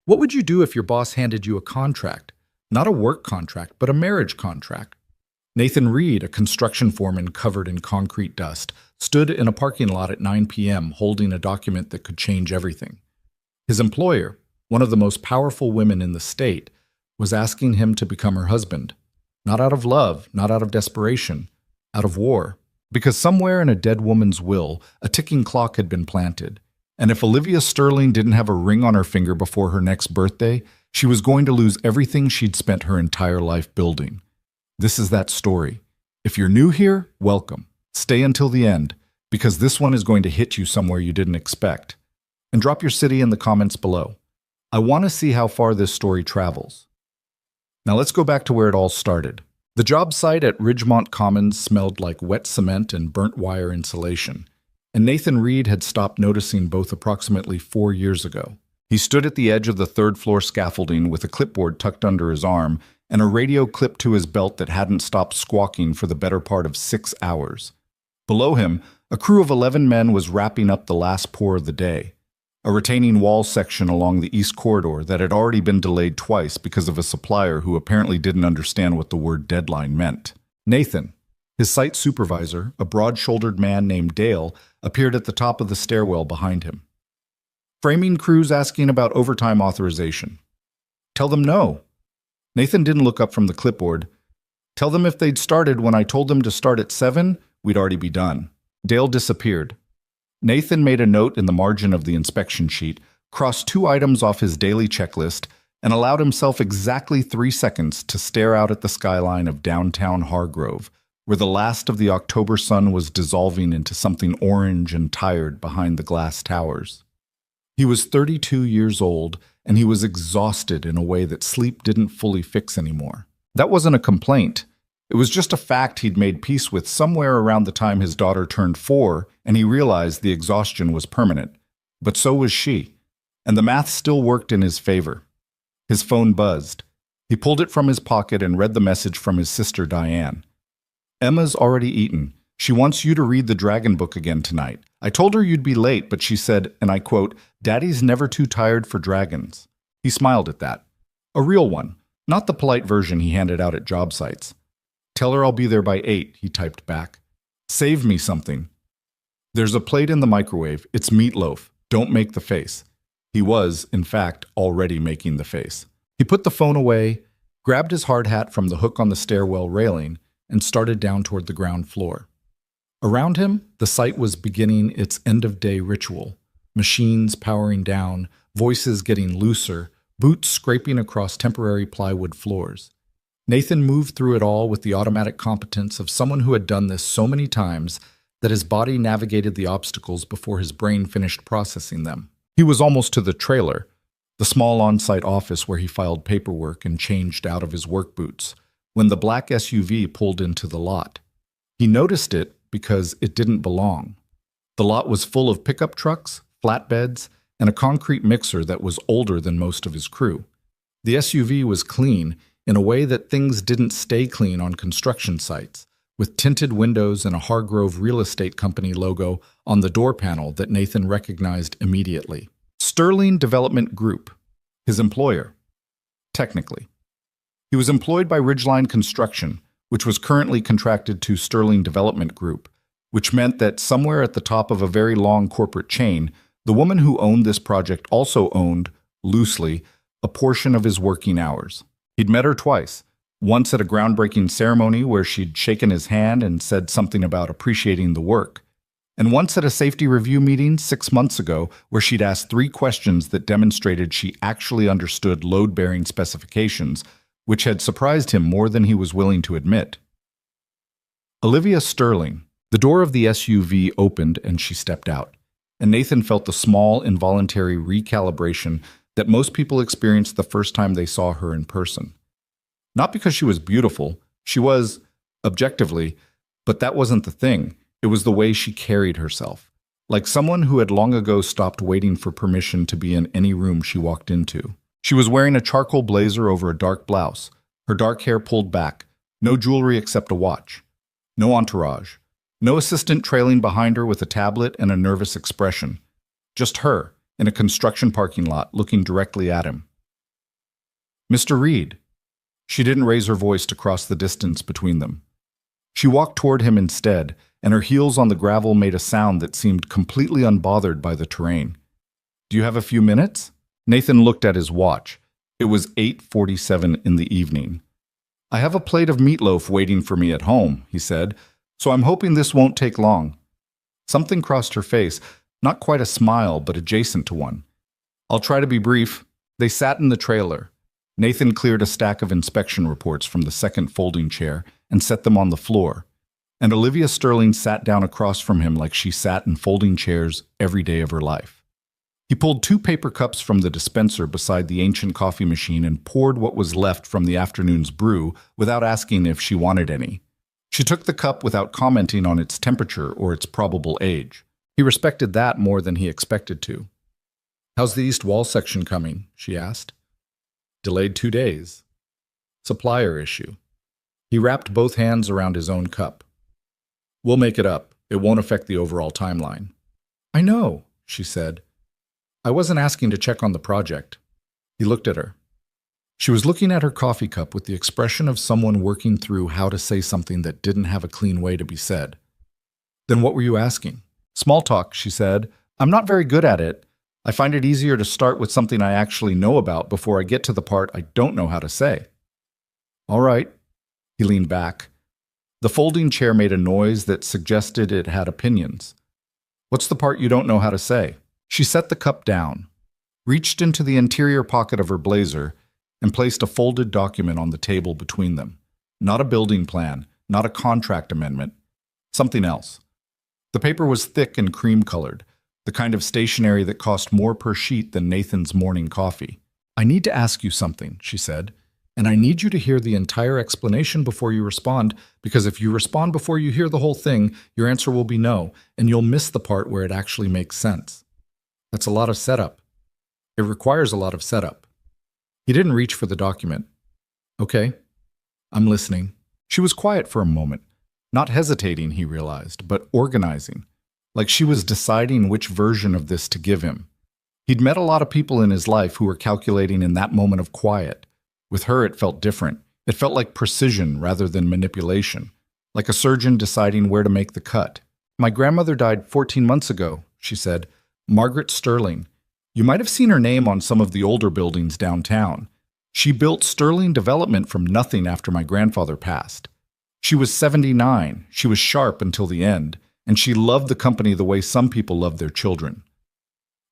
What would you do if your boss handed you a contract? Not a work contract, but a marriage contract. Nathan Reed, a construction foreman covered in concrete dust, stood in a parking lot at 9 p.m. holding a document that could change everything. His employer, one of the most powerful women in the state, was asking him to become her husband. Not out of love, not out of desperation, out of war. Because somewhere in a dead woman's will, a ticking clock had been planted. And if Olivia Sterling didn't have a ring on her finger before her next birthday, she was going to lose everything she'd spent her entire life building. This is that story. If you're new here, welcome. Stay until the end, because this one is going to hit you somewhere you didn't expect. And drop your city in the comments below. I want to see how far this story travels. Now let's go back to where it all started. The job site at Ridgemont Commons smelled like wet cement and burnt wire insulation, and Nathan Reed had stopped noticing both approximately 4 years ago. He stood at the edge of the third-floor scaffolding with a clipboard tucked under his arm and a radio clipped to his belt that hadn't stopped squawking for the better part of 6 hours. Below him, a crew of 11 men was wrapping up the last pour of the day, a retaining wall section along the east corridor that had already been delayed twice because of a supplier who apparently didn't understand what the word deadline meant. Nathan, his site supervisor, a broad-shouldered man named Dale, appeared at the top of the stairwell behind him. Framing crews asking about overtime authorization. Tell them no. Nathan didn't look up from the clipboard. Tell them if they'd started when I told them to start at 7, we'd already be done. Dale disappeared. Nathan made a note in the margin of the inspection sheet, crossed 2 items off his daily checklist, and allowed himself exactly 3 seconds to stare out at the skyline of downtown Hargrove, where the last of the October sun was dissolving into something orange and tired behind the glass towers. He was 32 years old, and he was exhausted in a way that sleep didn't fully fix anymore. That wasn't a complaint. It was just a fact he'd made peace with somewhere around the time his daughter turned 4, and he realized the exhaustion was permanent. But so was she, and the math still worked in his favor. His phone buzzed. He pulled it from his pocket and read the message from his sister Diane. Emma's already eaten. She wants you to read the Dragon book again tonight. I told her you'd be late, but she said, and I quote, "Daddy's never too tired for dragons." He smiled at that. A real one, not the polite version he handed out at job sites. "Tell her I'll be there by 8, he typed back. "Save me something." "There's a plate in the microwave. It's meatloaf. Don't make the face." He was, in fact, already making the face. He put the phone away, grabbed his hard hat from the hook on the stairwell railing, and started down toward the ground floor. Around him, the site was beginning its end-of-day ritual. Machines powering down, voices getting looser, boots scraping across temporary plywood floors. Nathan moved through it all with the automatic competence of someone who had done this so many times that his body navigated the obstacles before his brain finished processing them. He was almost to the trailer, the small on-site office where he filed paperwork and changed out of his work boots, when the black SUV pulled into the lot. He noticed it because it didn't belong. The lot was full of pickup trucks, flatbeds, and a concrete mixer that was older than most of his crew. The SUV was clean in a way that things didn't stay clean on construction sites, with tinted windows and a Hargrove Real Estate Company logo on the door panel that Nathan recognized immediately. Sterling Development Group, his employer. Technically. He was employed by Ridgeline Construction, which was currently contracted to Sterling Development Group, which meant that somewhere at the top of a very long corporate chain, the woman who owned this project also owned, loosely, a portion of his working hours. He'd met her twice, once at a groundbreaking ceremony where she'd shaken his hand and said something about appreciating the work, and once at a safety review meeting 6 months ago where she'd asked 3 questions that demonstrated she actually understood load-bearing specifications, which had surprised him more than he was willing to admit. Olivia Sterling. The door of the SUV opened and she stepped out, and Nathan felt the small, involuntary recalibration that most people experienced the first time they saw her in person. Not because she was beautiful, she was, objectively, but that wasn't the thing. It was the way she carried herself, like someone who had long ago stopped waiting for permission to be in any room she walked into. She was wearing a charcoal blazer over a dark blouse, her dark hair pulled back, no jewelry except a watch, no entourage, no assistant trailing behind her with a tablet and a nervous expression. Just her, in a construction parking lot, looking directly at him. Mr. Reed. She didn't raise her voice to cross the distance between them. She walked toward him instead, and her heels on the gravel made a sound that seemed completely unbothered by the terrain. Do you have a few minutes? Nathan looked at his watch. It was 8:47 in the evening. I have a plate of meatloaf waiting for me at home, he said, so I'm hoping this won't take long. Something crossed her face, not quite a smile, but adjacent to one. I'll try to be brief. They sat in the trailer. Nathan cleared a stack of inspection reports from the second folding chair and set them on the floor, and Olivia Sterling sat down across from him like she sat in folding chairs every day of her life. He pulled 2 paper cups from the dispenser beside the ancient coffee machine and poured what was left from the afternoon's brew without asking if she wanted any. She took the cup without commenting on its temperature or its probable age. He respected that more than he expected to. How's the east wall section coming? She asked. Delayed 2 days. Supplier issue. He wrapped both hands around his own cup. We'll make it up. It won't affect the overall timeline. I know, she said. I wasn't asking to check on the project. He looked at her. She was looking at her coffee cup with the expression of someone working through how to say something that didn't have a clean way to be said. Then what were you asking? Small talk, she said. I'm not very good at it. I find it easier to start with something I actually know about before I get to the part I don't know how to say. All right. He leaned back. The folding chair made a noise that suggested it had opinions. What's the part you don't know how to say? She set the cup down, reached into the interior pocket of her blazer, and placed a folded document on the table between them. Not a building plan, not a contract amendment, something else. The paper was thick and cream-colored, the kind of stationery that cost more per sheet than Nathan's morning coffee. I need to ask you something, she said, and I need you to hear the entire explanation before you respond, because if you respond before you hear the whole thing, your answer will be no, and you'll miss the part where it actually makes sense. That's a lot of setup. It requires a lot of setup. He didn't reach for the document. Okay, I'm listening. She was quiet for a moment, not hesitating, he realized, but organizing, like she was deciding which version of this to give him. He'd met a lot of people in his life who were calculating in that moment of quiet. With her, it felt different. It felt like precision rather than manipulation, like a surgeon deciding where to make the cut. My grandmother died 14 months ago, she said. Margaret Sterling. You might have seen her name on some of the older buildings downtown. She built Sterling Development from nothing after my grandfather passed. She was 79. She was sharp until the end, and she loved the company the way some people love their children.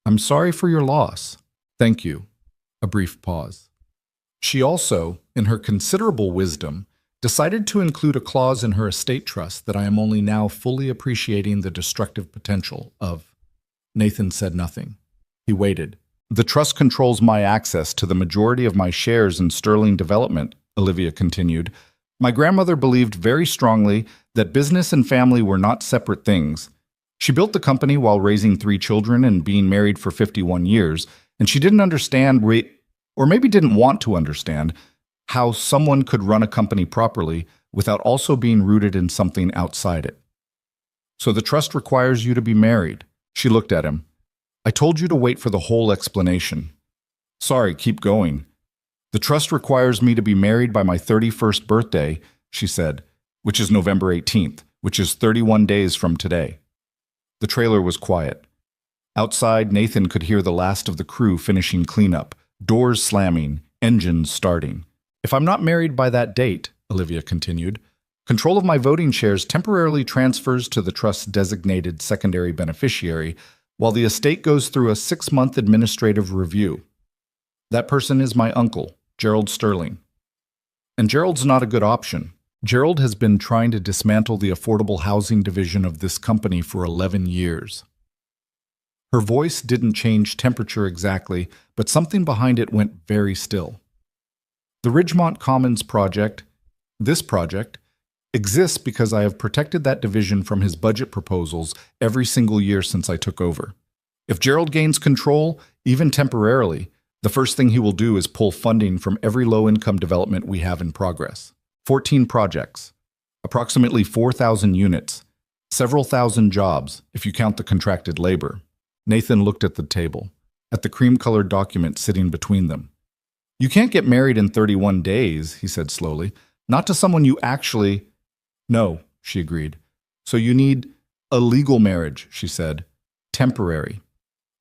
I'm sorry for your loss. Thank you. A brief pause. She also, in her considerable wisdom, decided to include a clause in her estate trust that I am only now fully appreciating the destructive potential of. Nathan said nothing. He waited. The trust controls my access to the majority of my shares in Sterling Development, Olivia continued. My grandmother believed very strongly that business and family were not separate things. She built the company while raising 3 children and being married for 51 years, and she didn't understand, or maybe didn't want to understand, how someone could run a company properly without also being rooted in something outside it. So the trust requires you to be married. She looked at him. I told you to wait for the whole explanation. Sorry, keep going. The trust requires me to be married by my 31st birthday, she said, which is November 18th, which is 31 days from today. The trailer was quiet. Outside, Nathan could hear the last of the crew finishing cleanup, doors slamming, engines starting. If I'm not married by that date, Olivia continued, control of my voting shares temporarily transfers to the trust's designated secondary beneficiary, while the estate goes through a 6-month administrative review. That person is my uncle, Gerald Sterling. And Gerald's not a good option. Gerald has been trying to dismantle the affordable housing division of this company for 11 years. Her voice didn't change temperature exactly, but something behind it went very still. The Ridgemont Commons project, this project, exists because I have protected that division from his budget proposals every single year since I took over. If Gerald gains control, even temporarily, the first thing he will do is pull funding from every low-income development we have in progress. 14 projects, approximately 4,000 units, several thousand jobs if you count the contracted labor. Nathan looked at the table, at the cream-colored document sitting between them. You can't get married in 31 days, he said slowly. Not to someone you actually... No, she agreed. So you need a legal marriage, she said. Temporary.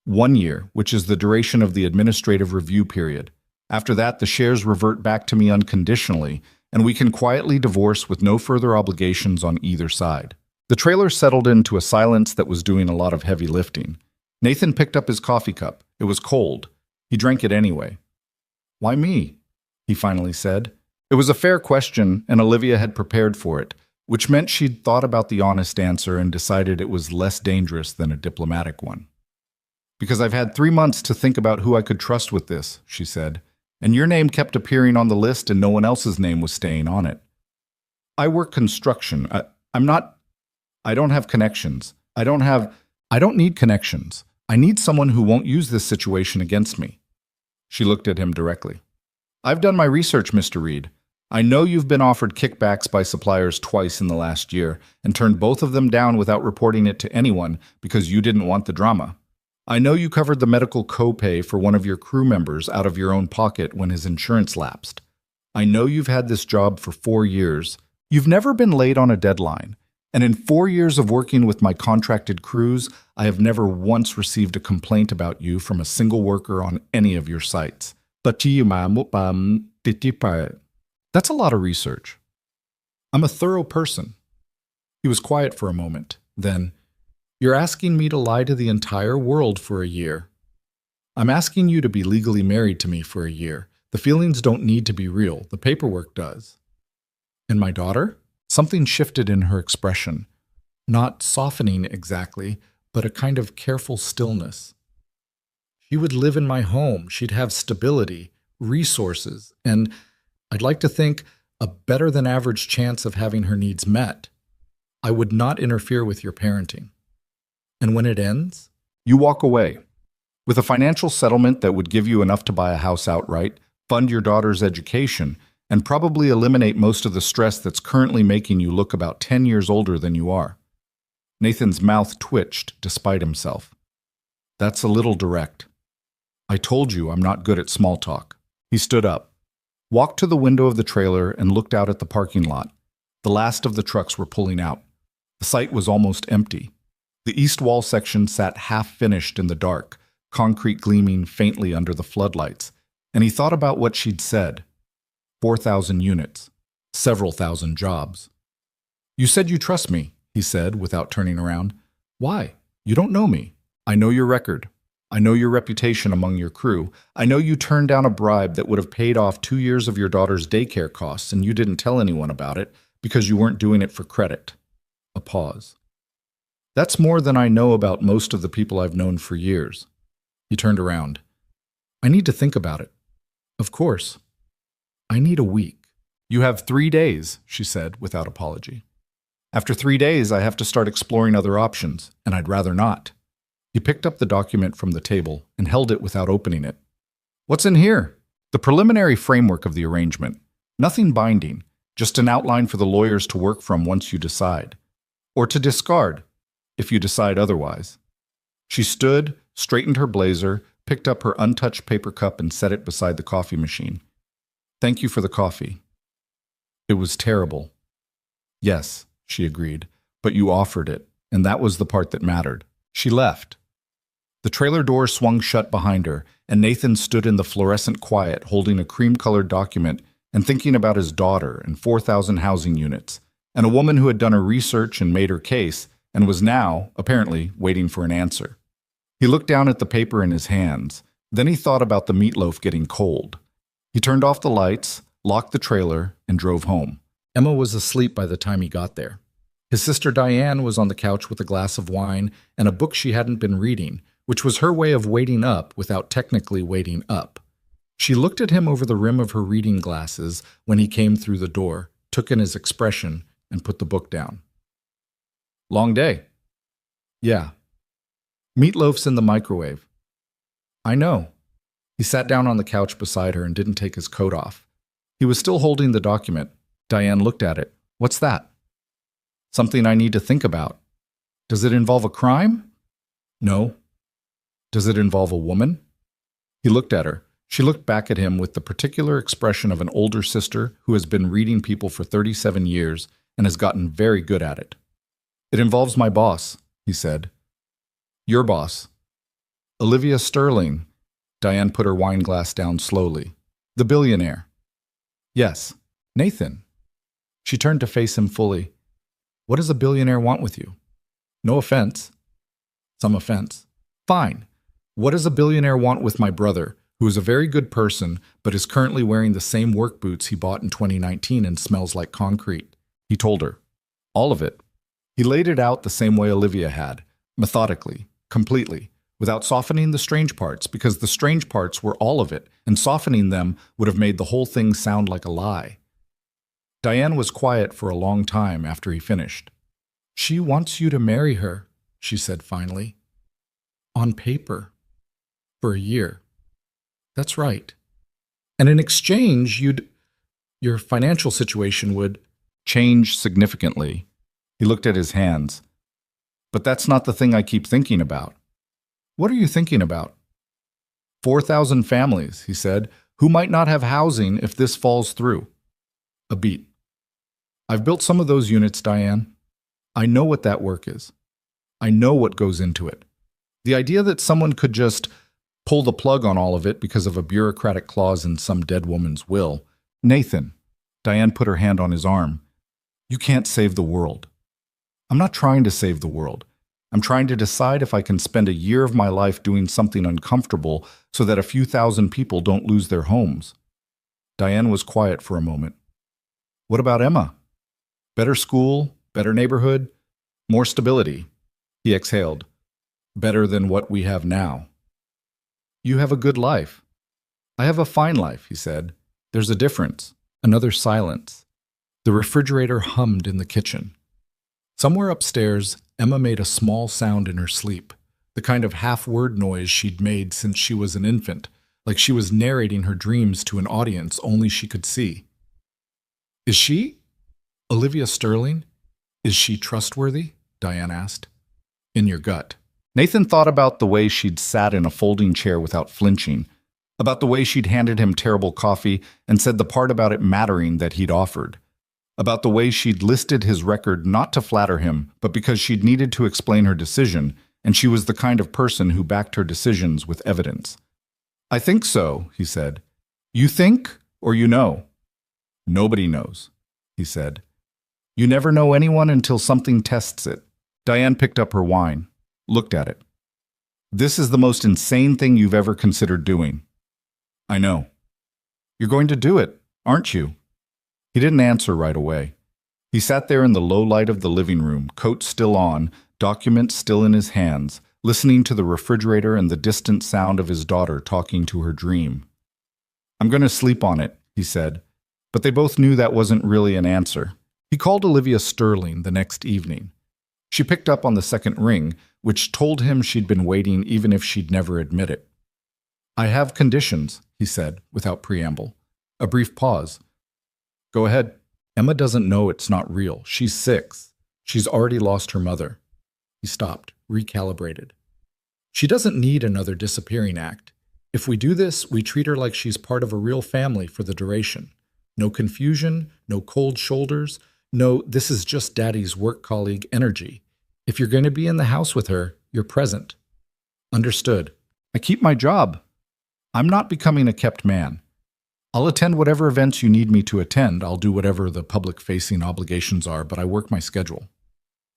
1 year, which is the duration of the administrative review period. After that, the shares revert back to me unconditionally, and we can quietly divorce with no further obligations on either side. The trailer settled into a silence that was doing a lot of heavy lifting. Nathan picked up his coffee cup. It was cold. He drank it anyway. Why me? He finally said. It was a fair question, and Olivia had prepared for it, which meant she'd thought about the honest answer and decided it was less dangerous than a diplomatic one. Because I've had 3 months to think about who I could trust with this, she said, and your name kept appearing on the list and no one else's name was staying on it. I work construction. I don't have connections. I don't need connections. I need someone who won't use this situation against me. She looked at him directly. I've done my research, Mr. Reed. I know you've been offered kickbacks by suppliers twice in the last year and turned both of them down without reporting it to anyone because you didn't want the drama. I know you covered the medical copay for one of your crew members out of your own pocket when his insurance lapsed. I know you've had this job for 4 years. You've never been late on a deadline. And in 4 years of working with my contracted crews, I have never once received a complaint about you from a single worker on any of your sites. That's a lot of research. I'm a thorough person. He was quiet for a moment. Then, you're asking me to lie to the entire world for a year. I'm asking you to be legally married to me for a year. The feelings don't need to be real. The paperwork does. And my daughter? Something shifted in her expression. Not softening exactly, but a kind of careful stillness. She would live in my home. She'd have stability, resources, and I'd like to think a better than average chance of having her needs met. I would not interfere with your parenting. And when it ends, you walk away. With a financial settlement that would give you enough to buy a house outright, fund your daughter's education, and probably eliminate most of the stress that's currently making you look about 10 years older than you are. Nathan's mouth twitched despite himself. That's a little direct. I told you I'm not good at small talk. He stood up, walked to the window of the trailer and looked out at the parking lot. The last of the trucks were pulling out. The site was almost empty. The east wall section sat half-finished in the dark, concrete gleaming faintly under the floodlights, and he thought about what she'd said. 4,000 units, several thousand jobs. You said you trust me, he said without turning around. Why? You don't know me. I know your record. I know your reputation among your crew. I know you turned down a bribe that would have paid off 2 years of your daughter's daycare costs and you didn't tell anyone about it because you weren't doing it for credit. A pause. That's more than I know about most of the people I've known for years. He turned around. I need to think about it. Of course. I need a week. You have 3 days, she said without apology. After 3 days, I have to start exploring other options, and I'd rather not. He picked up the document from the table and held it without opening it. What's in here? The preliminary framework of the arrangement. Nothing binding, just an outline for the lawyers to work from once you decide. Or to discard, if you decide otherwise. She stood, straightened her blazer, picked up her untouched paper cup and set it beside the coffee machine. Thank you for the coffee. It was terrible. Yes, she agreed, but you offered it, and that was the part that mattered. She left. The trailer door swung shut behind her, and Nathan stood in the fluorescent quiet holding a cream-colored document and thinking about his daughter and 4,000 housing units, and a woman who had done her research and made her case and was now, apparently, waiting for an answer. He looked down at the paper in his hands. Then he thought about the meatloaf getting cold. He turned off the lights, locked the trailer, and drove home. Emma was asleep by the time he got there. His sister Diane was on the couch with a glass of wine and a book she hadn't been reading, which was her way of waiting up without technically waiting up. She looked at him over the rim of her reading glasses when he came through the door, took in his expression, and put the book down. Long day. Yeah. Meatloaf's in the microwave. I know. He sat down on the couch beside her and didn't take his coat off. He was still holding the document. Diane looked at it. What's that? Something I need to think about. Does it involve a crime? No. Does it involve a woman? He looked at her. She looked back at him with the particular expression of an older sister who has been reading people for 37 years and has gotten very good at it. It involves my boss, he said. Your boss. Olivia Sterling. Diane put her wine glass down slowly. The billionaire. Yes. Nathan. She turned to face him fully. What does a billionaire want with you? No offense. Some offense. Fine. What does a billionaire want with my brother, who is a very good person, but is currently wearing the same work boots he bought in 2019 and smells like concrete? He told her. All of it. He laid it out the same way Olivia had, methodically, completely, without softening the strange parts, because the strange parts were all of it, and softening them would have made the whole thing sound like a lie. Diane was quiet for a long time after he finished. She wants you to marry her, she said finally. On paper. For a year. That's right. And in exchange, your financial situation would change significantly. He looked at his hands. But that's not the thing I keep thinking about. What are you thinking about? 4,000 families, he said, who might not have housing if this falls through. A beat. I've built some of those units, Diane. I know what that work is. I know what goes into it. The idea that someone could just pull the plug on all of it because of a bureaucratic clause in some dead woman's will. Nathan, Diane put her hand on his arm. You can't save the world. I'm not trying to save the world. I'm trying to decide if I can spend a year of my life doing something uncomfortable so that a few thousand people don't lose their homes. Diane was quiet for a moment. What about Emma? Better school, better neighborhood, more stability. He exhaled. Better than what we have now. You have a good life. I have a fine life, he said. There's a difference. Another silence. The refrigerator hummed in the kitchen. Somewhere upstairs, Emma made a small sound in her sleep, the kind of half-word noise she'd made since she was an infant, like she was narrating her dreams to an audience only she could see. Is she? Olivia Sterling? Is she trustworthy? Diane asked. In your gut. Nathan thought about the way she'd sat in a folding chair without flinching, about the way she'd handed him terrible coffee and said the part about it mattering that he'd offered, about the way she'd listed his record not to flatter him, but because she'd needed to explain her decision, and she was the kind of person who backed her decisions with evidence. I think so, he said. You think, or you know? Nobody knows, he said. You never know anyone until something tests it. Diane picked up her wine, looked at it. This is the most insane thing you've ever considered doing. I know. You're going to do it, aren't you? He didn't answer right away. He sat there in the low light of the living room, coat still on, documents still in his hands, listening to the refrigerator and the distant sound of his daughter talking to her dream. I'm going to sleep on it, he said, but they both knew that wasn't really an answer. He called Olivia Sterling the next evening. She picked up on the second ring, which told him she'd been waiting even if she'd never admit it. I have conditions, he said, without preamble. A brief pause. Go ahead. Emma doesn't know it's not real. She's 6. She's already lost her mother. He stopped, recalibrated. She doesn't need another disappearing act. If we do this, we treat her like she's part of a real family for the duration. No confusion, no cold shoulders, no, this is just Daddy's work colleague energy. If you're going to be in the house with her, you're present. Understood. I keep my job. I'm not becoming a kept man. I'll attend whatever events you need me to attend. I'll do whatever the public-facing obligations are, but I work my schedule.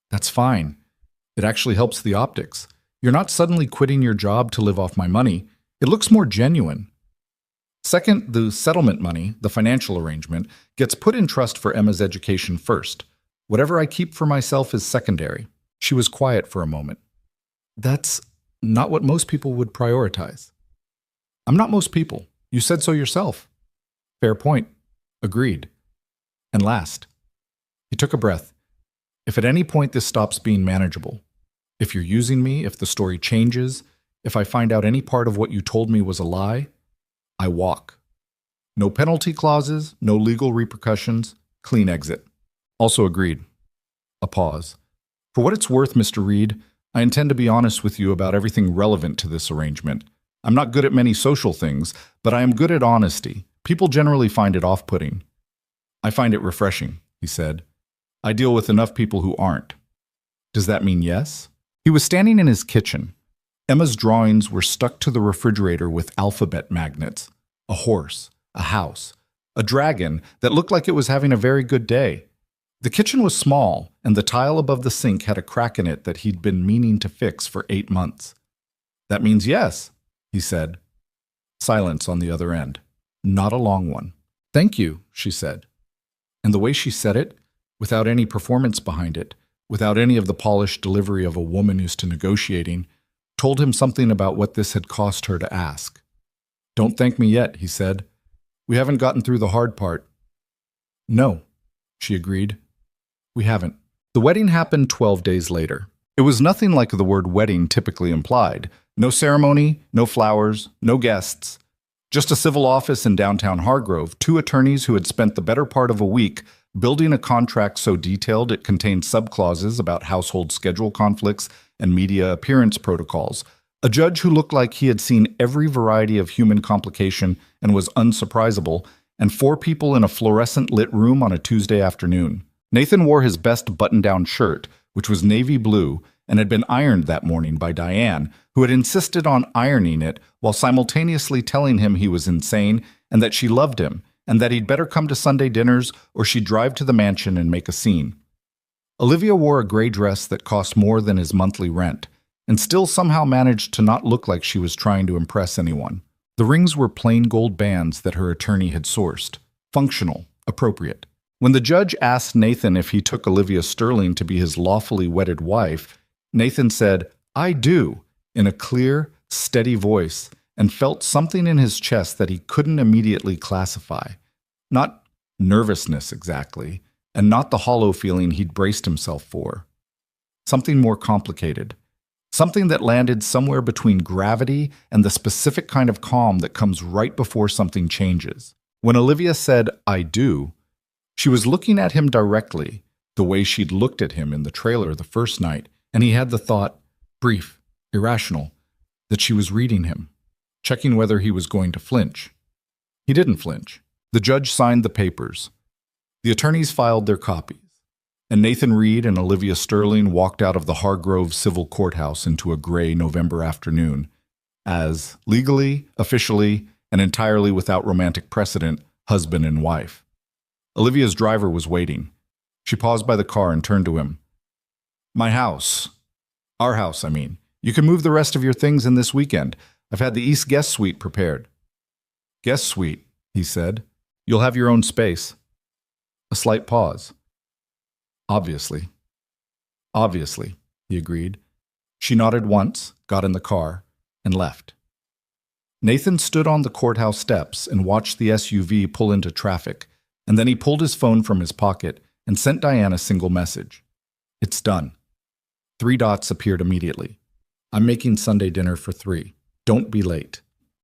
That's fine. It actually helps the optics. You're not suddenly quitting your job to live off my money. It looks more genuine. Second, the settlement money, the financial arrangement, gets put in trust for Emma's education first. Whatever I keep for myself is secondary. She was quiet for a moment. That's not what most people would prioritize. I'm not most people. You said so yourself. Fair point. Agreed. And last. He took a breath. If at any point this stops being manageable, if you're using me, if the story changes, if I find out any part of what you told me was a lie, I walk. No penalty clauses, no legal repercussions, clean exit. Also agreed. A pause. For what it's worth, Mr. Reed, I intend to be honest with you about everything relevant to this arrangement. I'm not good at many social things, but I am good at honesty. People generally find it off-putting. I find it refreshing, he said. I deal with enough people who aren't. Does that mean yes? He was standing in his kitchen. Emma's drawings were stuck to the refrigerator with alphabet magnets. A horse, a house, a dragon that looked like it was having a very good day. The kitchen was small, and the tile above the sink had a crack in it that he'd been meaning to fix for 8 months. That means yes, he said. Silence on the other end. Not a long one. Thank you, she said. And the way she said it, without any performance behind it, without any of the polished delivery of a woman used to negotiating, told him something about what this had cost her to ask. Don't thank me yet, he said. We haven't gotten through the hard part. No, she agreed. We haven't. The wedding happened 12 days later. It was nothing like the word wedding typically implied. No ceremony, no flowers, no guests. Just a civil office in downtown Hargrove, 2 attorneys who had spent the better part of a week building a contract so detailed it contained subclauses about household schedule conflicts and media appearance protocols, a judge who looked like he had seen every variety of human complication and was unsurprisable, and 4 people in a fluorescent-lit room on a Tuesday afternoon. Nathan wore his best button-down shirt, which was navy blue, and had been ironed that morning by Diane, who had insisted on ironing it while simultaneously telling him he was insane and that she loved him, and that he'd better come to Sunday dinners or she'd drive to the mansion and make a scene. Olivia wore a gray dress that cost more than his monthly rent, and still somehow managed to not look like she was trying to impress anyone. The rings were plain gold bands that her attorney had sourced. Functional, appropriate. When the judge asked Nathan if he took Olivia Sterling to be his lawfully wedded wife, Nathan said, "I do," in a clear, steady voice, and felt something in his chest that he couldn't immediately classify. Not nervousness exactly, and not the hollow feeling he'd braced himself for. Something more complicated. Something that landed somewhere between gravity and the specific kind of calm that comes right before something changes. When Olivia said, "I do," she was looking at him directly, the way she'd looked at him in the trailer the first night, and he had the thought, brief, irrational, that she was reading him, checking whether he was going to flinch. He didn't flinch. The judge signed the papers. The attorneys filed their copies, and Nathan Reed and Olivia Sterling walked out of the Hargrove Civil Courthouse into a gray November afternoon as, legally, officially, and entirely without romantic precedent, husband and wife. Olivia's driver was waiting. She paused by the car and turned to him. "My house. Our house, I mean. You can move the rest of your things in this weekend. I've had the East Guest Suite prepared." "Guest Suite," he said. "You'll have your own space." A slight pause. Obviously. Obviously, he agreed. She nodded once, got in the car, and left. Nathan stood on the courthouse steps and watched the SUV pull into traffic, and then he pulled his phone from his pocket and sent Diane a single message. "It's done." 3 dots appeared immediately. "I'm making Sunday dinner for 3. Don't be late."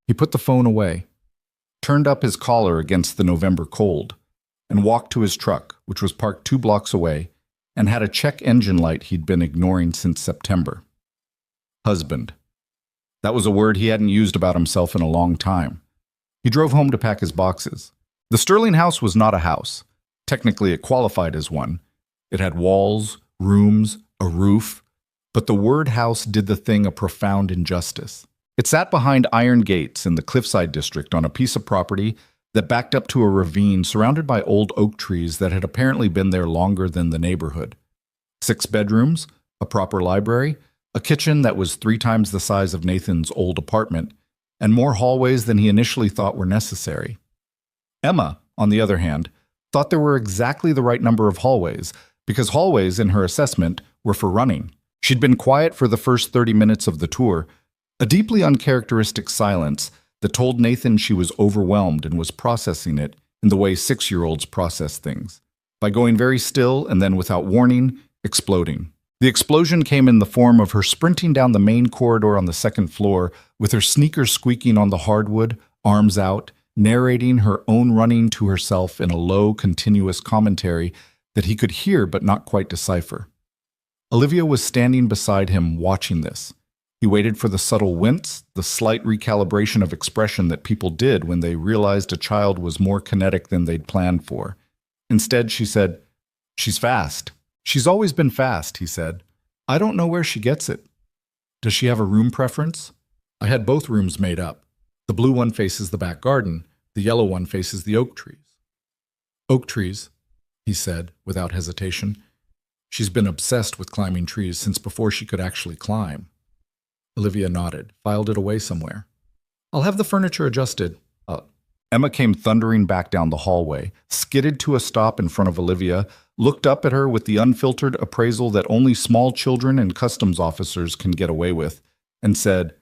He put the phone away, turned up his collar against the November cold, and walked to his truck, which was parked 2 blocks away, and had a check engine light he'd been ignoring since September. Husband. That was a word he hadn't used about himself in a long time. He drove home to pack his boxes. The Sterling house was not a house. Technically, it qualified as one. It had walls, rooms, a roof, but the word house did the thing a profound injustice. It sat behind iron gates in the Cliffside district on a piece of property that backed up to a ravine surrounded by old oak trees that had apparently been there longer than the neighborhood. 6 bedrooms, a proper library, a kitchen that was 3 times the size of Nathan's old apartment, and more hallways than he initially thought were necessary. Emma, on the other hand, thought there were exactly the right number of hallways, because hallways, in her assessment, were for running. She'd been quiet for the first 30 minutes of the tour, a deeply uncharacteristic silence that told Nathan she was overwhelmed and was processing it in the way 6-year-olds process things, by going very still and then, without warning, exploding. The explosion came in the form of her sprinting down the main corridor on the 2nd floor with her sneakers squeaking on the hardwood, arms out, narrating her own running to herself in a low, continuous commentary that he could hear but not quite decipher. Olivia was standing beside him watching this, He waited for the subtle wince, the slight recalibration of expression that people did when they realized a child was more kinetic than they'd planned for. Instead, she said, "She's fast." "She's always been fast," he said. "I don't know where she gets it." "Does she have a room preference?" "I had both rooms made up. The blue one faces the back garden. The yellow one faces the oak trees." "Oak trees," he said, without hesitation. "She's been obsessed with climbing trees since before she could actually climb." Olivia nodded, filed it away somewhere. "I'll have the furniture adjusted." Emma came thundering back down the hallway, skidded to a stop in front of Olivia, looked up at her with the unfiltered appraisal that only small children and customs officers can get away with, and said,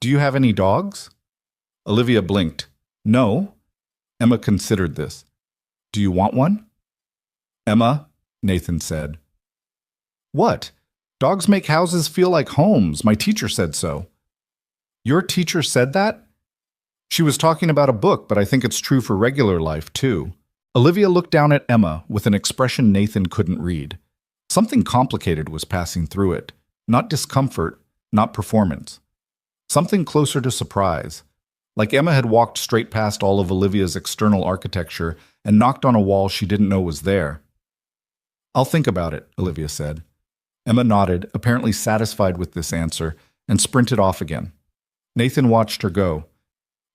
"Do you have any dogs?" Olivia blinked. "No." Emma considered this. "Do you want one?" "Emma," Nathan said. "What? Dogs make houses feel like homes. My teacher said so." "Your teacher said that?" "She was talking about a book, but I think it's true for regular life, too." Olivia looked down at Emma with an expression Nathan couldn't read. Something complicated was passing through it. Not discomfort, not performance. Something closer to surprise. Like Emma had walked straight past all of Olivia's external architecture and knocked on a wall she didn't know was there. "I'll think about it," Olivia said. Emma nodded, apparently satisfied with this answer, and sprinted off again. Nathan watched her go.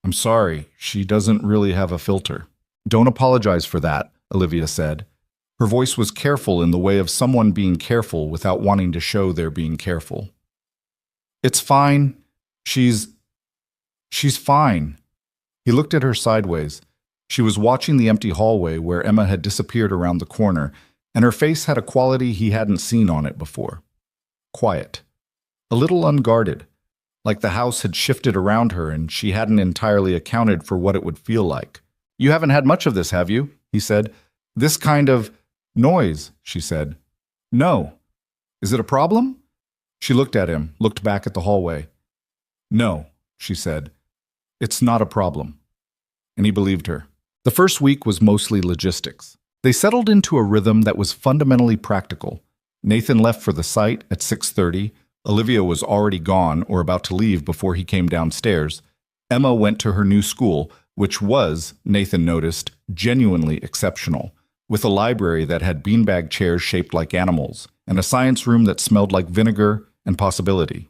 "I'm sorry, she doesn't really have a filter." "Don't apologize for that," Olivia said. Her voice was careful in the way of someone being careful without wanting to show they're being careful. "It's fine. She's fine." He looked at her sideways. She was watching the empty hallway where Emma had disappeared around the corner, and her face had a quality he hadn't seen on it before. Quiet. A little unguarded, like the house had shifted around her and she hadn't entirely accounted for what it would feel like. "You haven't had much of this, have you?" he said. "This kind of noise," she said. "No." "Is it a problem?" She looked at him, looked back at the hallway. "No," she said. "It's not a problem." And he believed her. The first week was mostly logistics. They settled into a rhythm that was fundamentally practical. Nathan left for the site at 6:30. Olivia was already gone or about to leave before he came downstairs. Emma went to her new school, which was, Nathan noticed, genuinely exceptional, with a library that had beanbag chairs shaped like animals, and a science room that smelled like vinegar and possibility.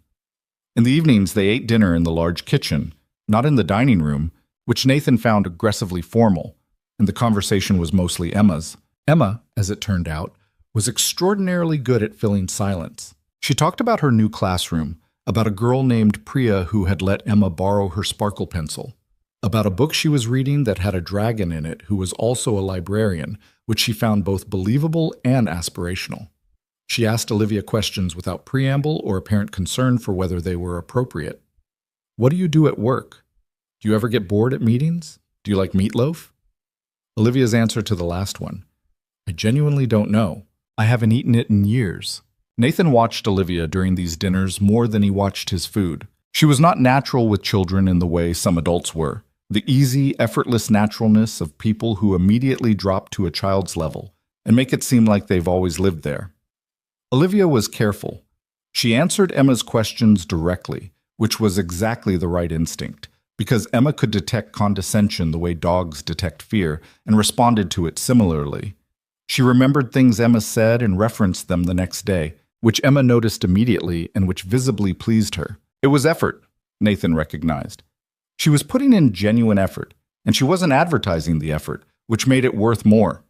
In the evenings, they ate dinner in the large kitchen, not in the dining room, which Nathan found aggressively formal, and the conversation was mostly Emma's. Emma, as it turned out, was extraordinarily good at filling silence. She talked about her new classroom, about a girl named Priya who had let Emma borrow her sparkle pencil, about a book she was reading that had a dragon in it who was also a librarian, which she found both believable and aspirational. She asked Olivia questions without preamble or apparent concern for whether they were appropriate. "What do you do at work? Do you ever get bored at meetings? Do you like meatloaf?" Olivia's answer to the last one: "I genuinely don't know. I haven't eaten it in years." Nathan watched Olivia during these dinners more than he watched his food. She was not natural with children in the way some adults were, the easy, effortless naturalness of people who immediately drop to a child's level and make it seem like they've always lived there. Olivia was careful. She answered Emma's questions directly, which was exactly the right instinct, because Emma could detect condescension the way dogs detect fear and responded to it similarly. She remembered things Emma said and referenced them the next day, which Emma noticed immediately and which visibly pleased her. It was effort, Nathan recognized. She was putting in genuine effort, and she wasn't advertising the effort, which made it worth more.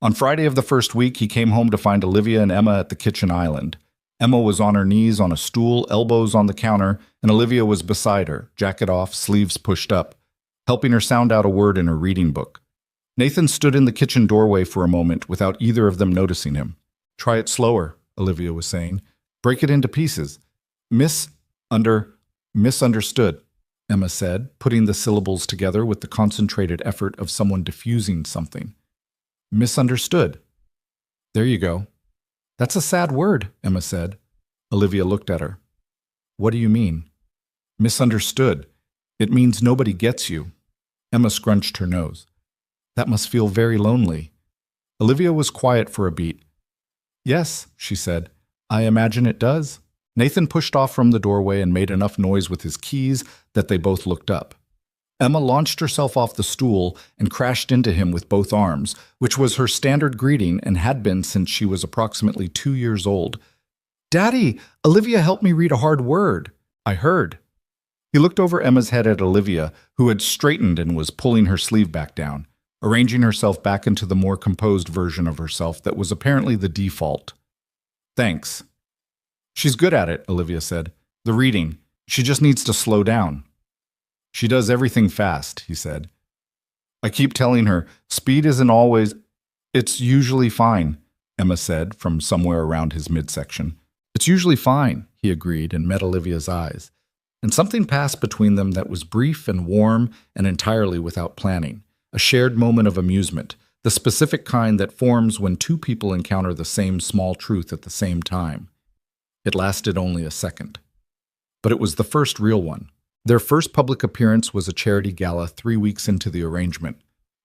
On Friday of the first week, he came home to find Olivia and Emma at the kitchen island. Emma was on her knees on a stool, elbows on the counter, and Olivia was beside her, jacket off, sleeves pushed up, helping her sound out a word in her reading book. Nathan stood in the kitchen doorway for a moment without either of them noticing him. "Try it slower," Olivia was saying. "Break it into pieces." Misunderstood, Emma said, putting the syllables together with the concentrated effort of someone diffusing something. "Misunderstood. There you go." "That's a sad word," Emma said. Olivia looked at her. "What do you mean?" "Misunderstood. It means nobody gets you." Emma scrunched her nose. "That must feel very lonely." Olivia was quiet for a beat. "Yes," she said. "I imagine it does." Nathan pushed off from the doorway and made enough noise with his keys that they both looked up. Emma launched herself off the stool and crashed into him with both arms, which was her standard greeting and had been since she was approximately 2 years old. "Daddy, Olivia helped me read a hard word. I heard." He looked over Emma's head at Olivia, who had straightened and was pulling her sleeve back down, arranging herself back into the more composed version of herself that was apparently the default. "Thanks." "She's good at it," Olivia said. "The reading. She just needs to slow down." "She does everything fast," he said. "I keep telling her, speed isn't always—" "It's usually fine," Emma said from somewhere around his midsection. "It's usually fine," he agreed and met Olivia's eyes. And something passed between them that was brief and warm and entirely without planning. A shared moment of amusement, the specific kind that forms when two people encounter the same small truth at the same time. It lasted only a second. But it was the first real one. Their first public appearance was a charity gala 3 weeks into the arrangement.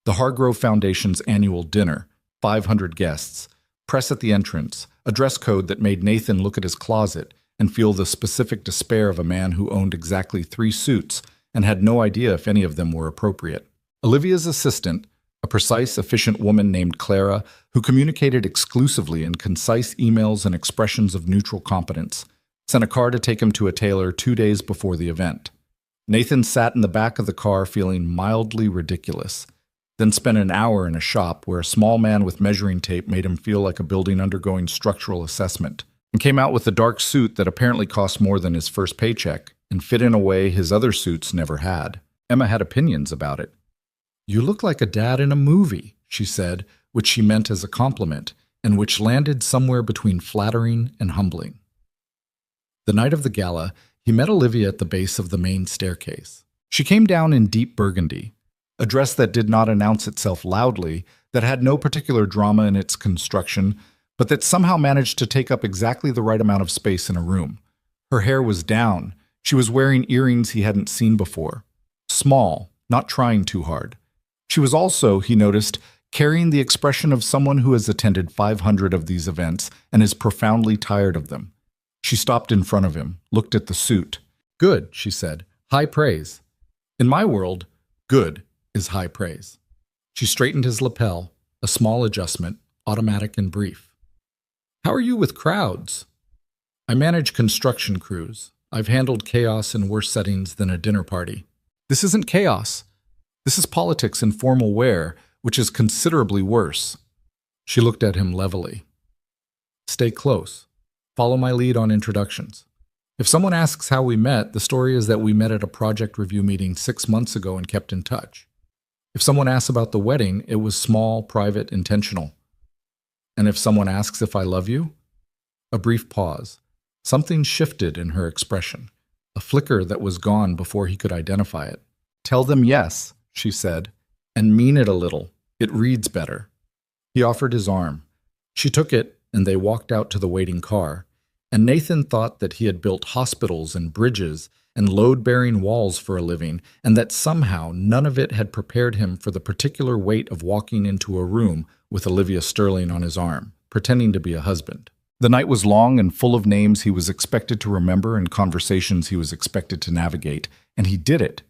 The Hargrove Foundation's annual dinner, 500 guests, press at the entrance, a dress code that made Nathan look at his closet and feel the specific despair of a man who owned exactly 3 suits and had no idea if any of them were appropriate. Olivia's assistant, a precise, efficient woman named Clara, who communicated exclusively in concise emails and expressions of neutral competence, sent a car to take him to a tailor 2 days before the event. Nathan sat in the back of the car feeling mildly ridiculous, then spent an hour in a shop where a small man with measuring tape made him feel like a building undergoing structural assessment, and came out with a dark suit that apparently cost more than his first paycheck and fit in a way his other suits never had. Emma had opinions about it. "You look like a dad in a movie," she said, which she meant as a compliment, and which landed somewhere between flattering and humbling. The night of the gala, he met Olivia at the base of the main staircase. She came down in deep burgundy, a dress that did not announce itself loudly, that had no particular drama in its construction, but that somehow managed to take up exactly the right amount of space in a room. Her hair was down. She was wearing earrings he hadn't seen before. Small, not trying too hard. She was also, he noticed, carrying the expression of someone who has attended 500 of these events and is profoundly tired of them. She stopped in front of him, looked at the suit. "Good," she said. "High praise." In my world, good is high praise. She straightened his lapel, a small adjustment, automatic and brief. "How are you with crowds?" "I manage construction crews. I've handled chaos in worse settings than a dinner party." "This isn't chaos. This is politics in formal wear, which is considerably worse." She looked at him levelly. "Stay close. Follow my lead on introductions. If someone asks how we met, the story is that we met at a project review meeting 6 months ago and kept in touch. If someone asks about the wedding, it was small, private, intentional. And if someone asks if I love you?" A brief pause. Something shifted in her expression, a flicker that was gone before he could identify it. "Tell them yes," she said, "and mean it a little. It reads better." He offered his arm. She took it, and they walked out to the waiting car, and Nathan thought that he had built hospitals and bridges and load-bearing walls for a living, and that somehow none of it had prepared him for the particular weight of walking into a room with Olivia Sterling on his arm, pretending to be a husband. The night was long and full of names he was expected to remember and conversations he was expected to navigate, and he did it.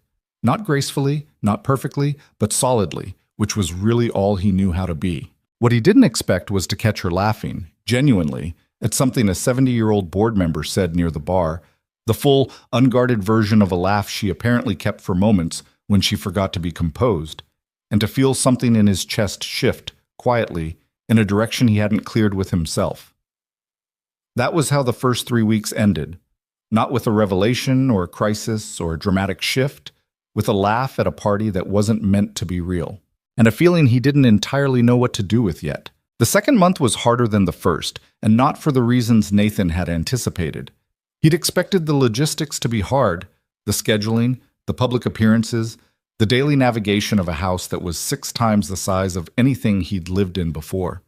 Not gracefully, not perfectly, but solidly, which was really all he knew how to be. What he didn't expect was to catch her laughing, genuinely, at something a 70-year-old board member said near the bar, the full, unguarded version of a laugh she apparently kept for moments when she forgot to be composed, and to feel something in his chest shift, quietly, in a direction he hadn't cleared with himself. That was how the first 3 weeks ended, not with a revelation or a crisis or a dramatic shift, with a laugh at a party that wasn't meant to be real, and a feeling he didn't entirely know what to do with yet. The second month was harder than the first, and not for the reasons Nathan had anticipated. He'd expected the logistics to be hard, the scheduling, the public appearances, the daily navigation of a house that was 6 times the size of anything he'd lived in before.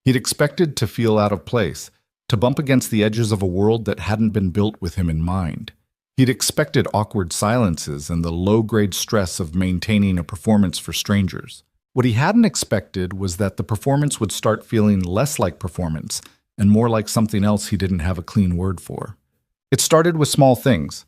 He'd expected to feel out of place, to bump against the edges of a world that hadn't been built with him in mind. He'd expected awkward silences and the low-grade stress of maintaining a performance for strangers. What he hadn't expected was that the performance would start feeling less like performance and more like something else he didn't have a clean word for. It started with small things.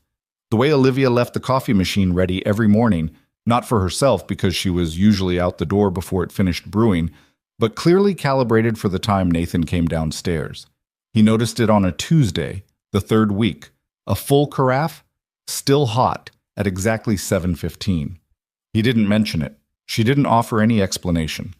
The way Olivia left the coffee machine ready every morning, not for herself because she was usually out the door before it finished brewing, but clearly calibrated for the time Nathan came downstairs. He noticed it on a Tuesday, the third week, a full carafe, still hot, at exactly 7:15. He didn't mention it. She didn't offer any explanation.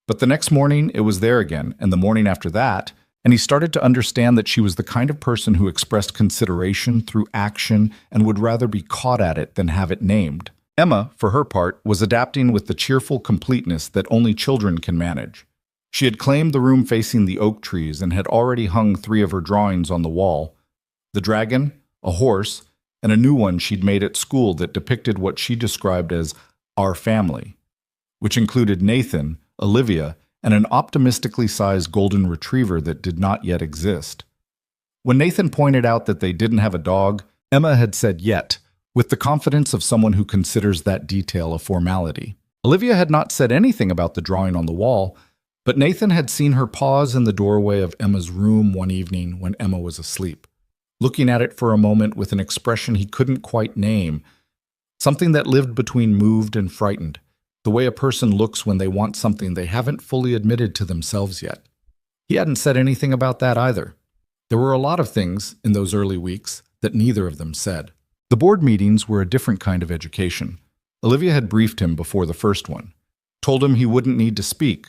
But the next morning, it was there again, and the morning after that, and he started to understand that she was the kind of person who expressed consideration through action and would rather be caught at it than have it named. Emma, for her part, was adapting with the cheerful completeness that only children can manage. She had claimed the room facing the oak trees and had already hung 3 of her drawings on the wall: the dragon, a horse, and a new one she'd made at school that depicted what she described as our family, which included Nathan, Olivia, and an optimistically sized golden retriever that did not yet exist. When Nathan pointed out that they didn't have a dog, Emma had said yet, with the confidence of someone who considers that detail a formality. Olivia had not said anything about the drawing on the wall, but Nathan had seen her pause in the doorway of Emma's room one evening when Emma was asleep, looking at it for a moment with an expression he couldn't quite name, something that lived between moved and frightened, the way a person looks when they want something they haven't fully admitted to themselves yet. He hadn't said anything about that either. There were a lot of things in those early weeks that neither of them said. The board meetings were a different kind of education. Olivia had briefed him before the first one, told him he wouldn't need to speak,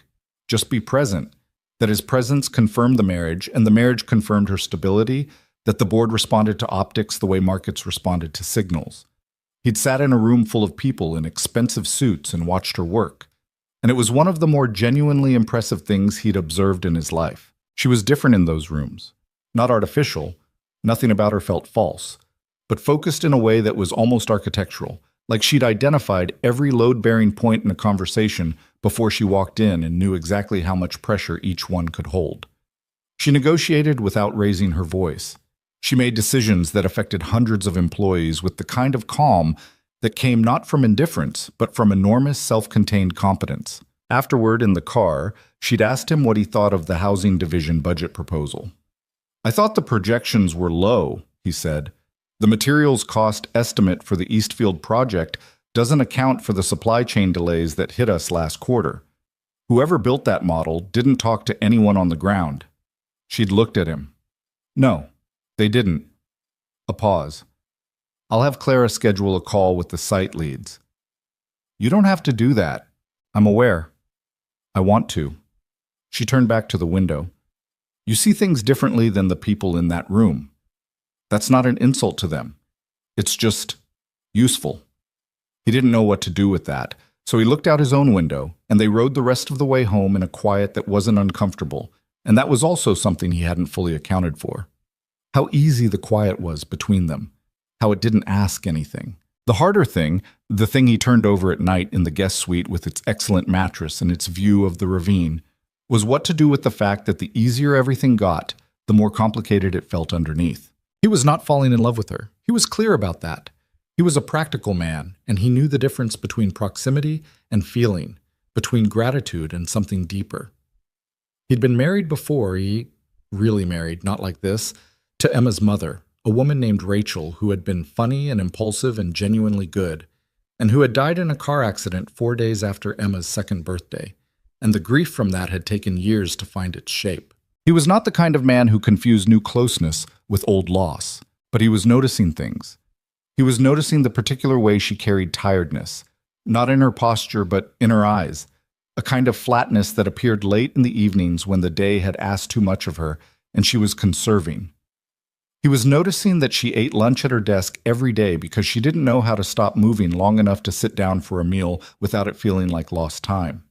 just be present, that his presence confirmed the marriage, and the marriage confirmed her stability, that the board responded to optics the way markets responded to signals. He'd sat in a room full of people in expensive suits and watched her work, and it was one of the more genuinely impressive things he'd observed in his life. She was different in those rooms, not artificial, nothing about her felt false, but focused in a way that was almost architectural, like she'd identified every load-bearing point in a conversation before she walked in and knew exactly how much pressure each one could hold. She negotiated without raising her voice. She made decisions that affected hundreds of employees with the kind of calm that came not from indifference, but from enormous self-contained competence. Afterward, in the car, she'd asked him what he thought of the housing division budget proposal. "I thought the projections were low," he said. "The materials cost estimate for the Eastfield project doesn't account for the supply chain delays that hit us last quarter. Whoever built that model didn't talk to anyone on the ground." She'd looked at him. "No, they didn't." A pause. "I'll have Clara schedule a call with the site leads." "You don't have to do that. I'm aware." "I want to." She turned back to the window. "You see things differently than the people in that room. That's not an insult to them. It's just useful." He didn't know what to do with that, so he looked out his own window, and they rode the rest of the way home in a quiet that wasn't uncomfortable, and that was also something he hadn't fully accounted for. How easy the quiet was between them, how it didn't ask anything. The harder thing, the thing he turned over at night in the guest suite with its excellent mattress and its view of the ravine, was what to do with the fact that the easier everything got, the more complicated it felt underneath. He was not falling in love with her. He was clear about that. He was a practical man, and he knew the difference between proximity and feeling, between gratitude and something deeper. He'd been married before, really married, not like this, to Emma's mother, a woman named Rachel who had been funny and impulsive and genuinely good, and who had died in a car accident 4 days after Emma's second birthday, and the grief from that had taken years to find its shape. He was not the kind of man who confused new closeness with old loss, but he was noticing things. He was noticing the particular way she carried tiredness, not in her posture but in her eyes, a kind of flatness that appeared late in the evenings when the day had asked too much of her and she was conserving. He was noticing that she ate lunch at her desk every day because she didn't know how to stop moving long enough to sit down for a meal without it feeling like lost time.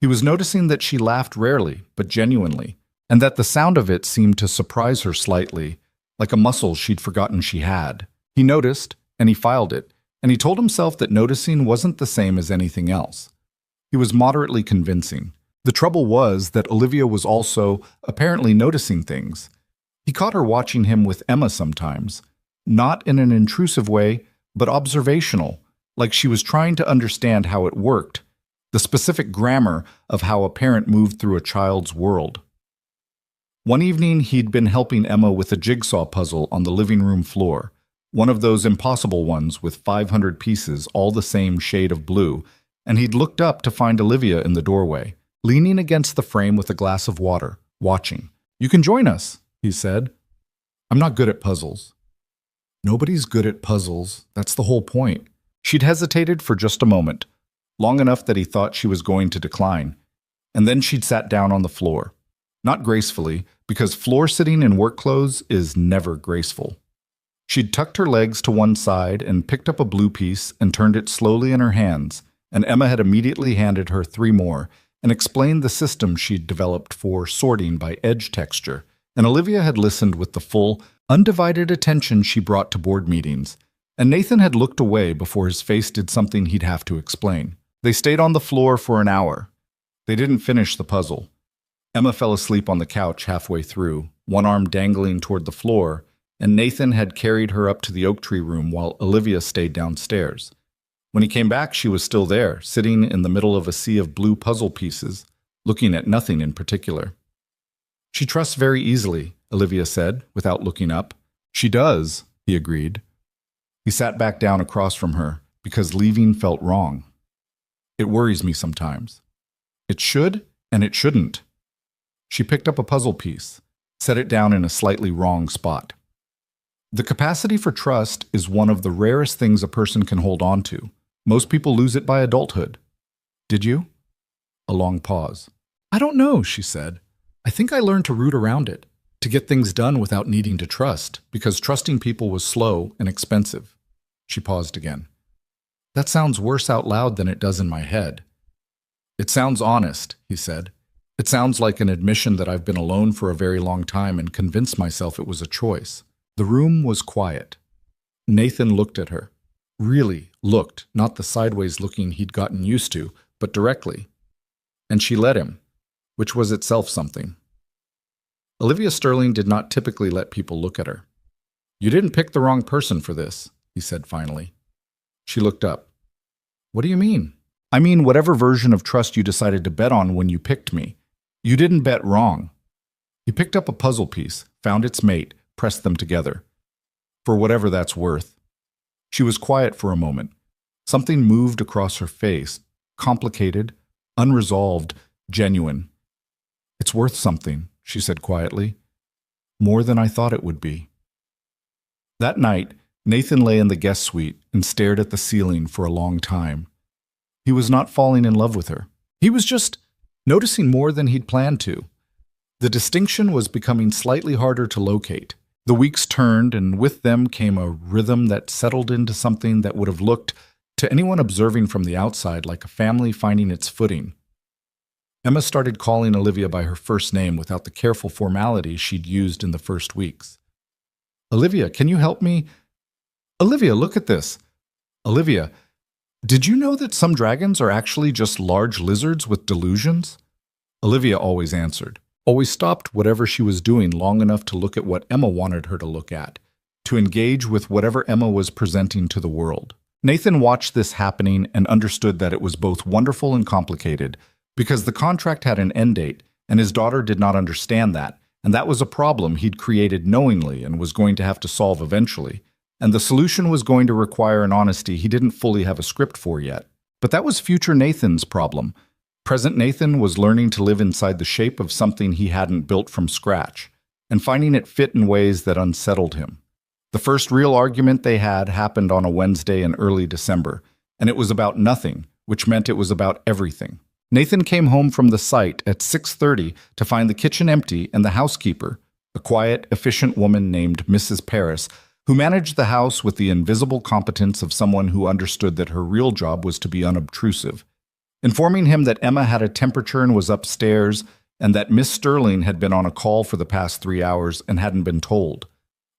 He was noticing that she laughed rarely, but genuinely, and that the sound of it seemed to surprise her slightly, like a muscle she'd forgotten she had. He noticed, and he filed it, and he told himself that noticing wasn't the same as anything else. He was moderately convincing. The trouble was that Olivia was also apparently noticing things. He caught her watching him with Emma sometimes, not in an intrusive way, but observational, like she was trying to understand how it worked, the specific grammar of how a parent moved through a child's world. One evening, he'd been helping Emma with a jigsaw puzzle on the living room floor, one of those impossible ones with 500 pieces, all the same shade of blue, and he'd looked up to find Olivia in the doorway, leaning against the frame with a glass of water, watching. "You can join us," he said. "I'm not good at puzzles." Nobody's good at puzzles. That's the whole point. She'd hesitated for just a moment, long enough that he thought she was going to decline, and then she'd sat down on the floor. Not gracefully, because floor sitting in work clothes is never graceful. She'd tucked her legs to one side and picked up a blue piece and turned it slowly in her hands, and Emma had immediately handed her 3 more and explained the system she'd developed for sorting by edge texture, and Olivia had listened with the full, undivided attention she brought to board meetings, and Nathan had looked away before his face did something he'd have to explain. They stayed on the floor for an hour. They didn't finish the puzzle. Emma fell asleep on the couch halfway through, one arm dangling toward the floor, and Nathan had carried her up to the oak tree room while Olivia stayed downstairs. When he came back, she was still there, sitting in the middle of a sea of blue puzzle pieces, looking at nothing in particular. "She trusts very easily," Olivia said, without looking up. "She does," he agreed. He sat back down across from her, because leaving felt wrong. "It worries me sometimes." "It should, and it shouldn't." She picked up a puzzle piece, set it down in a slightly wrong spot. The capacity for trust is one of the rarest things a person can hold on to. Most people lose it by adulthood. "Did you?" A long pause. "I don't know," she said. "I think I learned to root around it, to get things done without needing to trust, because trusting people was slow and expensive." She paused again. "That sounds worse out loud than it does in my head." "It sounds honest," he said. "It sounds like an admission that I've been alone for a very long time and convinced myself it was a choice." The room was quiet. Nathan looked at her. Really looked, not the sideways looking he'd gotten used to, but directly. And she let him, which was itself something. Olivia Sterling did not typically let people look at her. "You didn't pick the wrong person for this," he said finally. She looked up. "What do you mean?" "I mean whatever version of trust you decided to bet on when you picked me. You didn't bet wrong." He picked up a puzzle piece, found its mate, pressed them together. "For whatever that's worth." She was quiet for a moment. Something moved across her face, complicated, unresolved, genuine. "It's worth something," she said quietly. "More than I thought it would be." That night, Nathan lay in the guest suite and stared at the ceiling for a long time. He was not falling in love with her. He was just noticing more than he'd planned to. The distinction was becoming slightly harder to locate. The weeks turned, and with them came a rhythm that settled into something that would have looked, to anyone observing from the outside, like a family finding its footing. Emma started calling Olivia by her first name without the careful formality she'd used in the first weeks. "Olivia, can you help me? Olivia, look at this. Olivia, did you know that some dragons are actually just large lizards with delusions?" Olivia always answered. Always stopped whatever she was doing long enough to look at what Emma wanted her to look at, to engage with whatever Emma was presenting to the world. Nathan watched this happening and understood that it was both wonderful and complicated, because the contract had an end date, and his daughter did not understand that, and that was a problem he'd created knowingly and was going to have to solve eventually, and the solution was going to require an honesty he didn't fully have a script for yet. But that was future Nathan's problem. Present Nathan was learning to live inside the shape of something he hadn't built from scratch, and finding it fit in ways that unsettled him. The first real argument they had happened on a Wednesday in early December, and it was about nothing, which meant it was about everything. Nathan came home from the site at 6:30 to find the kitchen empty and the housekeeper, a quiet, efficient woman named Mrs. Paris, who managed the house with the invisible competence of someone who understood that her real job was to be unobtrusive. Informing him that Emma had a temperature and was upstairs, and that Miss Sterling had been on a call for the past 3 hours and hadn't been told.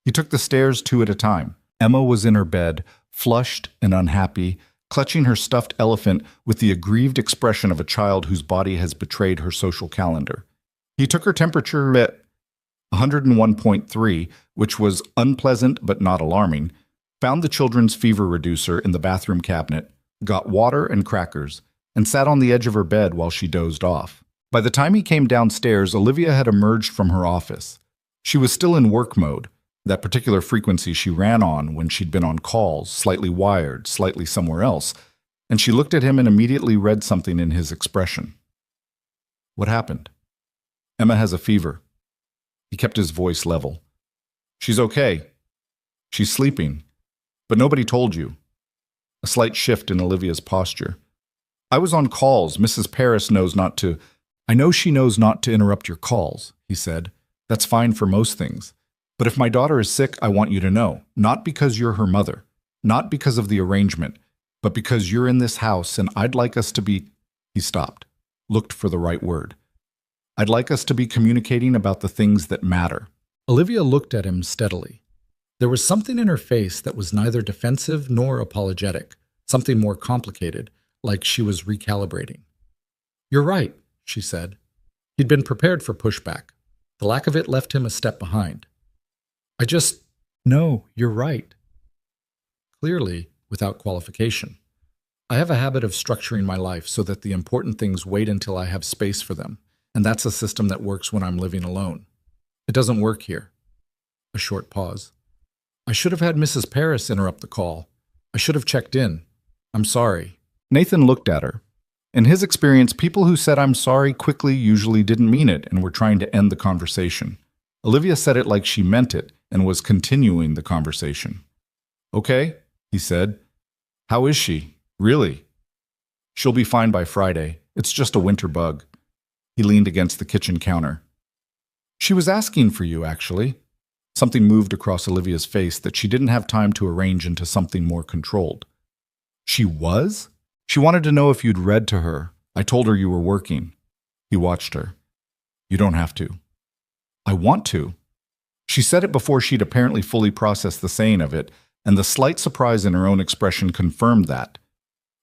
He took the stairs 2 at a time. Emma was in her bed, flushed and unhappy, clutching her stuffed elephant with the aggrieved expression of a child whose body has betrayed her social calendar. He took her temperature at 101.3, which was unpleasant but not alarming, found the children's fever reducer in the bathroom cabinet, got water and crackers, and sat on the edge of her bed while she dozed off. By the time he came downstairs, Olivia had emerged from her office. She was still in work mode, that particular frequency she ran on when she'd been on calls, slightly wired, slightly somewhere else, and she looked at him and immediately read something in his expression. What happened? Emma has a fever. He kept his voice level. She's okay. She's sleeping. But nobody told you. A slight shift in Olivia's posture. I was on calls. Mrs. Paris knows not to. I know she knows not to interrupt your calls, he said. That's fine for most things. But if my daughter is sick, I want you to know. Not because you're her mother. Not because of the arrangement. But because you're in this house and I'd like us to be... He stopped. Looked for the right word. I'd like us to be communicating about the things that matter. Olivia looked at him steadily. There was something in her face that was neither defensive nor apologetic, something more complicated, like she was recalibrating. You're right, she said. He'd been prepared for pushback. The lack of it left him a step behind. No, you're right. Clearly, without qualification. I have a habit of structuring my life so that the important things wait until I have space for them, and that's a system that works when I'm living alone. It doesn't work here. A short pause. I should have had Mrs. Paris interrupt the call. I should have checked in. I'm sorry. Nathan looked at her. In his experience, people who said I'm sorry quickly usually didn't mean it and were trying to end the conversation. Olivia said it like she meant it and was continuing the conversation. Okay, he said. How is she? Really? She'll be fine by Friday. It's just a winter bug. He leaned against the kitchen counter. She was asking for you, actually. Something moved across Olivia's face that she didn't have time to arrange into something more controlled. She was? She wanted to know if you'd read to her. I told her you were working. He watched her. You don't have to. I want to. She said it before she'd apparently fully processed the saying of it, and the slight surprise in her own expression confirmed that.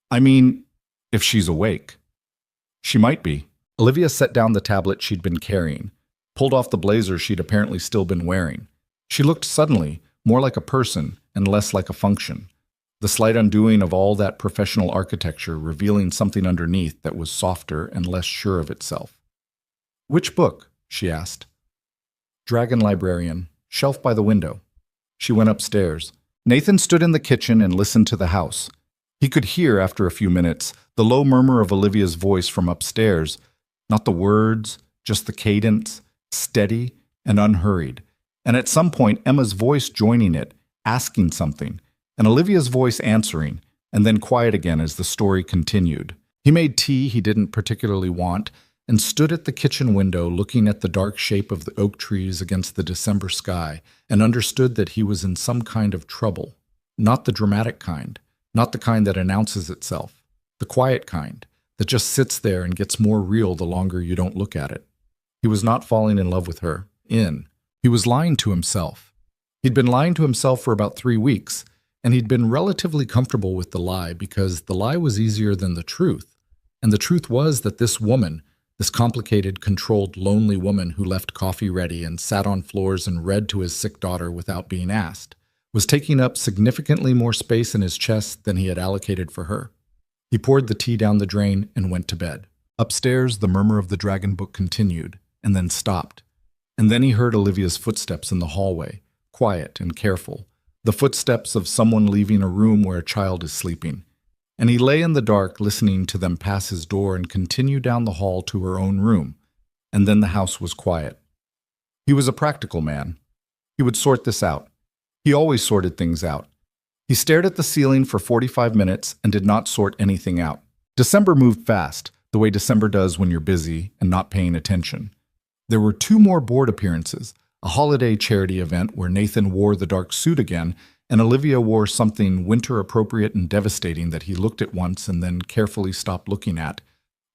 I mean, if she's awake. She might be. Olivia set down the tablet she'd been carrying, pulled off the blazer she'd apparently still been wearing. She looked suddenly more like a person and less like a function, the slight undoing of all that professional architecture revealing something underneath that was softer and less sure of itself. Which book? She asked. Dragon Librarian, shelf by the window. She went upstairs. Nathan stood in the kitchen and listened to the house. He could hear, after a few minutes, the low murmur of Olivia's voice from upstairs, not the words, just the cadence, steady and unhurried. And at some point, Emma's voice joining it, asking something, and Olivia's voice answering, and then quiet again as the story continued. He made tea he didn't particularly want, and stood at the kitchen window looking at the dark shape of the oak trees against the December sky, and understood that he was in some kind of trouble. Not the dramatic kind, not the kind that announces itself, the quiet kind, that just sits there and gets more real the longer you don't look at it. He was not falling in love with her. He was lying to himself. He'd been lying to himself for about 3 weeks, and he'd been relatively comfortable with the lie because the lie was easier than the truth. And the truth was that this woman, this complicated, controlled, lonely woman who left coffee ready and sat on floors and read to his sick daughter without being asked, was taking up significantly more space in his chest than he had allocated for her. He poured the tea down the drain and went to bed. Upstairs, the murmur of the dragon book continued, and then stopped. And then he heard Olivia's footsteps in the hallway, quiet and careful, the footsteps of someone leaving a room where a child is sleeping. And he lay in the dark listening to them pass his door and continue down the hall to her own room. And then the house was quiet. He was a practical man. He would sort this out. He always sorted things out. He stared at the ceiling for 45 minutes and did not sort anything out. December moved fast, the way December does when you're busy and not paying attention. There were 2 more board appearances, a holiday charity event where Nathan wore the dark suit again, and Olivia wore something winter-appropriate and devastating that he looked at once and then carefully stopped looking at,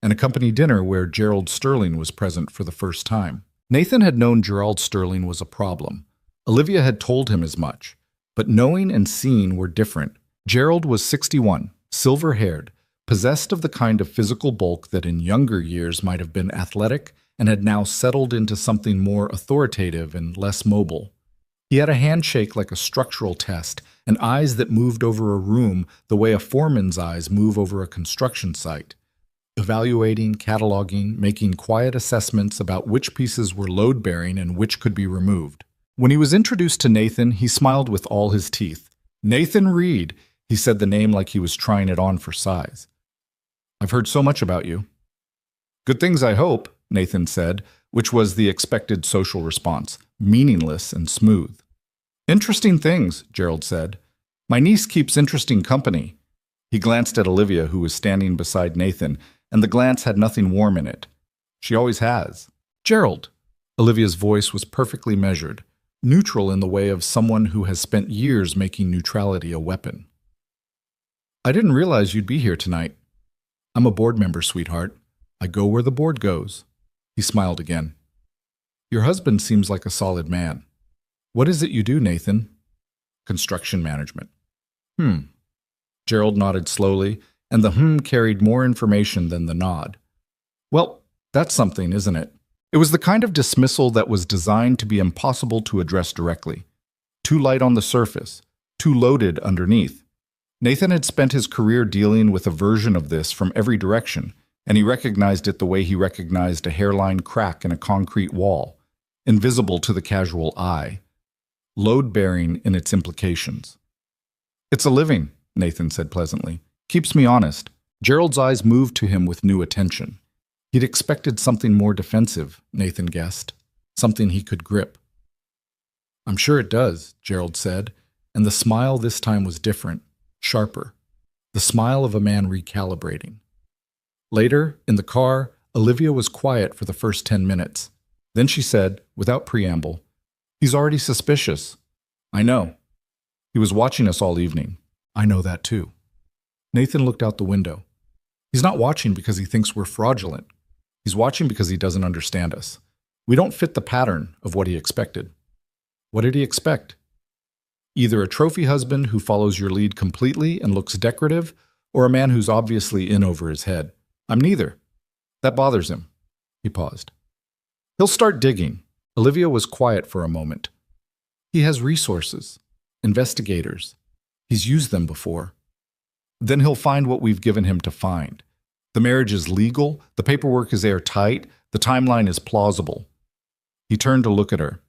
and a company dinner where Gerald Sterling was present for the first time. Nathan had known Gerald Sterling was a problem. Olivia had told him as much. But knowing and seeing were different. Gerald was 61, silver-haired, possessed of the kind of physical bulk that in younger years might have been athletic and had now settled into something more authoritative and less mobile. He had a handshake like a structural test and eyes that moved over a room the way a foreman's eyes move over a construction site. evaluating, cataloging, making quiet assessments about which pieces were load-bearing and which could be removed. When he was introduced to Nathan, he smiled with all his teeth. "Nathan Reed," he said the name like he was trying it on for size. "I've heard so much about you." "Good things, I hope," Nathan said, which was the expected social response, meaningless and smooth. "Interesting things," Gerald said. "My niece keeps interesting company." He glanced at Olivia, who was standing beside Nathan, and the glance had nothing warm in it. "She always has." "Gerald." Olivia's voice was perfectly measured, neutral in the way of someone who has spent years making neutrality a weapon. "I didn't realize you'd be here tonight." "I'm a board member, sweetheart. I go where the board goes." He smiled again. "Your husband seems like a solid man." "What is it you do, Nathan?" "Construction management." Gerald nodded slowly, and the carried more information than the nod. "Well, that's something, isn't it?" It was the kind of dismissal that was designed to be impossible to address directly. Too light on the surface, too loaded underneath. Nathan had spent his career dealing with a version of this from every direction, and he recognized it the way he recognized a hairline crack in a concrete wall, invisible to the casual eye, load-bearing in its implications. "It's a living," Nathan said pleasantly. "Keeps me honest." Gerald's eyes moved to him with new attention. He'd expected something more defensive, Nathan guessed, something he could grip. "I'm sure it does," Gerald said, and the smile this time was different, sharper, the smile of a man recalibrating. Later, in the car, Olivia was quiet for the first 10 minutes. Then she said, without preamble, "He's already suspicious." "I know. He was watching us all evening." "I know that too." Nathan looked out the window. "He's not watching because he thinks we're fraudulent. He's watching because he doesn't understand us. We don't fit the pattern of what he expected." "What did he expect?" "Either a trophy husband who follows your lead completely and looks decorative, or a man who's obviously in over his head. I'm neither. That bothers him." He paused. "He'll start digging." Olivia was quiet for a moment. "He has resources, investigators. He's used them before. Then he'll find what we've given him to find. The marriage is legal, the paperwork is airtight, the timeline is plausible." He turned to look at her.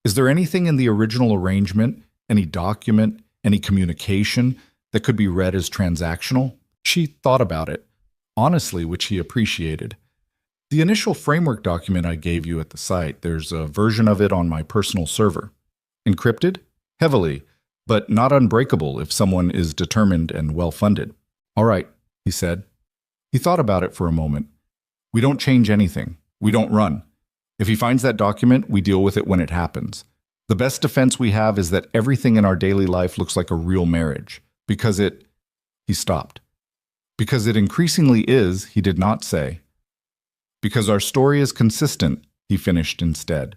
"Is there anything in the original arrangement, any document, any communication, that could be read as transactional?" She thought about it, honestly, which he appreciated. "The initial framework document I gave you at the site, there's a version of it on my personal server. Encrypted? Heavily, but not unbreakable if someone is determined and well-funded." "All right," he said. He thought about it for a moment. "We don't change anything. We don't run. If he finds that document, we deal with it when it happens. The best defense we have is that everything in our daily life looks like a real marriage. Because it..." He stopped. "Because it increasingly is," he did not say. "Because our story is consistent," he finished instead.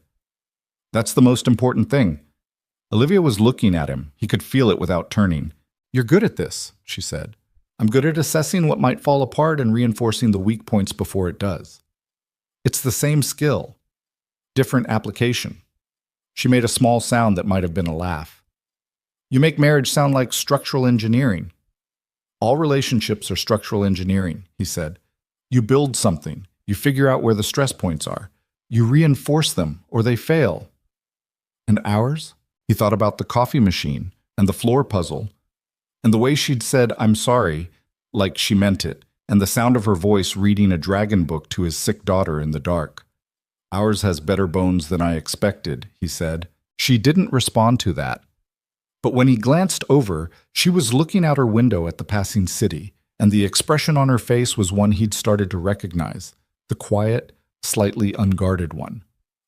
"That's the most important thing." Olivia was looking at him. He could feel it without turning. "You're good at this," she said. "I'm good at assessing what might fall apart and reinforcing the weak points before it does. It's the same skill, different application." She made a small sound that might have been a laugh. "You make marriage sound like structural engineering." "All relationships are structural engineering," he said. "You build something. You figure out where the stress points are. You reinforce them, or they fail." "And ours?" He thought about the coffee machine and the floor puzzle, and the way she'd said, "I'm sorry," like she meant it, and the sound of her voice reading a dragon book to his sick daughter in the dark. "Ours has better bones than I expected," he said. She didn't respond to that. But when he glanced over, she was looking out her window at the passing city, and the expression on her face was one he'd started to recognize, the quiet, slightly unguarded one,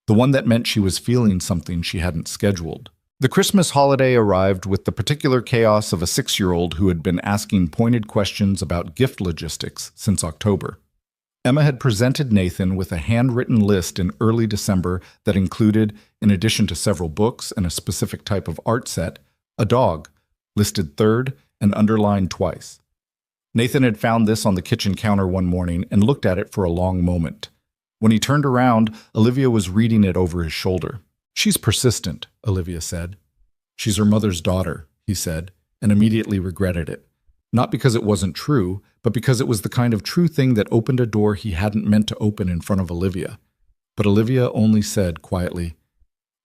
the one that meant she was feeling something she hadn't scheduled. The Christmas holiday arrived with the particular chaos of a 6-year-old who had been asking pointed questions about gift logistics since October. Emma had presented Nathan with a handwritten list in early December that included, in addition to several books and a specific type of art set, a dog, listed third and underlined twice. Nathan had found this on the kitchen counter one morning and looked at it for a long moment. When he turned around, Olivia was reading it over his shoulder. "She's persistent," Olivia said. "She's her mother's daughter," he said, and immediately regretted it. Not because it wasn't true, but because it was the kind of true thing that opened a door he hadn't meant to open in front of Olivia. But Olivia only said quietly,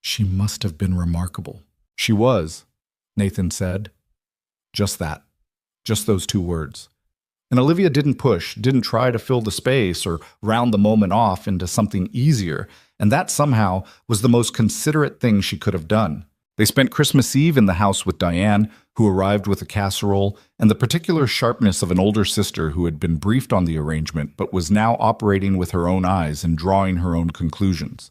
"She must have been remarkable." "She was," Nathan said. Just that. Just those two words. And Olivia didn't push, didn't try to fill the space or round the moment off into something easier, and that somehow was the most considerate thing she could have done. They spent Christmas Eve in the house with Diane, who arrived with a casserole and the particular sharpness of an older sister who had been briefed on the arrangement but was now operating with her own eyes and drawing her own conclusions.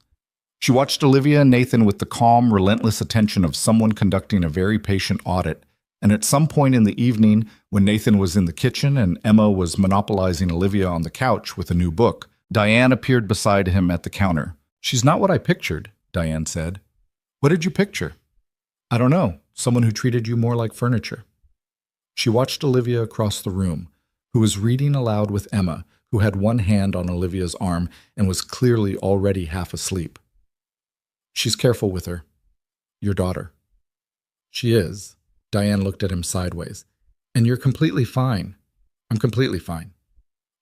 She watched Olivia and Nathan with the calm, relentless attention of someone conducting a very patient audit, and at some point in the evening, when Nathan was in the kitchen and Emma was monopolizing Olivia on the couch with a new book, Diane appeared beside him at the counter. "She's not what I pictured," Diane said. "What did you picture?" "I don't know. Someone who treated you more like furniture." She watched Olivia across the room, who was reading aloud with Emma, who had one hand on Olivia's arm and was clearly already half asleep. "She's careful with her. Your daughter." "She is." Diane looked at him sideways. "And you're completely fine." "I'm completely fine."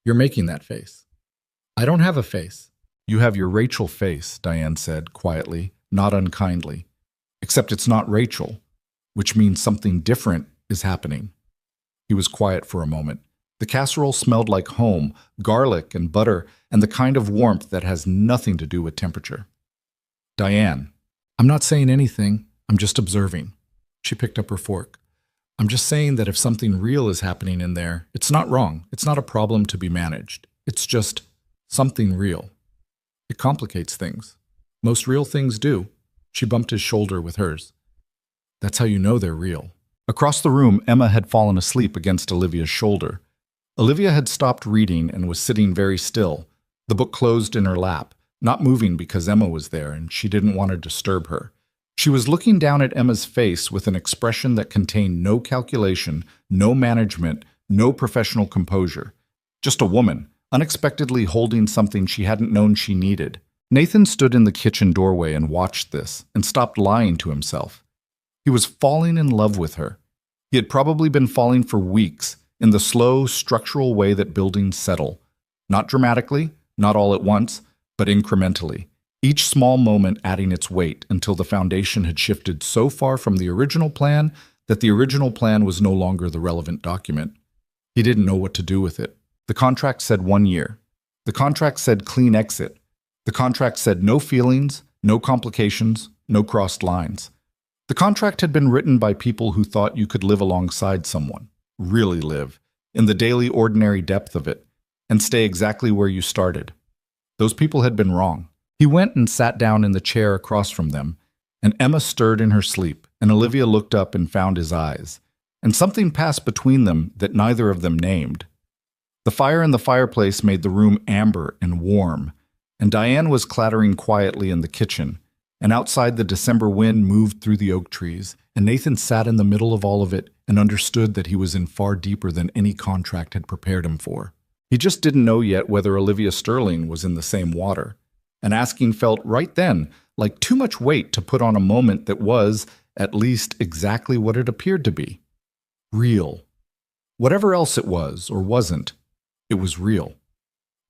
"You're making that face." "I don't have a face." "You have your Rachel face," Diane said quietly, not unkindly. "Except it's not Rachel, which means something different is happening." He was quiet for a moment. The casserole smelled like home, garlic and butter, and the kind of warmth that has nothing to do with temperature. "Diane, I'm not saying anything. I'm just observing." She picked up her fork. "I'm just saying that if something real is happening in there, it's not wrong. It's not a problem to be managed. It's just something real. It complicates things. Most real things do." She bumped his shoulder with hers. "That's how you know they're real." Across the room, Emma had fallen asleep against Olivia's shoulder. Olivia had stopped reading and was sitting very still, the book closed in her lap, not moving because Emma was there and she didn't want to disturb her. She was looking down at Emma's face with an expression that contained no calculation, no management, no professional composure. Just a woman, unexpectedly holding something she hadn't known she needed. Nathan stood in the kitchen doorway and watched this, and stopped lying to himself. He was falling in love with her. He had probably been falling for weeks, in the slow, structural way that buildings settle. Not dramatically, not all at once, but incrementally. Each small moment adding its weight until the foundation had shifted so far from the original plan that the original plan was no longer the relevant document. He didn't know what to do with it. The contract said 1 year. The contract said clean exit. The contract said no feelings, no complications, no crossed lines. The contract had been written by people who thought you could live alongside someone, really live, in the daily ordinary depth of it, and stay exactly where you started. Those people had been wrong. He went and sat down in the chair across from them, and Emma stirred in her sleep, and Olivia looked up and found his eyes, and something passed between them that neither of them named. The fire in the fireplace made the room amber and warm, and Diane was clattering quietly in the kitchen, and outside the December wind moved through the oak trees, and Nathan sat in the middle of all of it and understood that he was in far deeper than any contract had prepared him for. He just didn't know yet whether Olivia Sterling was in the same water. And asking felt right then like too much weight to put on a moment that was, at least, exactly what it appeared to be. Real. Whatever else it was or wasn't, it was real.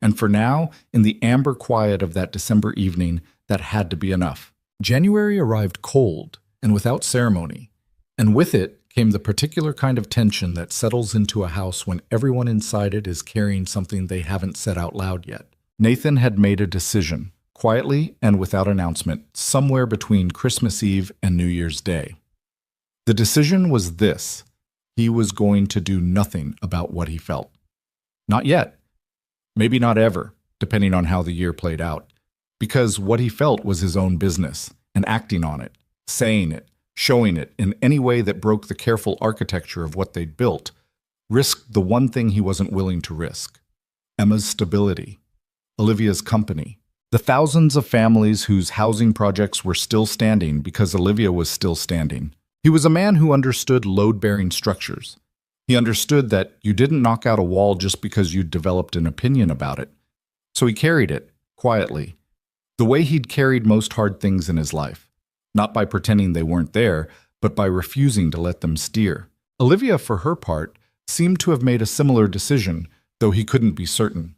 And for now, in the amber quiet of that December evening, that had to be enough. January arrived cold and without ceremony, and with it came the particular kind of tension that settles into a house when everyone inside it is carrying something they haven't said out loud yet. Nathan had made a decision, quietly and without announcement, somewhere between Christmas Eve and New Year's Day. The decision was this: he was going to do nothing about what he felt. Not yet. Maybe not ever, depending on how the year played out. Because what he felt was his own business, and acting on it, saying it, showing it in any way that broke the careful architecture of what they'd built, risked the one thing he wasn't willing to risk: Emma's stability, Olivia's company, the thousands of families whose housing projects were still standing because Olivia was still standing. He was a man who understood load-bearing structures. He understood that you didn't knock out a wall just because you'd developed an opinion about it. So he carried it, quietly, the way he'd carried most hard things in his life, not by pretending they weren't there, but by refusing to let them steer. Olivia, for her part, seemed to have made a similar decision, though he couldn't be certain.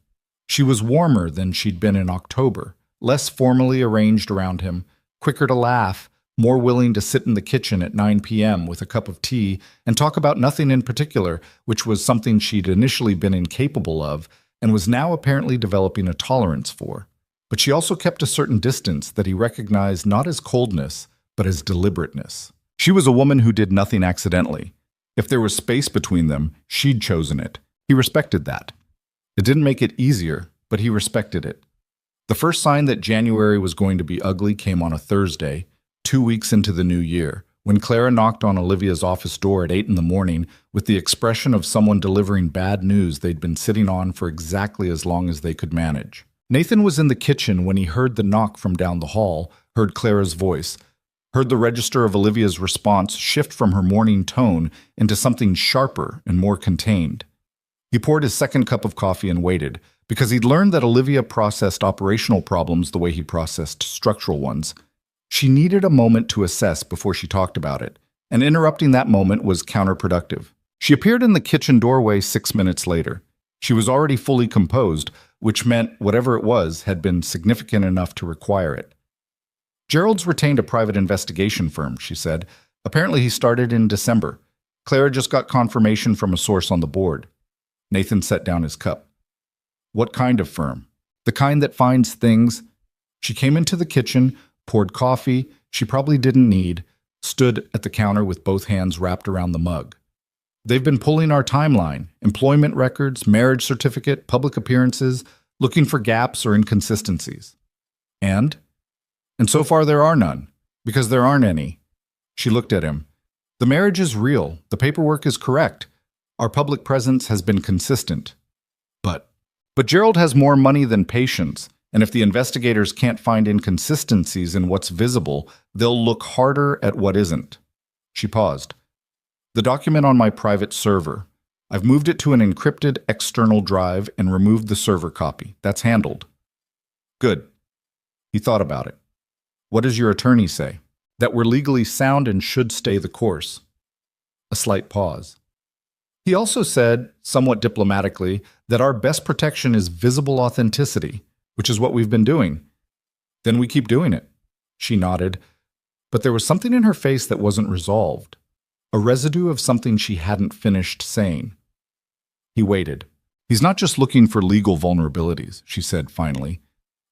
She was warmer than she'd been in October, less formally arranged around him, quicker to laugh, more willing to sit in the kitchen at 9 p.m. with a cup of tea and talk about nothing in particular, which was something she'd initially been incapable of and was now apparently developing a tolerance for. But she also kept a certain distance that he recognized not as coldness, but as deliberateness. She was a woman who did nothing accidentally. If there was space between them, she'd chosen it. He respected that. It didn't make it easier, but he respected it. The first sign that January was going to be ugly came on a Thursday, 2 weeks into the new year, when Clara knocked on Olivia's office door at 8 in the morning with the expression of someone delivering bad news they'd been sitting on for exactly as long as they could manage. Nathan was in the kitchen when he heard the knock from down the hall, heard Clara's voice, heard the register of Olivia's response shift from her morning tone into something sharper and more contained. He poured his second cup of coffee and waited, because he'd learned that Olivia processed operational problems the way he processed structural ones. She needed a moment to assess before she talked about it, and interrupting that moment was counterproductive. She appeared in the kitchen doorway 6 minutes later. She was already fully composed, which meant whatever it was had been significant enough to require it. Gerald's retained a private investigation firm, she said. Apparently he started in December. Clara just got confirmation from a source on the board. Nathan set down his cup. What kind of firm? The kind that finds things. She came into the kitchen, poured coffee she probably didn't need, stood at the counter with both hands wrapped around the mug. They've been pulling our timeline, employment records, marriage certificate, public appearances, looking for gaps or inconsistencies. And so far there are none, because there aren't any. She looked at him. The marriage is real. The paperwork is correct. Our public presence has been consistent. But Gerald has more money than patience, and if the investigators can't find inconsistencies in what's visible, they'll look harder at what isn't. She paused. The document on my private server. I've moved it to an encrypted external drive and removed the server copy. That's handled. Good. He thought about it. What does your attorney say? That we're legally sound and should stay the course. A slight pause. He also said, somewhat diplomatically, that our best protection is visible authenticity, which is what we've been doing. Then we keep doing it. She nodded, but there was something in her face that wasn't resolved, a residue of something she hadn't finished saying. He waited. He's not just looking for legal vulnerabilities, she said finally.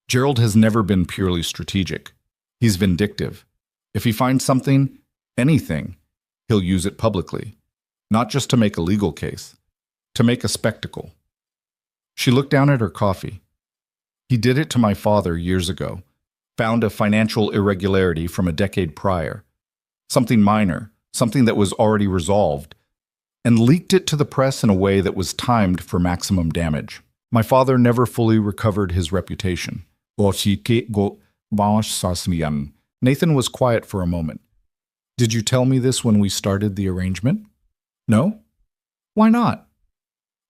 Gerald has never been purely strategic. He's vindictive. If he finds something, anything, he'll use it publicly. Not just to make a legal case, to make a spectacle. She looked down at her coffee. He did it to my father years ago, found a financial irregularity from a decade prior, something minor, something that was already resolved, and leaked it to the press in a way that was timed for maximum damage. My father never fully recovered his reputation. Nathan was quiet for a moment. Did you tell me this when we started the arrangement? No? Why not?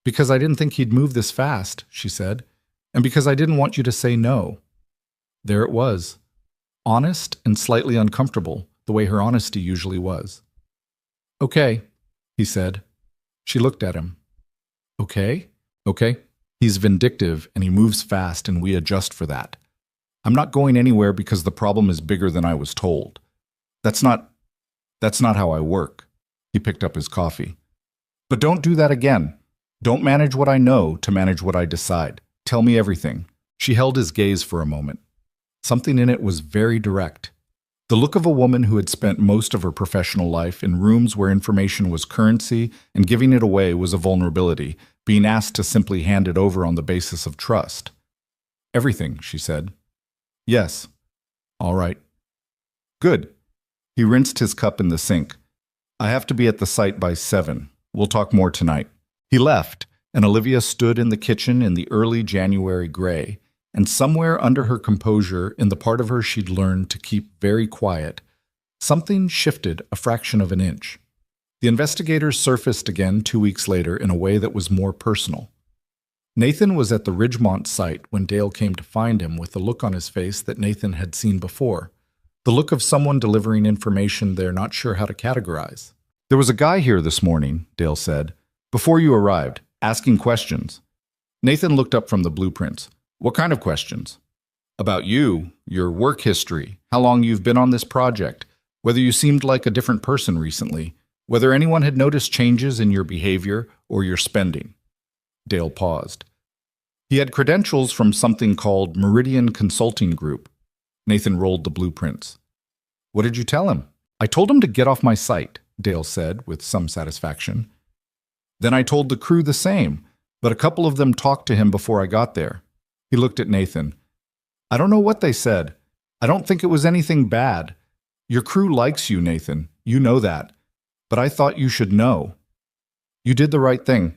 Because I didn't think he'd move this fast, she said, and because I didn't want you to say no. There it was, honest and slightly uncomfortable, the way her honesty usually was. Okay, he said. She looked at him. Okay? He's vindictive and he moves fast and we adjust for that. I'm not going anywhere because the problem is bigger than I was told. That's not how I work. He picked up his coffee. But don't do that again. Don't manage what I know to manage what I decide. Tell me everything. She held his gaze for a moment. Something in it was very direct. The look of a woman who had spent most of her professional life in rooms where information was currency and giving it away was a vulnerability, being asked to simply hand it over on the basis of trust. Everything, she said. Yes. All right. Good. He rinsed his cup in the sink. I have to be at the site by 7. We'll talk more tonight. He left, and Olivia stood in the kitchen in the early January gray, and somewhere under her composure, in the part of her she'd learned to keep very quiet, something shifted a fraction of an inch. The investigators surfaced again 2 weeks later in a way that was more personal. Nathan was at the Ridgemont site when Dale came to find him with the look on his face that Nathan had seen before. The look of someone delivering information they're not sure how to categorize. There was a guy here this morning, Dale said. Before you arrived, asking questions. Nathan looked up from the blueprints. What kind of questions? About you, your work history, how long you've been on this project, whether you seemed like a different person recently, whether anyone had noticed changes in your behavior or your spending. Dale paused. He had credentials from something called Meridian Consulting Group. Nathan rolled the blueprints. What did you tell him? I told him to get off my site, Dale said with some satisfaction. Then I told the crew the same, but a couple of them talked to him before I got there. He looked at Nathan. I don't know what they said. I don't think it was anything bad. Your crew likes you, Nathan. You know that. But I thought you should know. You did the right thing.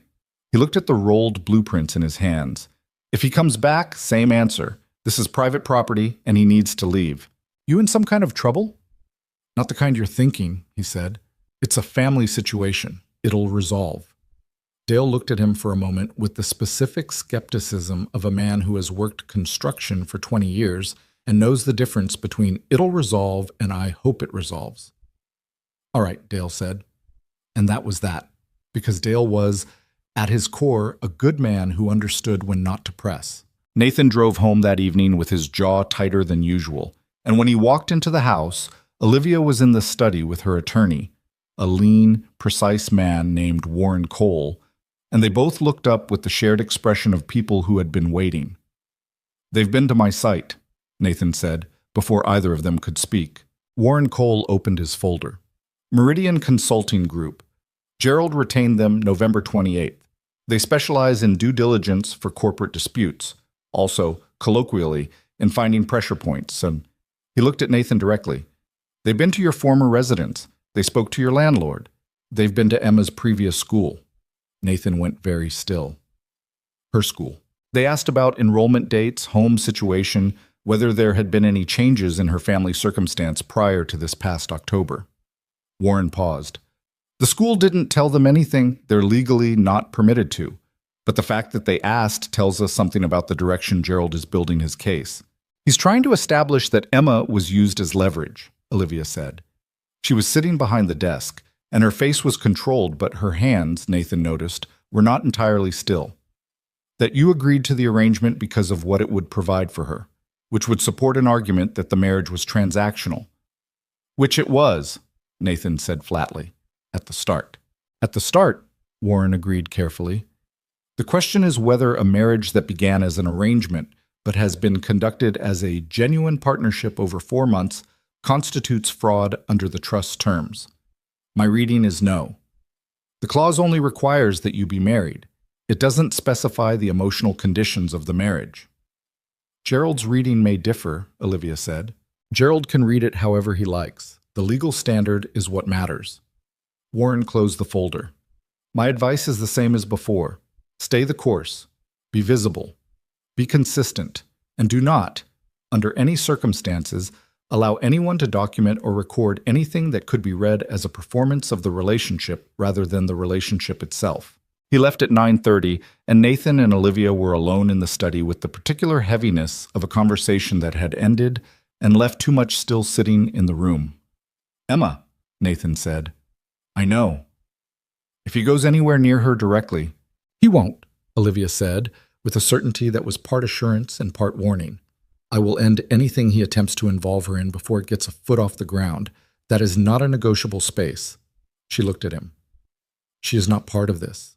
He looked at the rolled blueprints in his hands. If he comes back, same answer. This is private property, and he needs to leave. You in some kind of trouble? Not the kind you're thinking, he said. It's a family situation. It'll resolve. Dale looked at him for a moment with the specific skepticism of a man who has worked construction for 20 years and knows the difference between it'll resolve and I hope it resolves. All right, Dale said. And that was that, because Dale was, at his core, a good man who understood when not to press. Nathan drove home that evening with his jaw tighter than usual, and when he walked into the house, Olivia was in the study with her attorney, a lean, precise man named Warren Cole, and they both looked up with the shared expression of people who had been waiting. They've been to my site, Nathan said, before either of them could speak. Warren Cole opened his folder. Meridian Consulting Group. Gerald retained them November 28th. They specialize in due diligence for corporate disputes, also, colloquially, in finding pressure points, and he looked at Nathan directly. They've been to your former residence. They spoke to your landlord. They've been to Emma's previous school. Nathan went very still. Her school. They asked about enrollment dates, home situation, whether there had been any changes in her family circumstance prior to this past October. Warren paused. The school didn't tell them anything they're legally not permitted to, but the fact that they asked tells us something about the direction Gerald is building his case. He's trying to establish that Emma was used as leverage, Olivia said. She was sitting behind the desk, and her face was controlled, but her hands, Nathan noticed, were not entirely still. That you agreed to the arrangement because of what it would provide for her, which would support an argument that the marriage was transactional. Which it was, Nathan said flatly, at the start. At the start, Warren agreed carefully. The question is whether a marriage that began as an arrangement but has been conducted as a genuine partnership over 4 months constitutes fraud under the trust terms. My reading is no. The clause only requires that you be married. It doesn't specify the emotional conditions of the marriage. Gerald's reading may differ, Olivia said. Gerald can read it however he likes. The legal standard is what matters. Warren closed the folder. My advice is the same as before. Stay the course. Be visible. Be consistent. And do not, under any circumstances, allow anyone to document or record anything that could be read as a performance of the relationship rather than the relationship itself. He left at 9:30, and Nathan and Olivia were alone in the study with the particular heaviness of a conversation that had ended and left too much still sitting in the room. Emma, Nathan said. I know. If he goes anywhere near her directly, he won't, Olivia said, with a certainty that was part assurance and part warning. I will end anything he attempts to involve her in before it gets a foot off the ground. That is not a negotiable space. She looked at him. She is not part of this.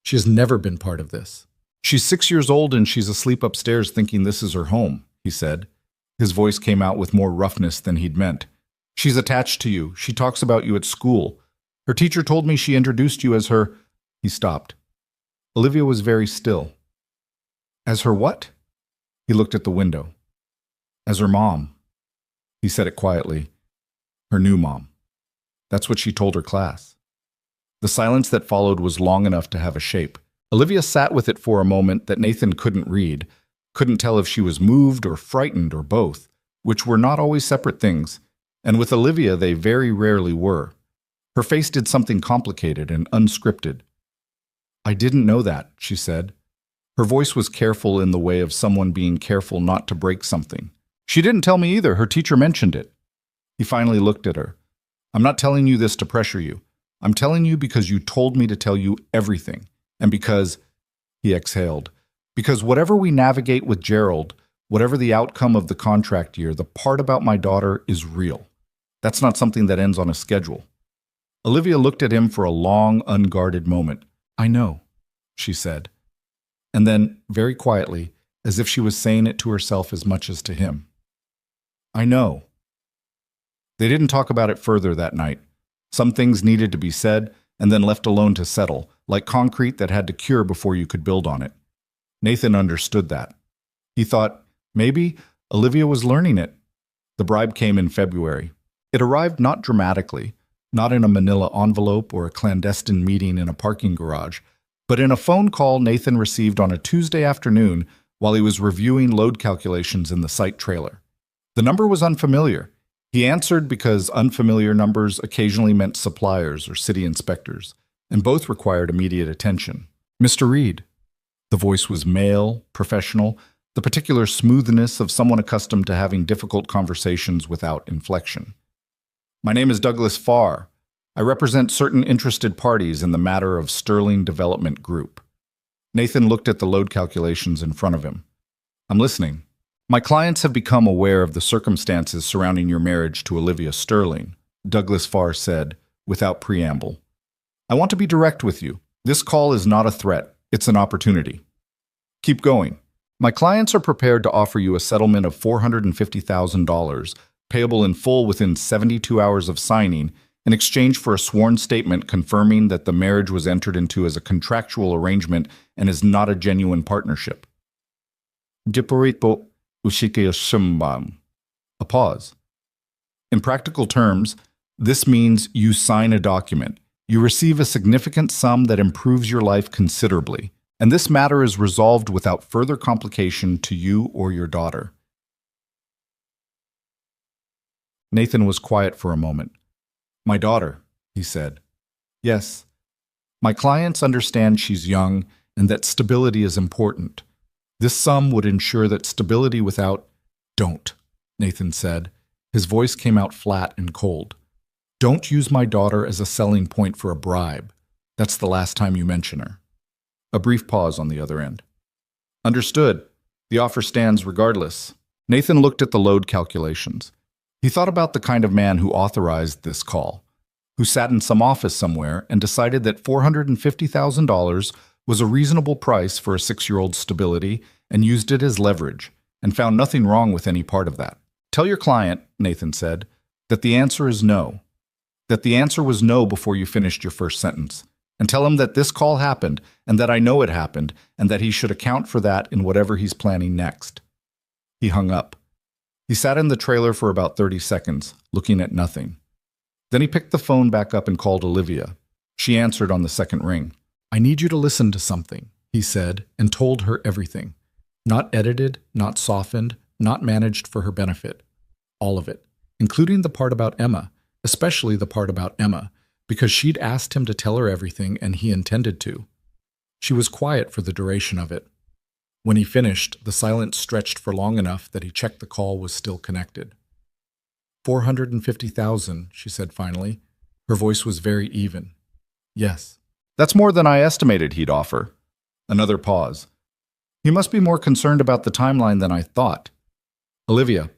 She has never been part of this. She's 6 years old and she's asleep upstairs thinking this is her home, he said. His voice came out with more roughness than he'd meant. She's attached to you. She talks about you at school. Her teacher told me she introduced you as her... He stopped. Olivia was very still. As her what? He looked at the window. As her mom. He said it quietly. Her new mom. That's what she told her class. The silence that followed was long enough to have a shape. Olivia sat with it for a moment that Nathan couldn't read, couldn't tell if she was moved or frightened or both, which were not always separate things, and with Olivia they very rarely were. Her face did something complicated and unscripted. I didn't know that, she said. Her voice was careful in the way of someone being careful not to break something. She didn't tell me either. Her teacher mentioned it. He finally looked at her. I'm not telling you this to pressure you. I'm telling you because you told me to tell you everything. And because, he exhaled, because whatever we navigate with Gerald, whatever the outcome of the contract year, the part about my daughter is real. That's not something that ends on a schedule. Olivia looked at him for a long, unguarded moment. I know, she said. And then, very quietly, as if she was saying it to herself as much as to him, I know. They didn't talk about it further that night. Some things needed to be said and then left alone to settle, like concrete that had to cure before you could build on it. Nathan understood that. He thought, maybe Olivia was learning it. The bribe came in February. It arrived not dramatically, not in a manila envelope or a clandestine meeting in a parking garage, but in a phone call Nathan received on a Tuesday afternoon while he was reviewing load calculations in the site trailer. The number was unfamiliar. He answered because unfamiliar numbers occasionally meant suppliers or city inspectors, and both required immediate attention. Mr. Reed. The voice was male, professional, the particular smoothness of someone accustomed to having difficult conversations without inflection. My name is Douglas Farr. I represent certain interested parties in the matter of Sterling Development Group. Nathan looked at the load calculations in front of him. I'm listening. My clients have become aware of the circumstances surrounding your marriage to Olivia Sterling, Douglas Farr said, without preamble. I want to be direct with you. This call is not a threat. It's an opportunity. Keep going. My clients are prepared to offer you a settlement of $450,000, payable in full within 72 hours of signing, in exchange for a sworn statement confirming that the marriage was entered into as a contractual arrangement and is not a genuine partnership. A pause. In practical terms, this means you sign a document. You receive a significant sum that improves your life considerably, and this matter is resolved without further complication to you or your daughter. Nathan was quiet for a moment. My daughter, he said. Yes. My clients understand she's young and that stability is important. This sum would ensure that stability without... Don't, Nathan said. His voice came out flat and cold. Don't use my daughter as a selling point for a bribe. That's the last time you mention her. A brief pause on the other end. Understood. The offer stands regardless. Nathan looked at the load calculations. He thought about the kind of man who authorized this call, who sat in some office somewhere and decided that $450,000 was a reasonable price for a 6-year-old's stability and used it as leverage, and found nothing wrong with any part of that. Tell your client, Nathan said, that the answer is no. That the answer was no before you finished your first sentence. And tell him that this call happened, and that I know it happened, and that he should account for that in whatever he's planning next. He hung up. He sat in the trailer for about 30 seconds, looking at nothing. Then he picked the phone back up and called Olivia. She answered on the second ring. I need you to listen to something, he said, and told her everything. Not edited, not softened, not managed for her benefit. All of it, including the part about Emma, especially the part about Emma, because she'd asked him to tell her everything and he intended to. She was quiet for the duration of it. When he finished, the silence stretched for long enough that he checked the call was still connected. 450,000, she said finally. Her voice was very even. Yes. That's more than I estimated he'd offer. Another pause. He must be more concerned about the timeline than I thought. Olivia.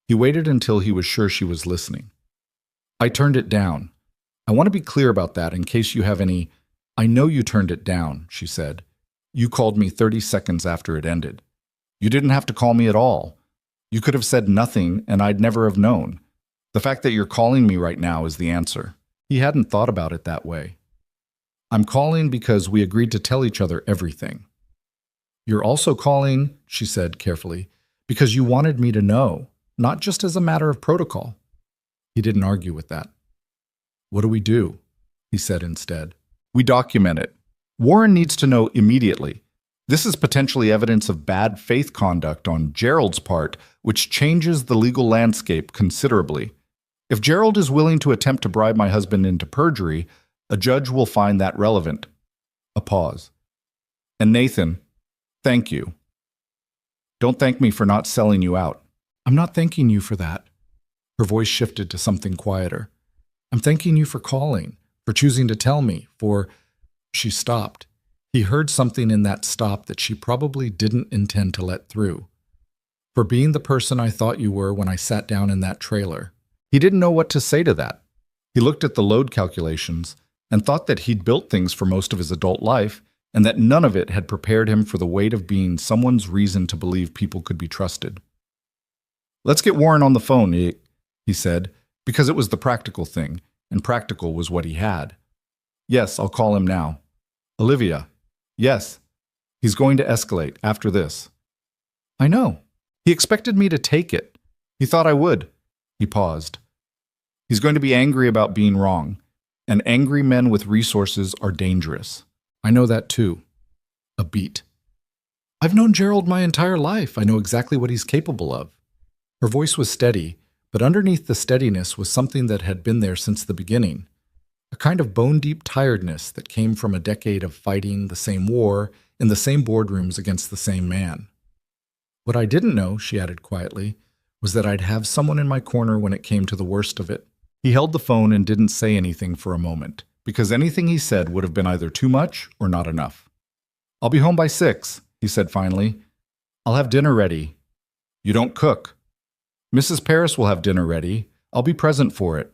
He waited until he was sure she was listening. I turned it down. I want to be clear about that in case you have any... I know you turned it down, she said. You called me 30 seconds after it ended. You didn't have to call me at all. You could have said nothing and I'd never have known. The fact that you're calling me right now is the answer. He hadn't thought about it that way. I'm calling because we agreed to tell each other everything. You're also calling, she said carefully, because you wanted me to know, not just as a matter of protocol. He didn't argue with that. What do? He said instead. We document it. Warren needs to know immediately. This is potentially evidence of bad faith conduct on Gerald's part, which changes the legal landscape considerably. If Gerald is willing to attempt to bribe my husband into perjury, a judge will find that relevant. A pause. And Nathan, thank you. Don't thank me for not selling you out. I'm not thanking you for that. Her voice shifted to something quieter. I'm thanking you for calling, for choosing to tell me, for... She stopped. He heard something in that stop that she probably didn't intend to let through. For being the person I thought you were when I sat down in that trailer. He didn't know what to say to that. He looked at the load calculations and thought that he'd built things for most of his adult life and that none of it had prepared him for the weight of being someone's reason to believe people could be trusted. "Let's get Warren on the phone," he said, because it was the practical thing, and practical was what he had. "Yes, I'll call him now." "Olivia." "Yes. He's going to escalate after this." "I know. He expected me to take it. He thought I would." He paused. "He's going to be angry about being wrong, and angry men with resources are dangerous. I know that too." A beat. "I've known Gerald my entire life. I know exactly what he's capable of." Her voice was steady, but underneath the steadiness was something that had been there since the beginning. A kind of bone-deep tiredness that came from a decade of fighting the same war in the same boardrooms against the same man. "What I didn't know," she added quietly, "was that I'd have someone in my corner when it came to the worst of it." He held the phone and didn't say anything for a moment, because anything he said would have been either too much or not enough. "I'll be home by 6, he said finally. "I'll have dinner ready." "You don't cook." "Mrs. Paris will have dinner ready. I'll be present for it."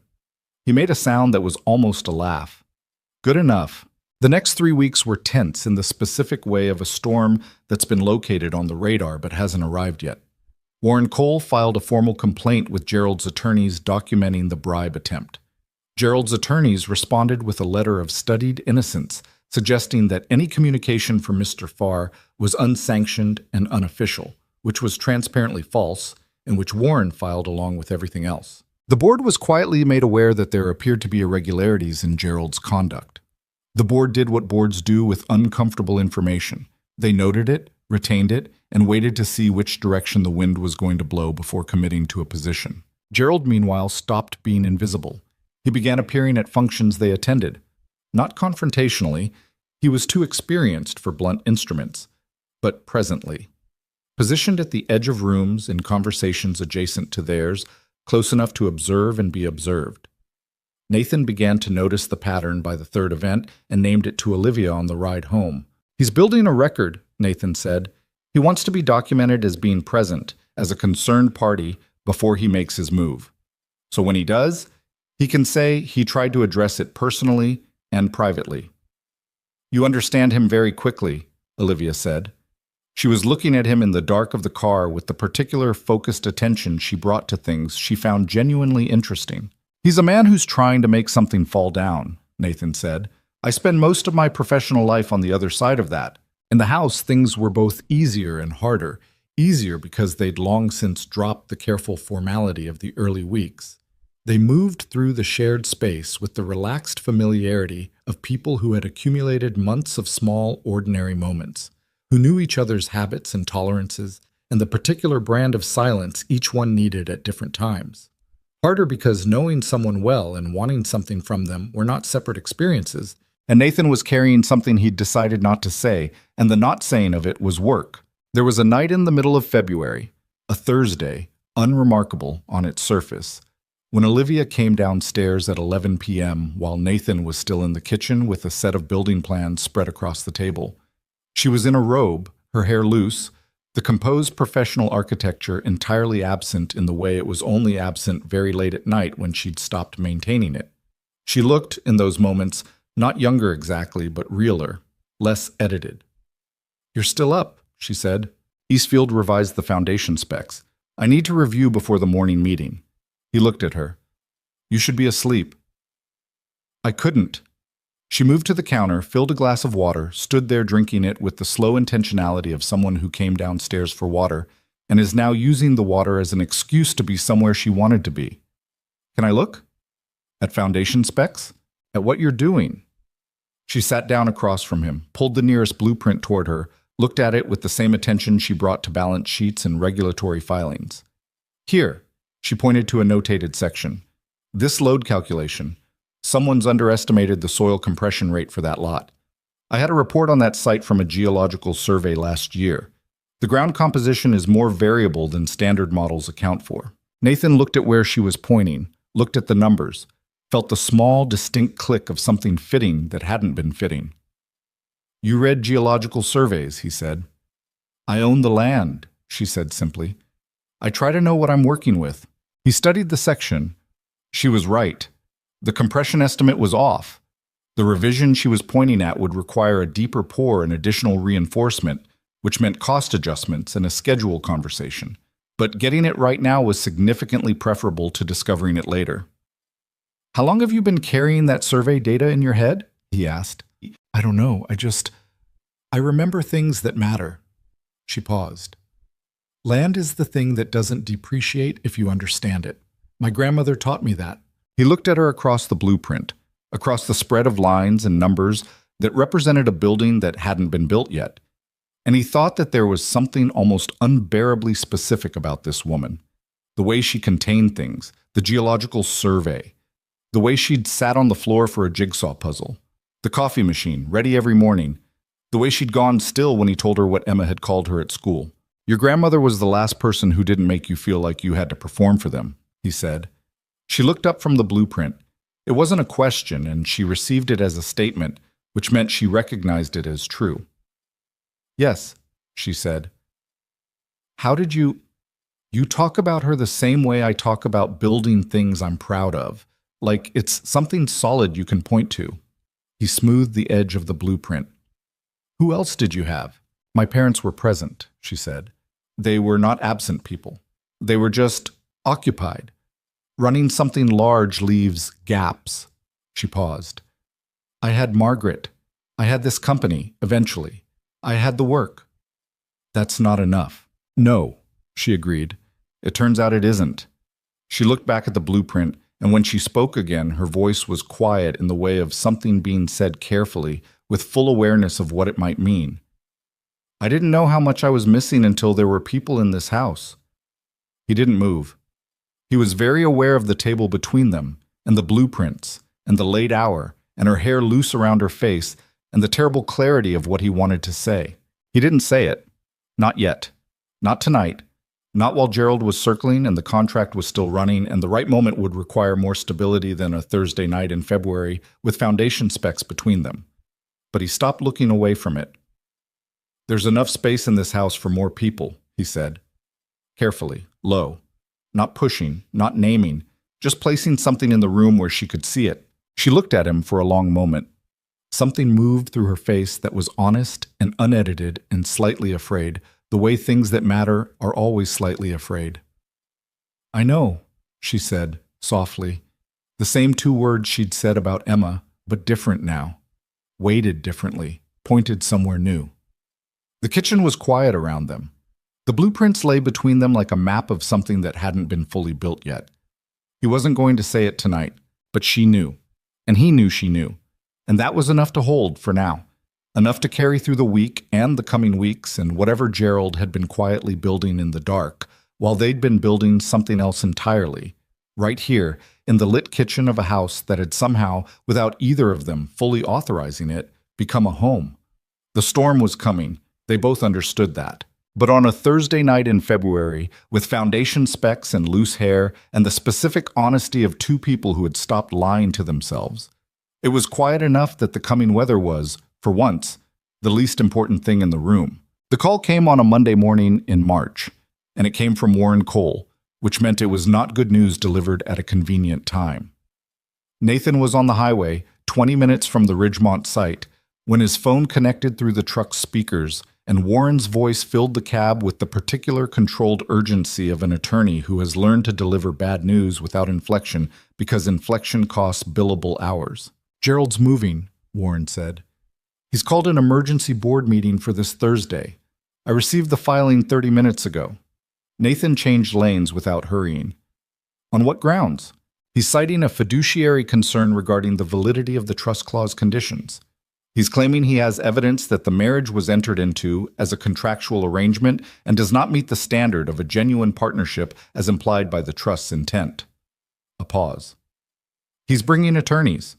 He made a sound that was almost a laugh. "Good enough." The next 3 weeks were tense in the specific way of a storm that's been located on the radar but hasn't arrived yet. Warren Cole filed a formal complaint with Gerald's attorneys documenting the bribe attempt. Gerald's attorneys responded with a letter of studied innocence, suggesting that any communication from Mr. Farr was unsanctioned and unofficial, which was transparently false, and which Warren filed along with everything else. The board was quietly made aware that there appeared to be irregularities in Gerald's conduct. The board did what boards do with uncomfortable information. They noted it, retained it, and waited to see which direction the wind was going to blow before committing to a position. Gerald, meanwhile, stopped being invisible. He began appearing at functions they attended. Not confrontationally, he was too experienced for blunt instruments, but presently. Positioned at the edge of rooms in conversations adjacent to theirs, close enough to observe and be observed. Nathan began to notice the pattern by the third event and named it to Olivia on the ride home. "He's building a record," Nathan said. "He wants to be documented as being present, as a concerned party, before he makes his move. So when he does, he can say he tried to address it personally and privately." "You understand him very quickly," Olivia said. She was looking at him in the dark of the car with the particular focused attention she brought to things she found genuinely interesting. "He's a man who's trying to make something fall down," Nathan said. "I spend most of my professional life on the other side of that. In the house, things were both easier and harder. Easier because they'd long since dropped the careful formality of the early weeks. They moved through the shared space with the relaxed familiarity of people who had accumulated months of small, ordinary moments, who knew each other's habits and tolerances, and the particular brand of silence each one needed at different times. Harder because knowing someone well and wanting something from them were not separate experiences, and Nathan was carrying something he'd decided not to say, and the not saying of it was work. There was a night in the middle of February, a Thursday, unremarkable on its surface, when Olivia came downstairs at 11 p.m. while Nathan was still in the kitchen with a set of building plans spread across the table. She was in a robe, her hair loose, the composed professional architecture entirely absent in the way it was only absent very late at night when she'd stopped maintaining it. She looked, in those moments, not younger exactly, but realer, less edited. "You're still up," she said. "Eastfield revised the foundation specs. I need to review before the morning meeting." He looked at her. "You should be asleep." "I couldn't." She moved to the counter, filled a glass of water, stood there drinking it with the slow intentionality of someone who came downstairs for water and is now using the water as an excuse to be somewhere she wanted to be. "Can I look?" "At foundation specs? At what you're doing?" She sat down across from him, pulled the nearest blueprint toward her, looked at it with the same attention she brought to balance sheets and regulatory filings. "Here," she pointed to a notated section. "This load calculation. Someone's underestimated the soil compression rate for that lot. I had a report on that site from a geological survey last year. The ground composition is more variable than standard models account for." Nathan looked at where she was pointing, looked at the numbers. felt the small, distinct click of something fitting that hadn't been fitting. "You read geological surveys," he said. "I own the land," she said simply. "I try to know what I'm working with." He studied the section. She was right. The compression estimate was off. The revision she was pointing at would require a deeper pour and additional reinforcement, which meant cost adjustments and a schedule conversation. But getting it right now was significantly preferable to discovering it later. "How long have you been carrying that survey data in your head?" he asked. "I don't know. I remember things that matter." She paused. "Land is the thing that doesn't depreciate if you understand it. My grandmother taught me that." He looked at her across the blueprint, across the spread of lines and numbers that represented a building that hadn't been built yet. And he thought that there was something almost unbearably specific about this woman. The way she contained things, the geological survey, the way she'd sat on the floor for a jigsaw puzzle, the coffee machine, ready every morning, the way she'd gone still when he told her what Emma had called her at school. "Your grandmother was the last person who didn't make you feel like you had to perform for them," he said. She looked up from the blueprint. It wasn't a question, and she received it as a statement, which meant she recognized it as true. "Yes," she said. "How did you talk about her the same way I talk about building things I'm proud of, like it's something solid you can point to." He smoothed the edge of the blueprint. "Who else did you have?" "My parents were present," she said. "They were not absent people. They were just occupied. Running something large leaves gaps." She paused. "I had Margaret. I had this company, eventually. I had the work." "That's not enough." "No," she agreed. "It turns out it isn't." She looked back at the blueprint, and when she spoke again, her voice was quiet in the way of something being said carefully, with full awareness of what it might mean. "I didn't know how much I was missing until there were people in this house." He didn't move. He was very aware of the table between them, and the blueprints, and the late hour, and her hair loose around her face, and the terrible clarity of what he wanted to say. He didn't say it. Not yet. Not tonight. Not while Gerald was circling and the contract was still running, and the right moment would require more stability than a Thursday night in February with foundation specs between them. But he stopped looking away from it. "There's enough space in this house for more people," he said. Carefully, low. Not pushing, not naming, just placing something in the room where she could see it. She looked at him for a long moment. Something moved through her face that was honest and unedited and slightly afraid, the way things that matter are always slightly afraid. "I know," she said, softly. The same two words she'd said about Emma, but different now. Weighted differently, pointed somewhere new. The kitchen was quiet around them. The blueprints lay between them like a map of something that hadn't been fully built yet. He wasn't going to say it tonight, but she knew. And he knew she knew. And that was enough to hold for now. Enough to carry through the week and the coming weeks and whatever Gerald had been quietly building in the dark, while they'd been building something else entirely, right here, in the lit kitchen of a house that had somehow, without either of them fully authorizing it, become a home. The storm was coming. They both understood that. But on a Thursday night in February, with foundation specs and loose hair and the specific honesty of two people who had stopped lying to themselves, it was quiet enough that the coming weather was, for once, the least important thing in the room. The call came on a Monday morning in March, and it came from Warren Cole, which meant it was not good news delivered at a convenient time. Nathan was on the highway, 20 minutes from the Ridgemont site, when his phone connected through the truck's speakers, and Warren's voice filled the cab with the particular controlled urgency of an attorney who has learned to deliver bad news without inflection because inflection costs billable hours. "Gerald's moving," Warren said. "He's called an emergency board meeting for this Thursday. I received the filing 30 minutes ago." Nathan changed lanes without hurrying. "On what grounds?" "He's citing a fiduciary concern regarding the validity of the trust clause conditions. He's claiming he has evidence that the marriage was entered into as a contractual arrangement and does not meet the standard of a genuine partnership as implied by the trust's intent." A pause. "He's bringing attorneys.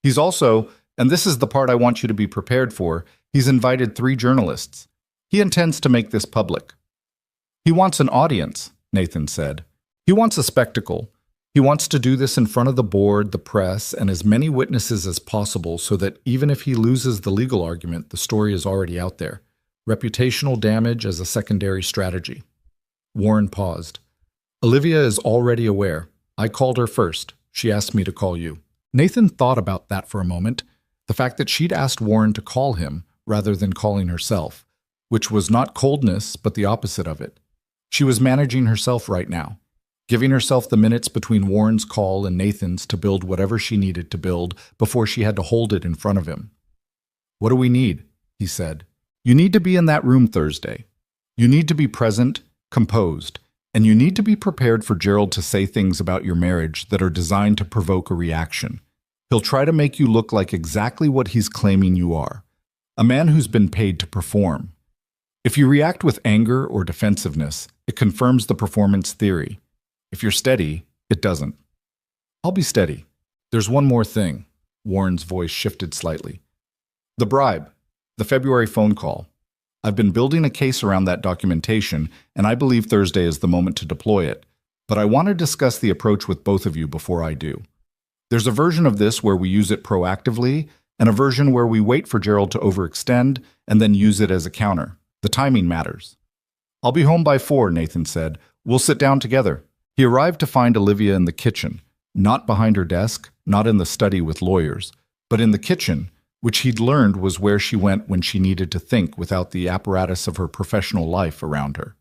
He's also, and this is the part I want you to be prepared for, he's invited 3 journalists. He intends to make this public." "He wants an audience," Nathan said. "He wants a spectacle. He wants to do this in front of the board, the press, and as many witnesses as possible so that even if he loses the legal argument, the story is already out there. Reputational damage as a secondary strategy. Warren paused. Olivia is already aware. I called her first. She asked me to call you. Nathan thought about that for a moment. The fact that she'd asked Warren to call him rather than calling herself, which was not coldness, but the opposite of it. She was managing herself right now, giving herself the minutes between Warren's call and Nathan's to build whatever she needed to build before she had to hold it in front of him. What do we need? He said. You need to be in that room Thursday. You need to be present, composed, and you need to be prepared for Gerald to say things about your marriage that are designed to provoke a reaction. He'll try to make you look like exactly what he's claiming you are, a man who's been paid to perform. If you react with anger or defensiveness, it confirms the performance theory. If you're steady, it doesn't. I'll be steady. There's one more thing. Warren's voice shifted slightly. The bribe. The February phone call. I've been building a case around that documentation, and I believe Thursday is the moment to deploy it. But I want to discuss the approach with both of you before I do. There's a version of this where we use it proactively, and a version where we wait for Gerald to overextend and then use it as a counter. The timing matters. I'll be home by 4, Nathan said. We'll sit down together. He arrived to find Olivia in the kitchen, not behind her desk, not in the study with lawyers, but in the kitchen, which he'd learned was where she went when she needed to think without the apparatus of her professional life around her.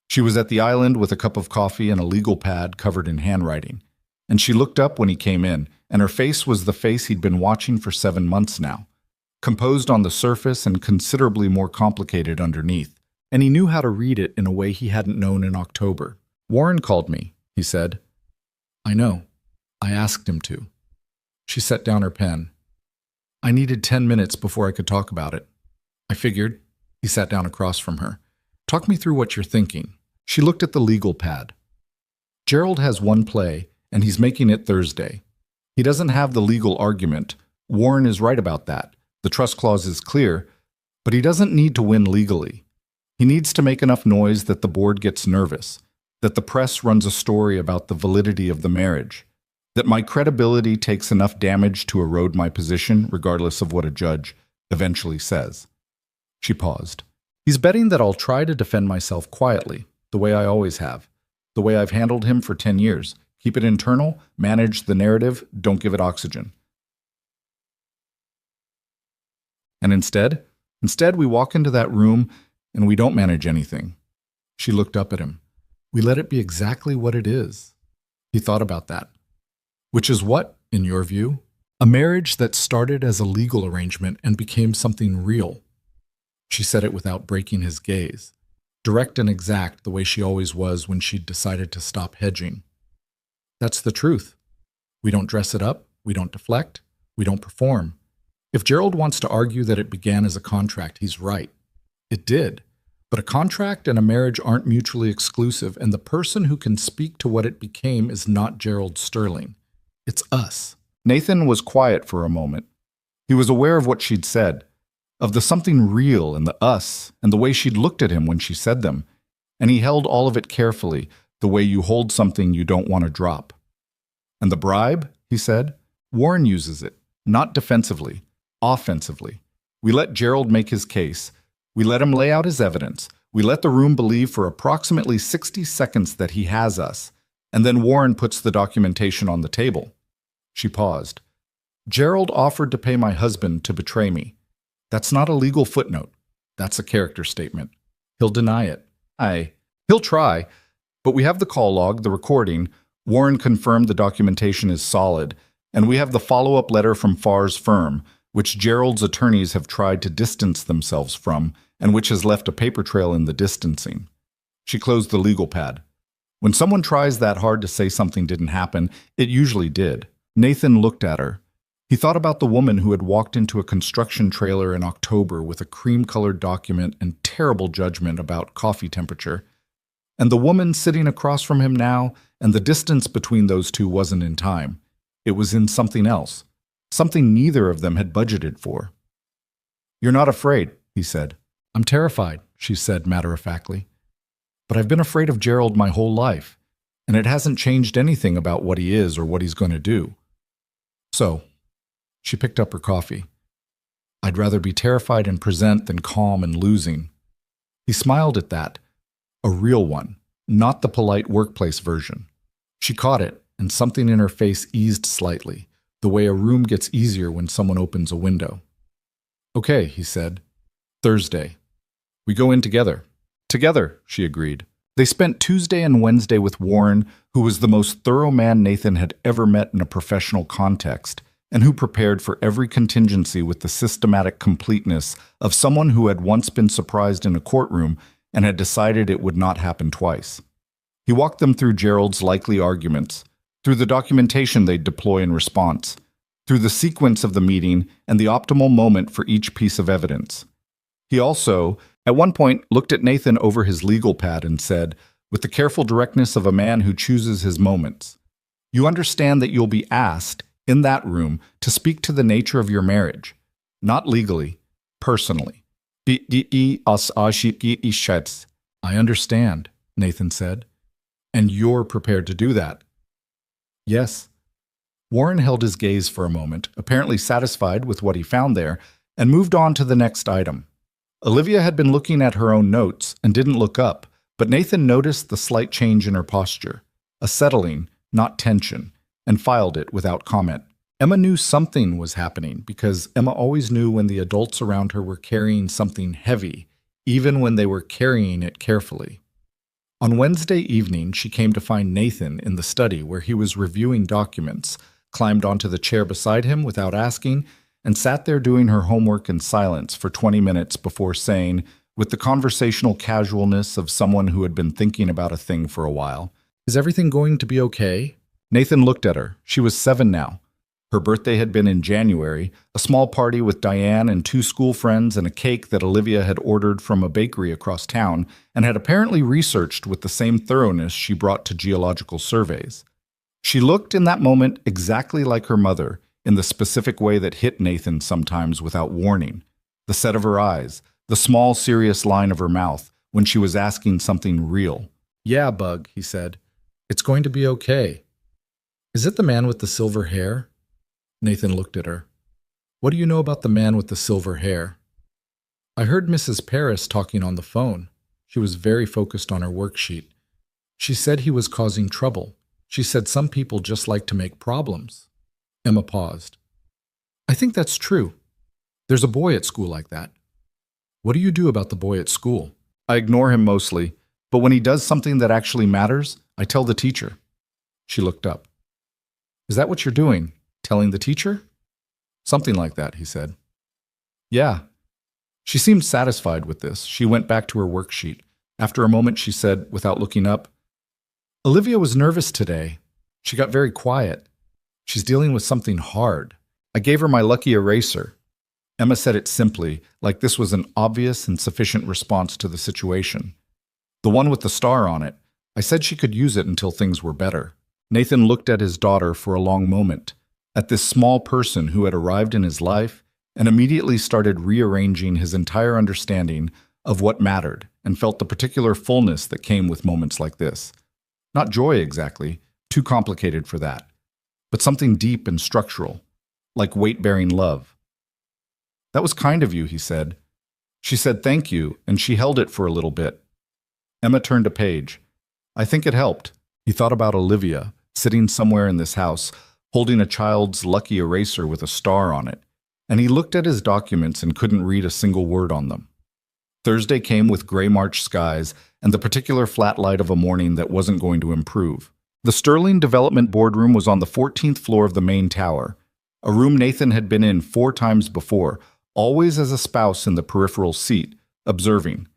She was at the island with a cup of coffee and a legal pad covered in handwriting, and she looked up when he came in, and her face was the face he'd been watching for 7 months now, composed on the surface and considerably more complicated underneath, and he knew how to read it in a way he hadn't known in October. Warren called me, he said. I know. I asked him to. She set down her pen. I needed 10 minutes before I could talk about it. I figured. He sat down across from her. Talk me through what you're thinking. She looked at the legal pad. Gerald has one play, and he's making it Thursday. He doesn't have the legal argument. Warren is right about that. The trust clause is clear, but he doesn't need to win legally. He needs to make enough noise that the board gets nervous, that the press runs a story about the validity of the marriage, that my credibility takes enough damage to erode my position, regardless of what a judge eventually says. She paused. He's betting that I'll try to defend myself quietly, the way I always have, the way I've handled him for 10 years. Keep it internal, manage the narrative, don't give it oxygen. And instead we walk into that room and we don't manage anything. She looked up at him. We let it be exactly what it is. He thought about that. Which is what, in your view? A marriage that started as a legal arrangement and became something real. She said it without breaking his gaze, direct and exact the way she always was when she'd decided to stop hedging. That's the truth. We don't dress it up, we don't deflect, we don't perform. If Gerald wants to argue that it began as a contract, he's right. It did. But a contract and a marriage aren't mutually exclusive, and the person who can speak to what it became is not Gerald Sterling. It's us. Nathan was quiet for a moment. He was aware of what she'd said, of the something real in the us, and the way she'd looked at him when she said them, and he held all of it carefully, the way you hold something you don't want to drop. And the bribe, he said, Warren uses it, not defensively, offensively. We let Gerald make his case. We let him lay out his evidence. We let the room believe for approximately 60 seconds that he has us, and then Warren puts the documentation on the table. She paused. Gerald offered to pay my husband to betray me. That's not a legal footnote. That's a character statement. He'll deny it. He'll try, but we have the call log, the recording. Warren confirmed the documentation is solid, and we have the follow-up letter from Farr's firm, which Gerald's attorneys have tried to distance themselves from, and which has left a paper trail in the distancing. She closed the legal pad. When someone tries that hard to say something didn't happen, it usually did. Nathan looked at her. He thought about the woman who had walked into a construction trailer in October with a cream-colored document and terrible judgment about coffee temperature, and the woman sitting across from him now, and the distance between those two wasn't in time. It was in something else, something neither of them had budgeted for. You're not afraid, he said. I'm terrified, she said matter-of-factly. But I've been afraid of Gerald my whole life. and it hasn't changed anything about what he is or what he's going to do. So, she picked up her coffee. I'd rather be terrified and present than calm and losing. He smiled at that. A real one, not the polite workplace version. She caught it, and something in her face eased slightly, the way a room gets easier when someone opens a window. Okay, he said. Thursday. We go in together. Together, she agreed. They spent Tuesday and Wednesday with Warren, who was the most thorough man Nathan had ever met in a professional context, and who prepared for every contingency with the systematic completeness of someone who had once been surprised in a courtroom and had decided it would not happen twice. He walked them through Gerald's likely arguments, through the documentation they'd deploy in response, through the sequence of the meeting and the optimal moment for each piece of evidence. He also, at one point, looked at Nathan over his legal pad and said, with the careful directness of a man who chooses his moments, "You understand that you'll be asked, in that room, to speak to the nature of your marriage, not legally, personally." I understand, Nathan said. And you're prepared to do that? Yes. Warren held his gaze for a moment, apparently satisfied with what he found there, and moved on to the next item. Olivia had been looking at her own notes and didn't look up, but Nathan noticed the slight change in her posture, a settling, not tension, and filed it without comment. Emma knew something was happening because Emma always knew when the adults around her were carrying something heavy, even when they were carrying it carefully. On Wednesday evening, she came to find Nathan in the study where he was reviewing documents, climbed onto the chair beside him without asking, and sat there doing her homework in silence for 20 minutes before saying, with the conversational casualness of someone who had been thinking about a thing for a while, "Is everything going to be okay?" Nathan looked at her. She was 7 now. Her birthday had been in January, a small party with Diane and 2 school friends and a cake that Olivia had ordered from a bakery across town and had apparently researched with the same thoroughness she brought to geological surveys. She looked in that moment exactly like her mother, in the specific way that hit Nathan sometimes without warning. The set of her eyes, the small, serious line of her mouth when she was asking something real. "Yeah, Bug," he said. "It's going to be okay." "Is it the man with the silver hair?" Nathan looked at her. "What do you know about the man with the silver hair?" "I heard Mrs. Paris talking on the phone." She was very focused on her worksheet. "She said he was causing trouble. She said some people just like to make problems." Emma paused. "I think that's true. There's a boy at school like that." "What do you do about the boy at school?" "I ignore him mostly, but when he does something that actually matters, I tell the teacher." She looked up. "Is that what you're doing? Telling the teacher?" "Something like that," he said. "Yeah." She seemed satisfied with this. She went back to her worksheet. After a moment, she said, without looking up, "Olivia was nervous today. She got very quiet. She's dealing with something hard. I gave her my lucky eraser." Emma said it simply, like this was an obvious and sufficient response to the situation. "The one with the star on it. I said she could use it until things were better." Nathan looked at his daughter for a long moment, at this small person who had arrived in his life, and immediately started rearranging his entire understanding of what mattered, and felt the particular fullness that came with moments like this. Not joy exactly, too complicated for that, but something deep and structural, like weight-bearing love. "That was kind of you," he said. She said thank you, and she held it for a little bit. Emma turned a page. "I think it helped." He thought about Olivia, sitting somewhere in this house, holding a child's lucky eraser with a star on it, and he looked at his documents and couldn't read a single word on them. Thursday came with gray March skies and the particular flat light of a morning that wasn't going to improve. The Sterling Development Boardroom was on the 14th floor of the main tower, a room Nathan had been in 4 times before, always as a spouse in the peripheral seat, observing.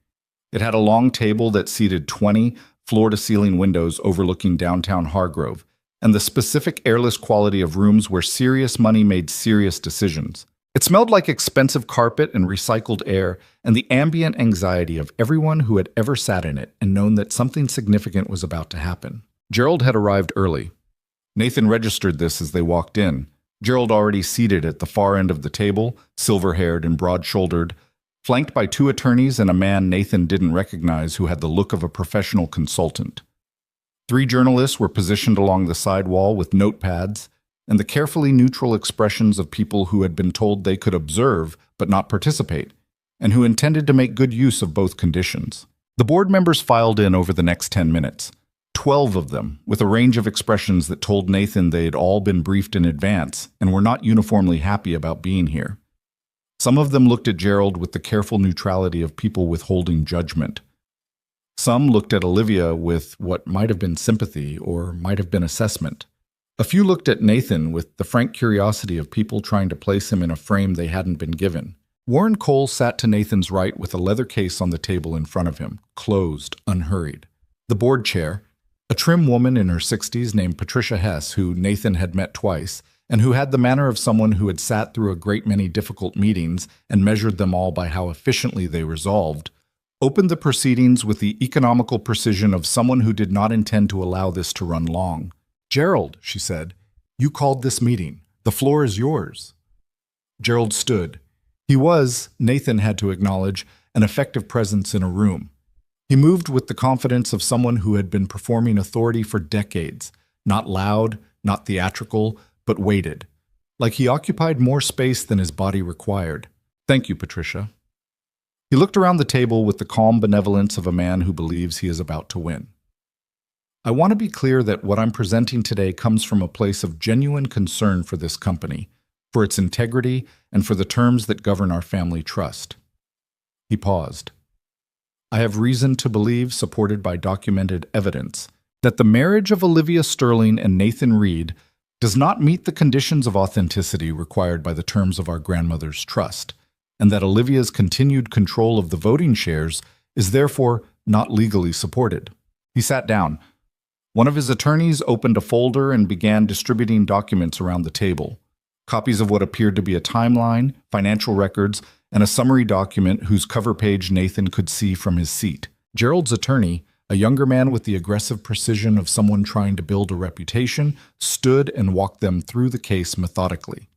It had a long table that seated 20 floor-to-ceiling windows overlooking downtown Hargrove, and the specific airless quality of rooms where serious money made serious decisions. It smelled like expensive carpet and recycled air, and the ambient anxiety of everyone who had ever sat in it and known that something significant was about to happen. Gerald had arrived early. Nathan registered this as they walked in. Gerald already seated at the far end of the table, silver-haired and broad-shouldered, flanked by 2 attorneys and a man Nathan didn't recognize who had the look of a professional consultant. 3 journalists were positioned along the side wall with notepads and the carefully neutral expressions of people who had been told they could observe but not participate, and who intended to make good use of both conditions. The board members filed in over the next 10 minutes, 12 of them, with a range of expressions that told Nathan they had all been briefed in advance and were not uniformly happy about being here. Some of them looked at Gerald with the careful neutrality of people withholding judgment. Some looked at Olivia with what might have been sympathy or might have been assessment. A few looked at Nathan with the frank curiosity of people trying to place him in a frame they hadn't been given. Warren Cole sat to Nathan's right with a leather case on the table in front of him, closed, unhurried. The board chair, a trim woman in her 60s named Patricia Hess, who Nathan had met twice, and who had the manner of someone who had sat through a great many difficult meetings and measured them all by how efficiently they resolved, opened the proceedings with the economical precision of someone who did not intend to allow this to run long. "Gerald," she said, "you called this meeting. The floor is yours." Gerald stood. He was, Nathan had to acknowledge, an effective presence in a room. He moved with the confidence of someone who had been performing authority for decades, not loud, not theatrical, but weighted, like he occupied more space than his body required. "Thank you, Patricia." He looked around the table with the calm benevolence of a man who believes he is about to win. "I want to be clear that what I'm presenting today comes from a place of genuine concern for this company, for its integrity, and for the terms that govern our family trust." He paused. "I have reason to believe, supported by documented evidence, that the marriage of Olivia Sterling and Nathan Reed does not meet the conditions of authenticity required by the terms of our grandmother's trust, and that Olivia's continued control of the voting shares is therefore not legally supported." He sat down. One of his attorneys opened a folder and began distributing documents around the table, copies of what appeared to be a timeline, financial records, and a summary document whose cover page Nathan could see from his seat. Gerald's attorney, a younger man with the aggressive precision of someone trying to build a reputation, stood and walked them through the case methodically.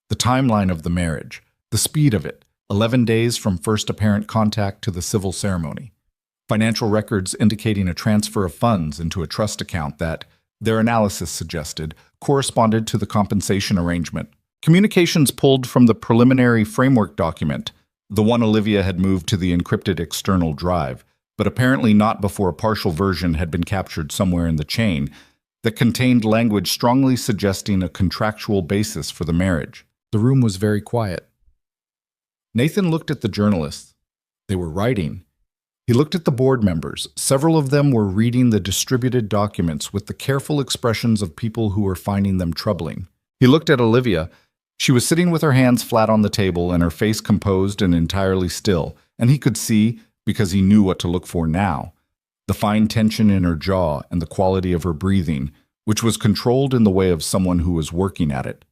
The timeline of the marriage, the speed of it, 11 days from first apparent contact to the civil ceremony. Financial records indicating a transfer of funds into a trust account that, their analysis suggested, corresponded to the compensation arrangement. Communications pulled from the preliminary framework document, the one Olivia had moved to the encrypted external drive, but apparently not before a partial version had been captured somewhere in the chain, that contained language strongly suggesting a contractual basis for the marriage. The room was very quiet. Nathan looked at the journalists. They were writing. He looked at the board members. Several of them were reading the distributed documents with the careful expressions of people who were finding them troubling. He looked at Olivia. She was sitting with her hands flat on the table and her face composed and entirely still, and he could see, because he knew what to look for now, the fine tension in her jaw and the quality of her breathing, which was controlled in the way of someone who was working at it.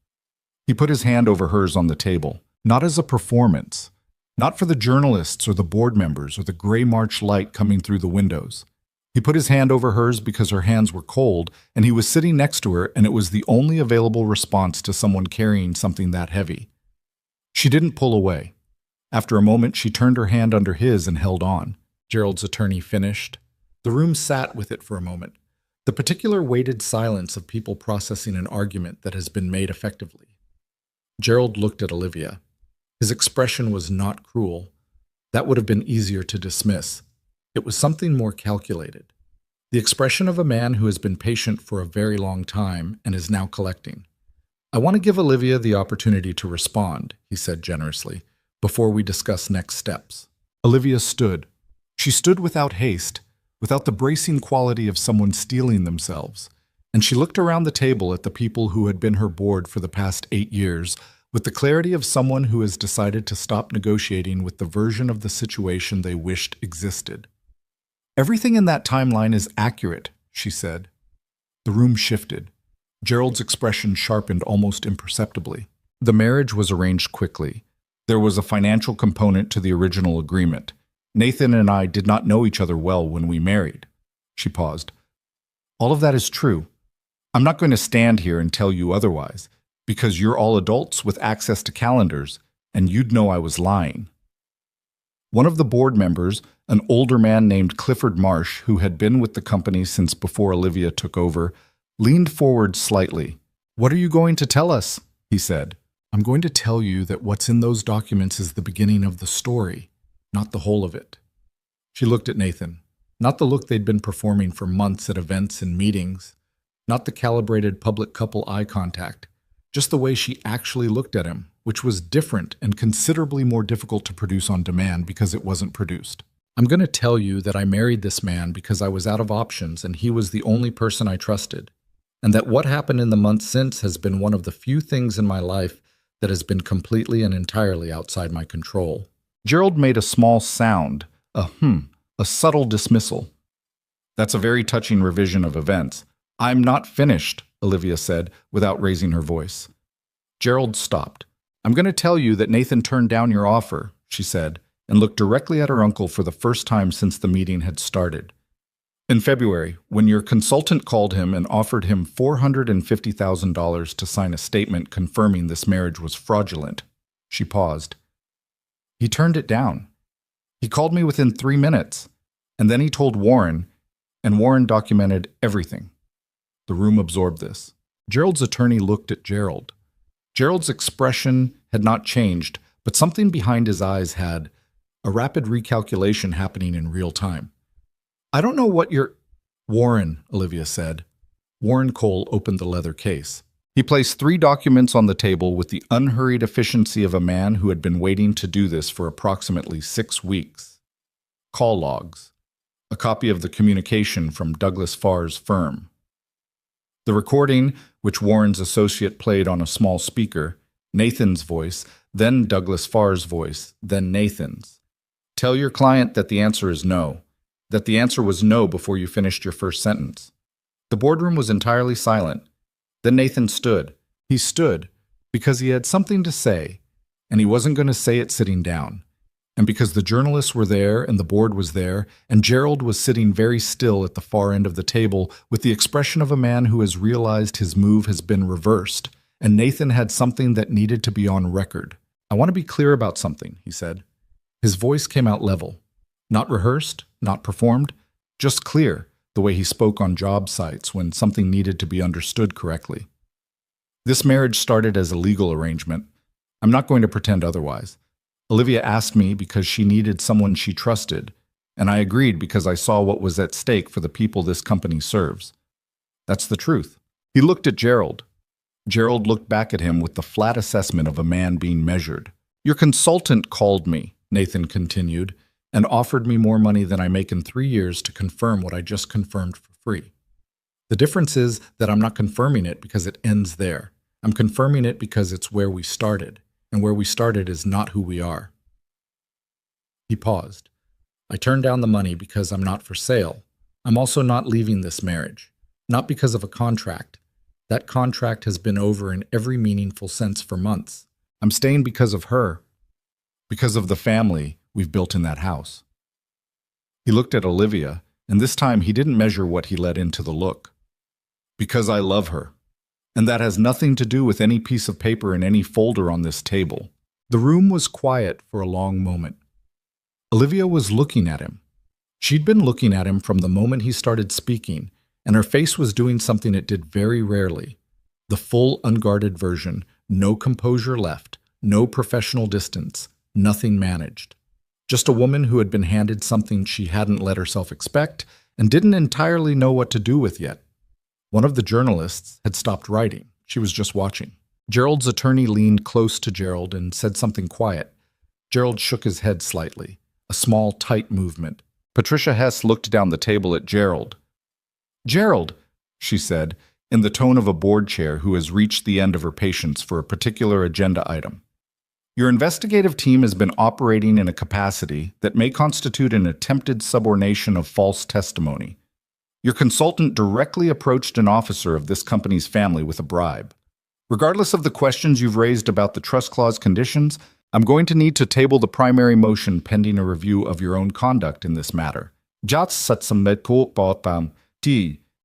He put his hand over hers on the table. Not as a performance, not for the journalists or the board members or the gray March light coming through the windows. He put his hand over hers because her hands were cold, and he was sitting next to her, and it was the only available response to someone carrying something that heavy. She didn't pull away. After a moment, she turned her hand under his and held on. Gerald's attorney finished. The room sat with it for a moment, the particular weighted silence of people processing an argument that has been made effectively. Gerald looked at Olivia. His expression was not cruel. That would have been easier to dismiss. It was something more calculated. The expression of a man who has been patient for a very long time and is now collecting. "I want to give Olivia the opportunity to respond," he said generously, "before we discuss next steps." Olivia stood. She stood without haste, without the bracing quality of someone steeling themselves, and she looked around the table at the people who had been her board for the past 8 years, with the clarity of someone who has decided to stop negotiating with the version of the situation they wished existed. "Everything in that timeline is accurate," she said. The room shifted. Gerald's expression sharpened almost imperceptibly. The marriage was arranged quickly. There was a financial component to the original agreement. Nathan and I did not know each other well when we married. She paused. "All of that is true. I'm not going to stand here and tell you otherwise, because you're all adults with access to calendars, and you'd know I was lying." One of the board members, an older man named Clifford Marsh, who had been with the company since before Olivia took over, leaned forward slightly. "What are you going to tell us?" he said. "I'm going to tell you that what's in those documents is the beginning of the story, not the whole of it." She looked at Nathan, not the look they'd been performing for months at events and meetings, not the calibrated public couple eye contact, just the way she actually looked at him, which was different and considerably more difficult to produce on demand because it wasn't produced. "I'm going to tell you that I married this man because I was out of options and he was the only person I trusted, and that what happened in the months since has been one of the few things in my life that has been completely and entirely outside my control." Gerald made a small sound, a subtle dismissal. "That's a very touching revision of events." "I'm not finished," Olivia said, without raising her voice. Gerald stopped. "I'm going to tell you that Nathan turned down your offer," she said, and looked directly at her uncle for the first time since the meeting had started. "In February, when your consultant called him and offered him $450,000 to sign a statement confirming this marriage was fraudulent." She paused. "He turned it down. He called me within 3 minutes, and then he told Warren, and Warren documented everything." The room absorbed this. Gerald's attorney looked at Gerald. Gerald's expression had not changed, but something behind his eyes had, a rapid recalculation happening in real time. "I don't know what you're—" "Warren," Olivia said. Warren Cole opened the leather case. He placed 3 documents on the table with the unhurried efficiency of a man who had been waiting to do this for approximately 6 weeks. Call logs. A copy of the communication from Douglas Farr's firm. The recording, which Warren's associate played on a small speaker, Nathan's voice, then Douglas Farr's voice, then Nathan's. "Tell your client that the answer is no. That the answer was no before you finished your first sentence." The boardroom was entirely silent. Then Nathan stood. He stood because he had something to say, and he wasn't going to say it sitting down. And because the journalists were there and the board was there, and Gerald was sitting very still at the far end of the table with the expression of a man who has realized his move has been reversed, and Nathan had something that needed to be on record. "I want to be clear about something," he said. His voice came out level. Not rehearsed, not performed, just clear, the way he spoke on job sites when something needed to be understood correctly. "This marriage started as a legal arrangement. I'm not going to pretend otherwise. Olivia asked me because she needed someone she trusted, and I agreed because I saw what was at stake for the people this company serves. That's the truth." He looked at Gerald. Gerald looked back at him with the flat assessment of a man being measured. "Your consultant called me," Nathan continued, "and offered me more money than I make in 3 years to confirm what I just confirmed for free. The difference is that I'm not confirming it because it ends there. I'm confirming it because it's where we started, and where we started is not who we are." He paused. "I turned down the money because I'm not for sale. I'm also not leaving this marriage. Not because of a contract. That contract has been over in every meaningful sense for months. I'm staying because of her. Because of the family we've built in that house." He looked at Olivia, and this time he didn't measure what he let into the look. "Because I love her. And that has nothing to do with any piece of paper in any folder on this table." The room was quiet for a long moment. Olivia was looking at him. She'd been looking at him from the moment he started speaking, and her face was doing something it did very rarely. The full, unguarded version, no composure left, no professional distance, nothing managed. Just a woman who had been handed something she hadn't let herself expect and didn't entirely know what to do with yet. One of the journalists had stopped writing. She was just watching. Gerald's attorney leaned close to Gerald and said something quiet. Gerald shook his head slightly, a small, tight movement. Patricia Hess looked down the table at Gerald. "Gerald," she said, in the tone of a board chair who has reached the end of her patience for a particular agenda item. "Your investigative team has been operating in a capacity that may constitute an attempted subornation of false testimony. Your consultant directly approached an officer of this company's family with a bribe. Regardless of the questions you've raised about the trust clause conditions, I'm going to need to table the primary motion pending a review of your own conduct in this matter."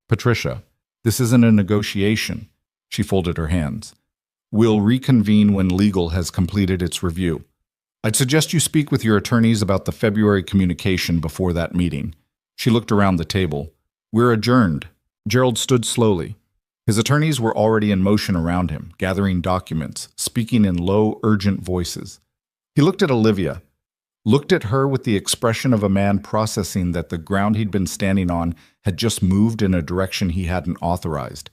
"Patricia, this isn't a negotiation." She folded her hands. "We'll reconvene when legal has completed its review." I'd suggest you speak with your attorneys about the February communication before that meeting. She looked around the table. We're adjourned. Gerald stood slowly. His attorneys were already in motion around him, gathering documents, speaking in low, urgent voices. He looked at Olivia, looked at her with the expression of a man processing that the ground he'd been standing on had just moved in a direction he hadn't authorized.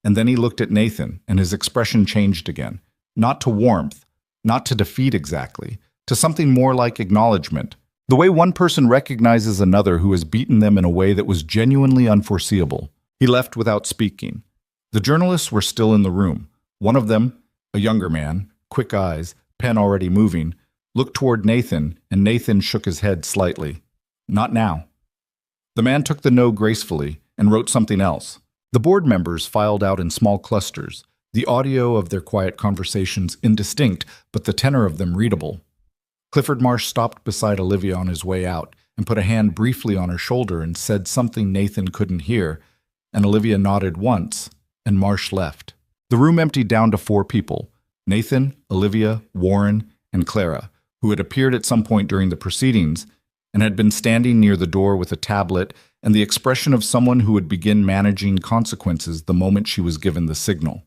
And then he looked at Nathan, and his expression changed again, not to warmth, not to defeat exactly, to something more like acknowledgement, the way one person recognizes another who has beaten them in a way that was genuinely unforeseeable. He left without speaking. The journalists were still in the room. One of them, a younger man, quick eyes, pen already moving, looked toward Nathan, and Nathan shook his head slightly. Not now. The man took the no gracefully and wrote something else. The board members filed out in small clusters, the audio of their quiet conversations indistinct, but the tenor of them readable. Clifford Marsh stopped beside Olivia on his way out and put a hand briefly on her shoulder and said something Nathan couldn't hear, and Olivia nodded once, and Marsh left. The room emptied down to 4 people, Nathan, Olivia, Warren, and Clara, who had appeared at some point during the proceedings and had been standing near the door with a tablet and the expression of someone who would begin managing consequences the moment she was given the signal.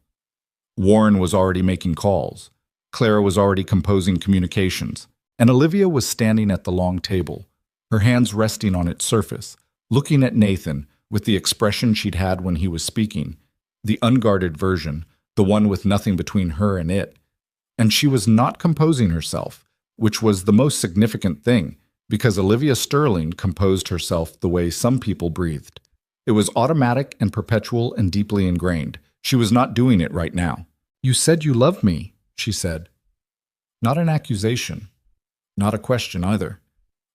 Warren was already making calls. Clara was already composing communications. And Olivia was standing at the long table, her hands resting on its surface, looking at Nathan with the expression she'd had when he was speaking, the unguarded version, the one with nothing between her and it. And she was not composing herself, which was the most significant thing, because Olivia Sterling composed herself the way some people breathed. It was automatic and perpetual and deeply ingrained. She was not doing it right now. "You said you loved me," she said. Not an accusation. Not a question either.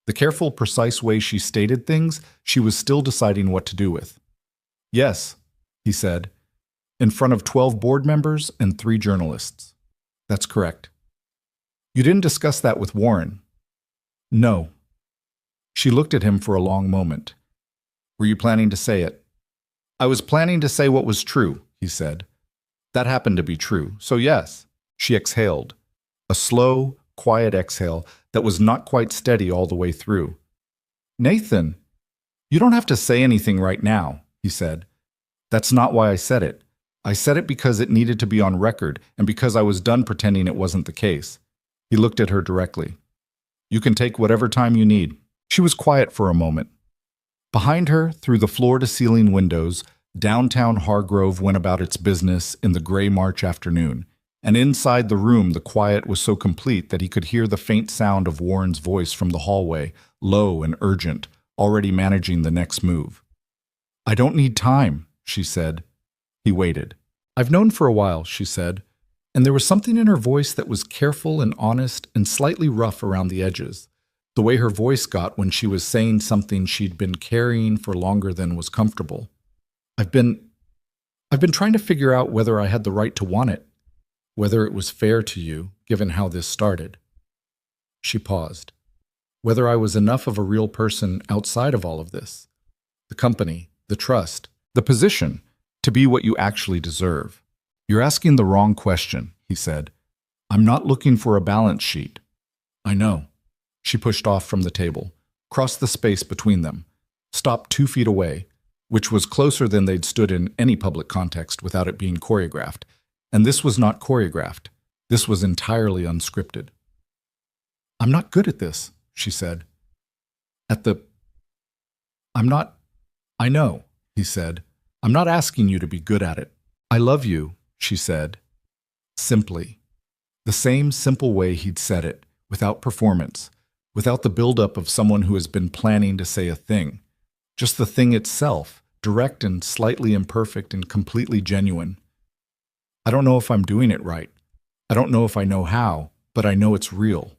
The careful, precise way she stated things, she was still deciding what to do with. "Yes," he said, in front of 12 board members and 3 journalists. "That's correct." "You didn't discuss that with Warren?" "No." She looked at him for a long moment. "Were you planning to say it?" "I was planning to say what was true," he said. "That happened to be true, so yes." She exhaled. A slow, quiet exhale that was not quite steady all the way through. "Nathan, you don't have to say anything right now," he said. "That's not why I said it. I said it because it needed to be on record and because I was done pretending it wasn't the case." He looked at her directly. "You can take whatever time you need." She was quiet for a moment. Behind her, through the floor-to-ceiling windows, downtown Hargrove went about its business in the gray March afternoon. And inside the room the quiet was so complete that he could hear the faint sound of Warren's voice from the hallway, low and urgent, already managing the next move. "I don't need time," she said. He waited. "I've known for a while," she said, and there was something in her voice that was careful and honest and slightly rough around the edges, the way her voice got when she was saying something she'd been carrying for longer than was comfortable. I've been trying to figure out whether I had the right to want it. Whether it was fair to you, given how this started." She paused. "Whether I was enough of a real person outside of all of this. The company, the trust, the position, to be what you actually deserve." "You're asking the wrong question," he said. "I'm not looking for a balance sheet." "I know." She pushed off from the table, crossed the space between them, stopped 2 feet away, which was closer than they'd stood in any public context without it being choreographed. And this was not choreographed. This was entirely unscripted. "I'm not good at this," she said. I know," he said. "I'm not asking you to be good at it. I love you," she said. Simply. The same simple way he'd said it, without performance, without the buildup of someone who has been planning to say a thing. Just the thing itself, direct and slightly imperfect and completely genuine. "I don't know if I'm doing it right. I don't know if I know how, but I know it's real."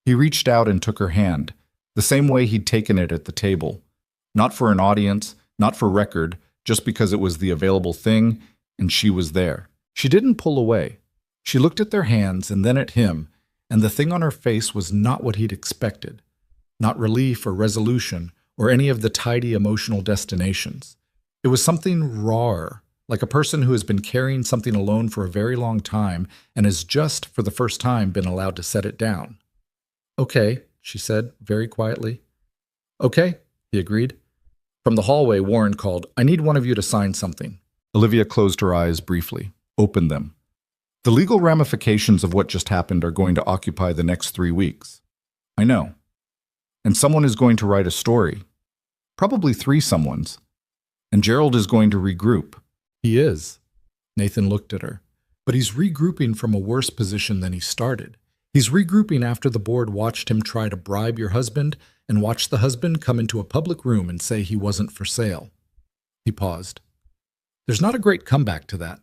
He reached out and took her hand, the same way he'd taken it at the table. Not for an audience, not for record, just because it was the available thing, and she was there. She didn't pull away. She looked at their hands and then at him, and the thing on her face was not what he'd expected. Not relief or resolution or any of the tidy emotional destinations. It was something rawer, like a person who has been carrying something alone for a very long time and has just, for the first time, been allowed to set it down. Okay, she said, very quietly. Okay, he agreed. From the hallway, Warren called, I need one of you to sign something. Olivia closed her eyes briefly, opened them. The legal ramifications of what just happened are going to occupy the next 3 weeks. I know. And someone is going to write a story. Probably 3 someones. And Gerald is going to regroup. He is. Nathan looked at her. But he's regrouping from a worse position than he started. He's regrouping after the board watched him try to bribe your husband and watched the husband come into a public room and say he wasn't for sale. He paused. There's not a great comeback to that.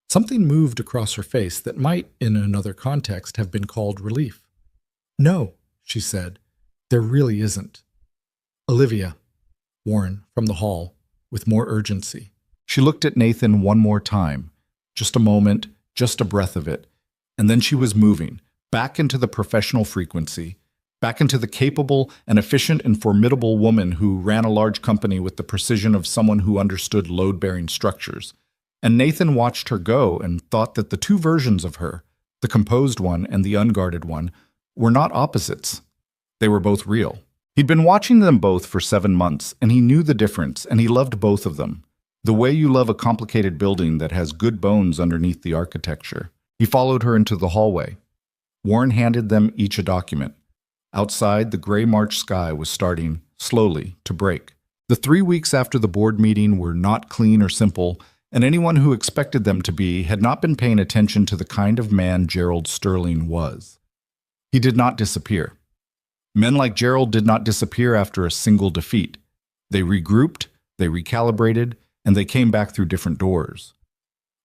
Something moved across her face that might, in another context, have been called relief. No, she said, there really isn't. Olivia, Warren, from the hall, with more urgency. She looked at Nathan one more time, just a moment, just a breath of it, and then she was moving, back into the professional frequency, back into the capable and efficient and formidable woman who ran a large company with the precision of someone who understood load-bearing structures. And Nathan watched her go and thought that the 2 versions of her, the composed one and the unguarded one, were not opposites. They were both real. He'd been watching them both for 7 months, and he knew the difference, and he loved both of them. The way you love a complicated building that has good bones underneath the architecture. He followed her into the hallway. Warren handed them each a document. Outside, the gray March sky was starting, slowly, to break. The 3 weeks after the board meeting were not clean or simple, and anyone who expected them to be had not been paying attention to the kind of man Gerald Sterling was. He did not disappear. Men like Gerald did not disappear after a single defeat. They regrouped, they recalibrated, and they came back through different doors.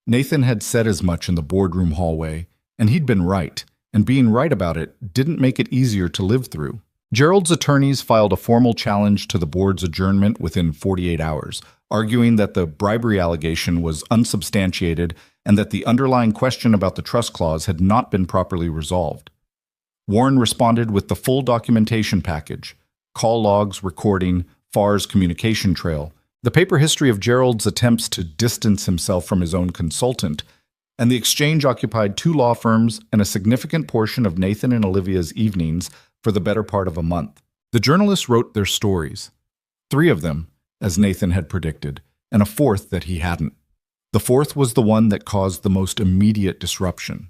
Nathan had said as much in the boardroom hallway, and he'd been right, and being right about it didn't make it easier to live through. Gerald's attorneys filed a formal challenge to the board's adjournment within 48 hours, arguing that the bribery allegation was unsubstantiated and that the underlying question about the trust clause had not been properly resolved. Warren responded with the full documentation package, call logs, recording, FAR's communication trail, the paper history of Gerald's attempts to distance himself from his own consultant, and the exchange occupied 2 law firms and a significant portion of Nathan and Olivia's evenings for the better part of a month. The journalists wrote their stories, 3 of them, as Nathan had predicted, and a 4th that he hadn't. The 4th was the one that caused the most immediate disruption,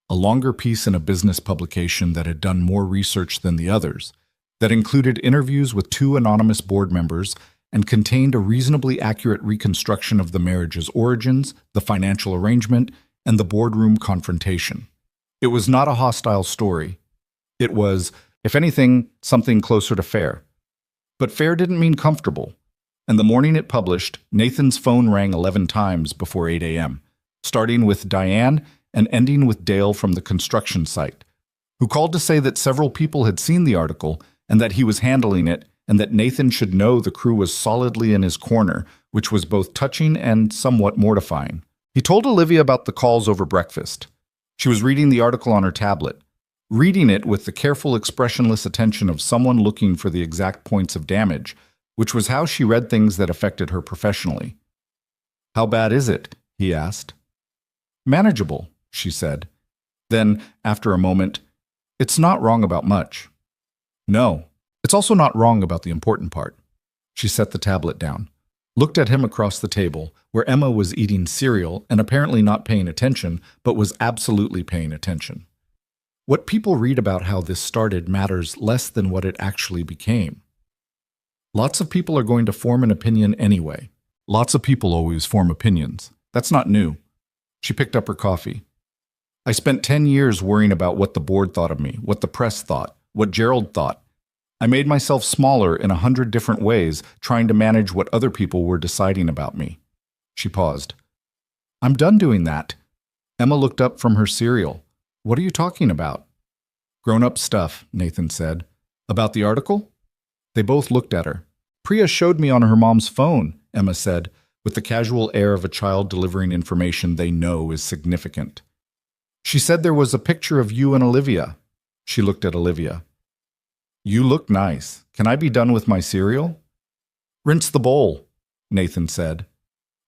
a longer piece in a business publication that had done more research than the others, that included interviews with 2 anonymous board members and contained a reasonably accurate reconstruction of the marriage's origins, the financial arrangement, and the boardroom confrontation. It was not a hostile story. It was, if anything, something closer to fair. But fair didn't mean comfortable. And the morning it published, Nathan's phone rang 11 times before 8 a.m., starting with Diane and ending with Dale from the construction site, who called to say that several people had seen the article and that he was handling it, and that Nathan should know the crew was solidly in his corner, which was both touching and somewhat mortifying. He told Olivia about the calls over breakfast. She was reading the article on her tablet, reading it with the careful, expressionless attention of someone looking for the exact points of damage, which was how she read things that affected her professionally. How bad is it? He asked. Manageable, she said. Then, after a moment, it's not wrong about much. No. It's also not wrong about the important part. She set the tablet down, looked at him across the table, where Emma was eating cereal and apparently not paying attention, but was absolutely paying attention. What people read about how this started matters less than what it actually became. Lots of people are going to form an opinion anyway. Lots of people always form opinions. That's not new. She picked up her coffee. I spent 10 years worrying about what the board thought of me, what the press thought, what Gerald thought. I made myself smaller in 100 different ways, trying to manage what other people were deciding about me. She paused. I'm done doing that. Emma looked up from her cereal. What are you talking about? Grown-up stuff, Nathan said. About the article? They both looked at her. Priya showed me on her mom's phone, Emma said, with the casual air of a child delivering information they know is significant. She said there was a picture of you and Olivia. She looked at Olivia. You look nice. Can I be done with my cereal? Rinse the bowl, Nathan said.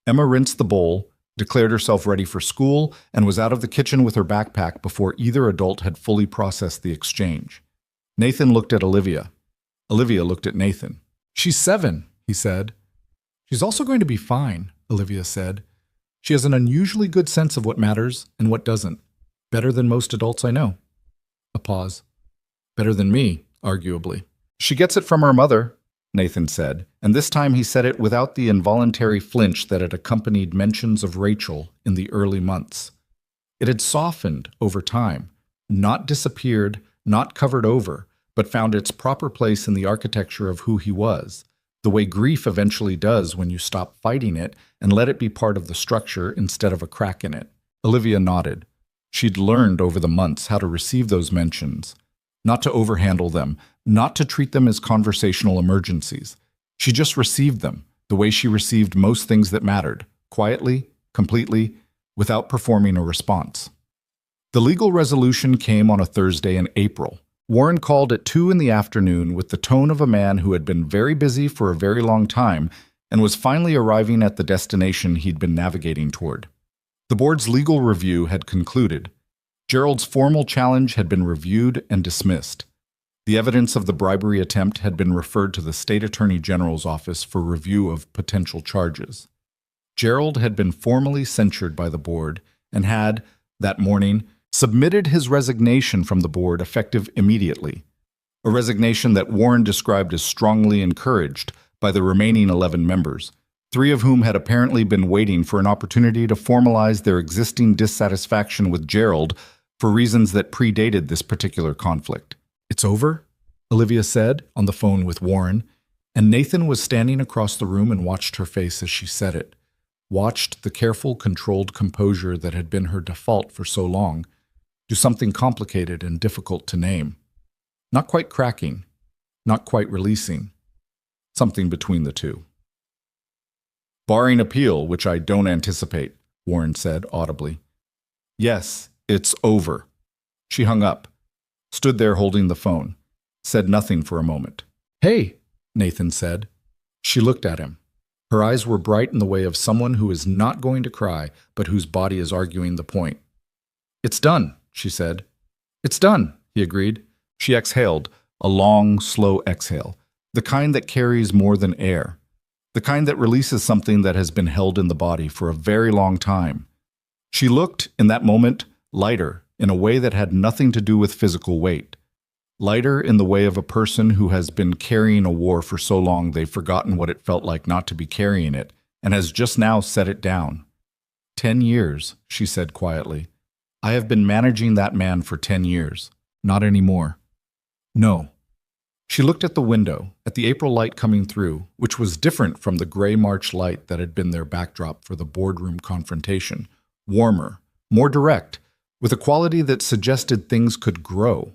Emma rinsed the bowl, declared herself ready for school, and was out of the kitchen with her backpack before either adult had fully processed the exchange. Nathan looked at Olivia. Olivia looked at Nathan. "She's 7, he said. "She's also going to be fine," Olivia said. "She has an unusually good sense of what matters and what doesn't. Better than most adults I know." A pause. "Better than me, arguably." "She gets it from her mother," Nathan said, and this time he said it without the involuntary flinch that had accompanied mentions of Rachel in the early months. It had softened over time, not disappeared, not covered over, but found its proper place in the architecture of who he was, the way grief eventually does when you stop fighting it and let it be part of the structure instead of a crack in it. Olivia nodded. She'd learned over the months how to receive those mentions, not to overhandle them, not to treat them as conversational emergencies. She just received them, the way she received most things that mattered, quietly, completely, without performing a response. The legal resolution came on a Thursday in April. Warren called at 2 in the afternoon with the tone of a man who had been very busy for a very long time and was finally arriving at the destination he'd been navigating toward. The board's legal review had concluded. Gerald's formal challenge had been reviewed and dismissed. The evidence of the bribery attempt had been referred to the State Attorney General's office for review of potential charges. Gerald had been formally censured by the board and had, that morning, submitted his resignation from the board effective immediately, a resignation that Warren described as strongly encouraged by the remaining 11 members, 3 of whom had apparently been waiting for an opportunity to formalize their existing dissatisfaction with Gerald for reasons that predated this particular conflict. "It's over?" Olivia said on the phone with Warren, and Nathan was standing across the room and watched her face as she said it, watched the careful, controlled composure that had been her default for so long do something complicated and difficult to name. Not quite cracking, not quite releasing, something between the two. "Barring appeal, which I don't anticipate," Warren said audibly. "Yes, it's over." She hung up, stood there holding the phone, said nothing for a moment. "Hey," Nathan said. She looked at him. Her eyes were bright in the way of someone who is not going to cry, but whose body is arguing the point. "It's done," she said. "It's done," he agreed. She exhaled, a long, slow exhale, the kind that carries more than air, the kind that releases something that has been held in the body for a very long time. She looked, in that moment, lighter in a way that had nothing to do with physical weight. Lighter in the way of a person who has been carrying a war for so long they've forgotten what it felt like not to be carrying it, and has just now set it down. 10 years, she said quietly. "I have been managing that man for 10 years. Not anymore." "No." She looked at the window, at the April light coming through, which was different from the gray March light that had been their backdrop for the boardroom confrontation. Warmer, more direct, with a quality that suggested things could grow.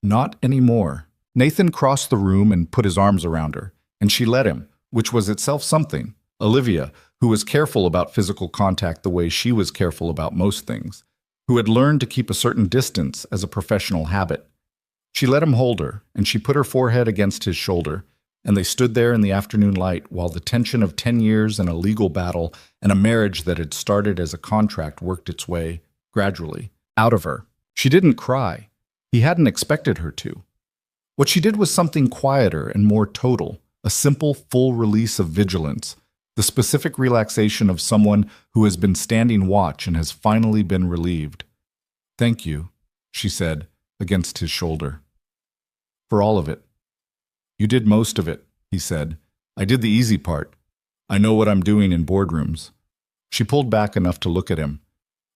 Not anymore. Nathan crossed the room and put his arms around her, and she let him, which was itself something. Olivia, who was careful about physical contact the way she was careful about most things, who had learned to keep a certain distance as a professional habit. She let him hold her, and she put her forehead against his shoulder, and they stood there in the afternoon light while the tension of 10 years and a legal battle and a marriage that had started as a contract worked its way, gradually, out of her. She didn't cry. He hadn't expected her to. What she did was something quieter and more total, a simple, full release of vigilance, the specific relaxation of someone who has been standing watch and has finally been relieved. "Thank you," she said, against his shoulder. "For all of it." "You did most of it," he said. "I did the easy part. I know what I'm doing in boardrooms." She pulled back enough to look at him.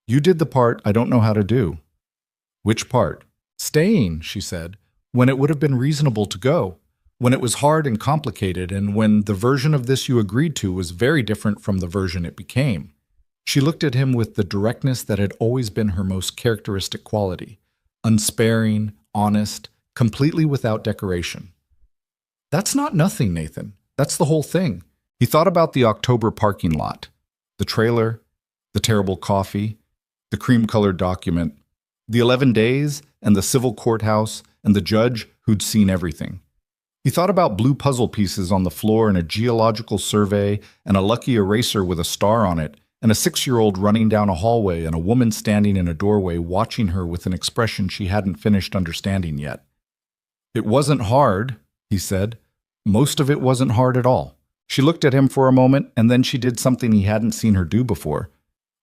"You did the part I don't know how to do." "Which part?" "Staying," she said, "when it would have been reasonable to go, when it was hard and complicated, and when the version of this you agreed to was very different from the version it became." She looked at him with the directness that had always been her most characteristic quality, unsparing, honest, completely without decoration. "That's not nothing, Nathan. That's the whole thing." He thought about the October parking lot, the trailer, the terrible coffee, the cream-colored document, the 11 days, and the civil courthouse, and the judge who'd seen everything. He thought about blue puzzle pieces on the floor and a geological survey and a lucky eraser with a star on it, and a 6-year-old running down a hallway and a woman standing in a doorway watching her with an expression she hadn't finished understanding yet. It wasn't hard, he said. Most of it wasn't hard at all. She looked at him for a moment, and then she did something he hadn't seen her do before.